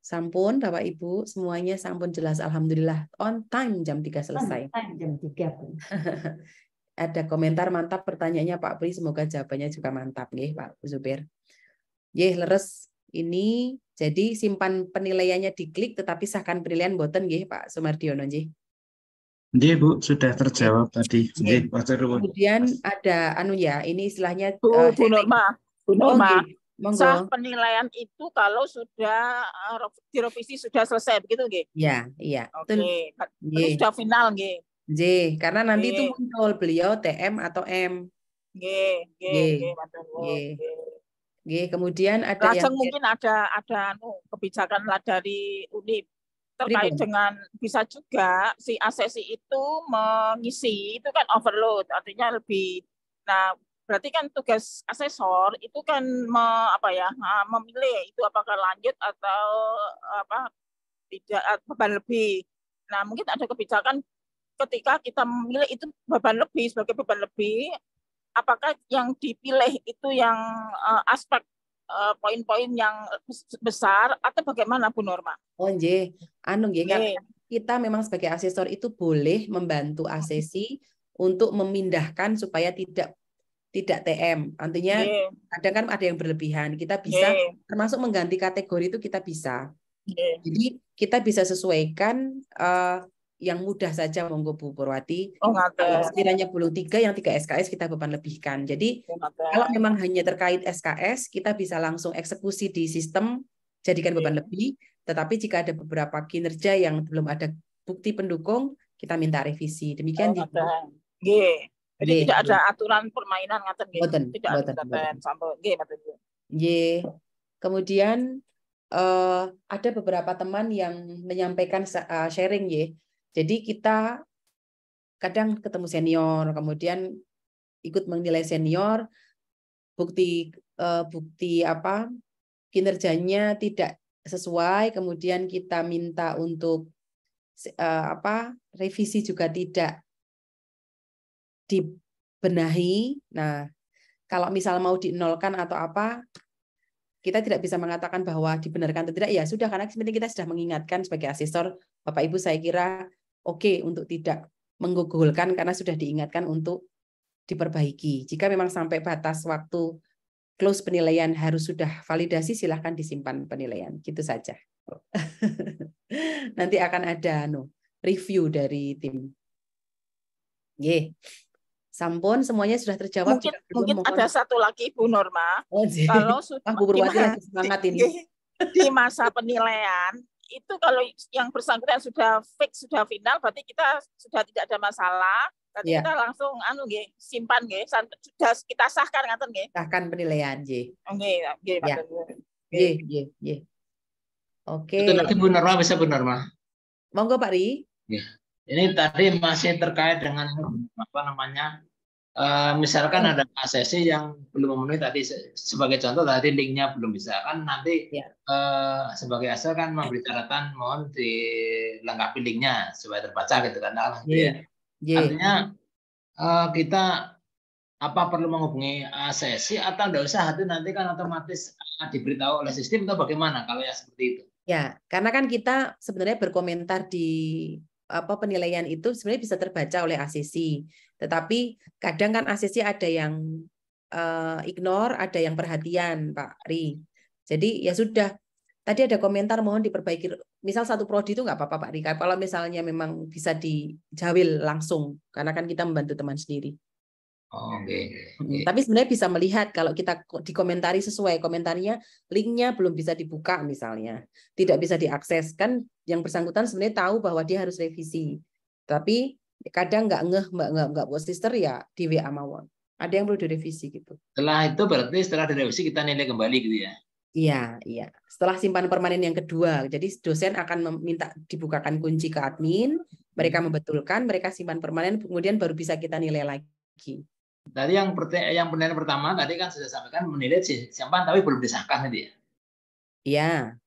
Sampun Bapak Ibu, semuanya sampun jelas, alhamdulillah. On time jam 3 selesai. On time jam 3. Ada komentar mantap pertanyaannya Pak Pri, semoga jawabannya juga mantap nggih Pak Supir. Leres ini jadi simpan penilaiannya diklik tetapi sahkan penilaian boten nggih Pak Sumardiono nggih. Nggih Bu, sudah terjawab tadi. Nggih, kemudian ada ini istilahnya Bu Norma. Sah penilaian itu kalau sudah direvisi sudah selesai begitu nggih? Iya. Oke. Terus sudah final nggih. Karena nanti itu muncul beliau TM atau M. Kemudian ada yang mungkin ada kebijakan dari UNIP terkait dengan bisa juga si asesi itu mengisi itu kan overload, artinya lebih. Nah, berarti kan tugas asesor itu kan memilih itu apakah lanjut atau tidak beban lebih. Nah, mungkin ada kebijakan ketika kita memilih itu beban lebih sebagai beban lebih, apakah yang dipilih itu yang aspek poin-poin yang besar atau bagaimana Bu Norma? Kita memang sebagai asesor itu boleh membantu asesi untuk memindahkan supaya tidak TM. Artinya kadang kan ada yang berlebihan, kita bisa termasuk mengganti kategori itu kita bisa. Jadi kita bisa sesuaikan yang mudah saja monggo Bu Purwati. Sekiranya belum 3 yang 3 SKS kita beban lebihkan. Jadi kalau memang hanya terkait SKS kita bisa langsung eksekusi di sistem jadikan beban lebih. Tetapi jika ada beberapa kinerja yang belum ada bukti pendukung kita minta revisi. Demikian. Jadi tidak ada aturan permainan ngaten nggih. Tidak ada sampai nggih. Kemudian ada beberapa teman yang menyampaikan sharing ya. Jadi kita kadang ketemu senior, kemudian ikut menilai senior, bukti kinerjanya tidak sesuai, kemudian kita minta untuk revisi juga tidak dibenahi. Nah, kalau misal mau dinolkan atau apa, kita tidak bisa mengatakan bahwa dibenarkan atau tidak. Ya sudah, karena penting kita sudah mengingatkan sebagai asesor, Bapak Ibu saya kira oke untuk tidak menggugulkan karena sudah diingatkan untuk diperbaiki. Jika memang sampai batas waktu close penilaian harus sudah validasi, silahkan disimpan penilaian. Gitu saja. Nanti akan ada review dari tim. Sampun semuanya sudah terjawab. Mungkin ada satu lagi Bu Norma. Kalau sudah Bu Purwati lagi semangat ini. Di masa penilaian itu kalau yang bersangkutan sudah fix, sudah final, berarti kita sudah tidak ada masalah. Berarti kita langsung simpan sudah kita sahkan ngaten nggih. Sahkan penilaian nggih. Nggih, nggih. Oke. Itu lagi Bu Norma, bisa Bu Norma. Monggo Pak Ri. Ya. Ini tadi masih terkait dengan apa namanya? Misalkan ada ACC yang belum memenuhi tadi sebagai contoh tadi linknya belum bisa kan nanti sebagai asal kan memberi catatan mohon dilengkapi linknya supaya terbaca gitu kan artinya kita apa perlu menghubungi ACC atau tidak usah itu nanti kan otomatis diberitahu oleh sistem atau bagaimana kalau yang seperti itu ya karena kan kita sebenarnya berkomentar di penilaian itu sebenarnya bisa terbaca oleh ACC. Tetapi kadang kan ACC ada yang ignore, ada yang perhatian, Pak Ri. Jadi ya sudah. Tadi ada komentar mohon diperbaiki. Misal satu prodi itu nggak apa-apa Pak Ri. Kalau misalnya memang bisa dijawil langsung, karena kan kita membantu teman sendiri. Tapi sebenarnya bisa melihat kalau kita dikomentari sesuai komentarnya, linknya belum bisa dibuka misalnya, tidak bisa diakses kan yang bersangkutan sebenarnya tahu bahwa dia harus revisi, tapi kadang nggak buat sister ya di WA mawon. Ada yang perlu direvisi gitu. Setelah itu berarti setelah direvisi kita nilai kembali gitu ya? Iya. Setelah simpan permanen yang kedua, jadi dosen akan meminta dibukakan kunci ke admin, mereka membetulkan, mereka simpan permanen, kemudian baru bisa kita nilai lagi. Tadi yang penilaian pertama tadi kan sudah sampaikan menilai simpan tapi belum disahkan itu ya? Iya.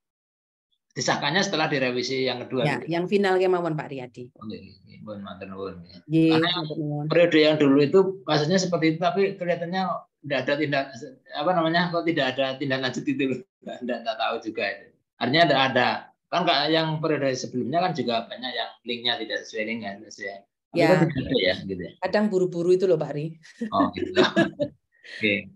Disahkannya setelah direvisi yang kedua. Ya, gitu. Yang final kemauan Pak Riyadi. Karena periode yang dulu itu maksudnya seperti itu tapi kelihatannya tidak ada kok tidak ada tindak lanjut itu tidak tahu juga itu. Artinya ada kan yang periode sebelumnya kan juga banyak yang linknya tidak sesuai linknya sesuai. Ya, ya, gitu ya. Kadang buru-buru itu loh Pak Ri. Oh gitu. Oke.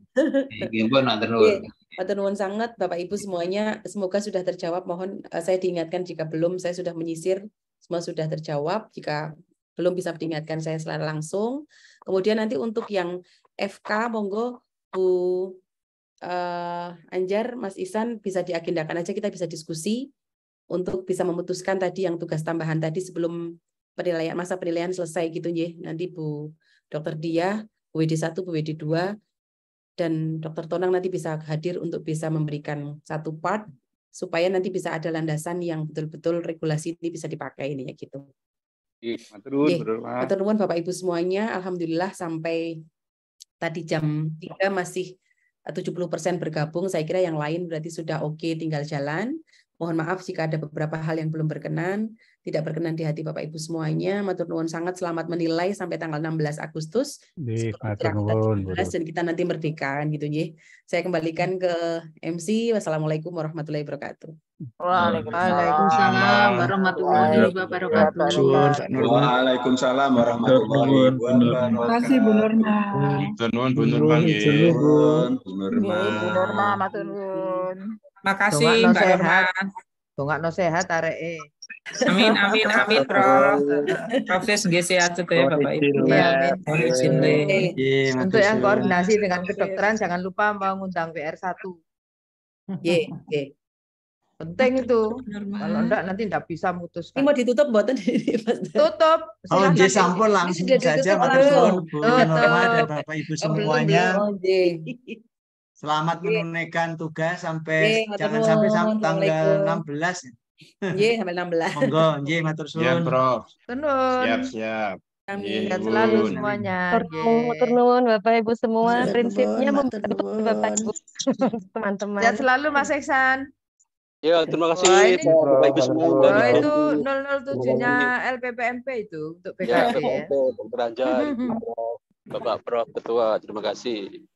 Matur nuwun sangat Bapak Ibu semuanya. Semoga sudah terjawab. Mohon saya diingatkan jika belum, saya sudah menyisir semua sudah terjawab. Jika belum bisa diingatkan saya secara langsung. Kemudian nanti untuk yang FK, monggo Bu Anjar, Mas Ihsan bisa diagendakan aja, kita bisa diskusi untuk bisa memutuskan tadi yang tugas tambahan tadi sebelum masa penilaian selesai gitu ya. Nanti Bu Dr. Dia, Bu WD1, Bu WD2 dan Dr. Tonang nanti bisa hadir untuk bisa memberikan satu part supaya nanti bisa ada landasan yang betul-betul regulasi ini bisa dipakai ini ya gitu. Matur nuwun Bapak Ibu semuanya. Alhamdulillah sampai tadi jam 3 masih 70% bergabung. Saya kira yang lain berarti sudah oke, tinggal jalan. Mohon maaf jika ada beberapa hal yang belum berkenan, tidak berkenan di hati Bapak Ibu semuanya. Matur nuwun sangat, selamat menilai sampai tanggal 16 Agustus. Dan kita nanti merdeka gitu ya. Saya kembalikan ke MC. Wassalamualaikum warahmatullahi wabarakatuh. Waalaikumsalam warahmatullahi wabarakatuh. Waalaikumsalam warahmatullahi wabarakatuh. Terima kasih Bu Norma. Bu Norma, matur nuwun. Makasih Mbak Norma. Dongakno sehat areke. Amin Prof. Profes nggih sehat ya Bapak Ibu. Untuk yang koordinasi dengan kedokteran jangan lupa mengundang PR1. Penting itu. Kalau enggak nanti enggak bisa memutuskan. Ini mau ditutup mboten? Tutup. Oh, sampun langsung saja matur Bu Norma dan Bapak Ibu semuanya. Selamat menunaikan tugas sampai jangan sampai tanggal 16. Nggih, sampai 16. Monggo, nggih matur suwun. Siap, Prof. Siap. Sehat selalu semuanya. Matur nuwun Bapak Ibu semua. Prinsipnya membantu Bapak Ibu teman-teman. Sehat selalu Mas Ihsan. Ya, terima kasih Bapak Ibu semua. Itu 007-nya LPPMP itu untuk PKB ya. Dr. Anja, Bapak Prof Ketua, terima kasih.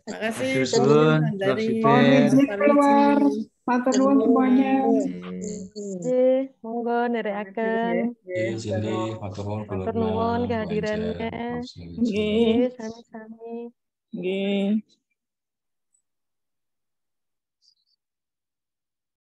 Terima kasih. Dari keluar. Matur nuwun semuanya. Monggo nereaken. Matur nuwun kehadirannya. Nggih, sami-sami. Nggih.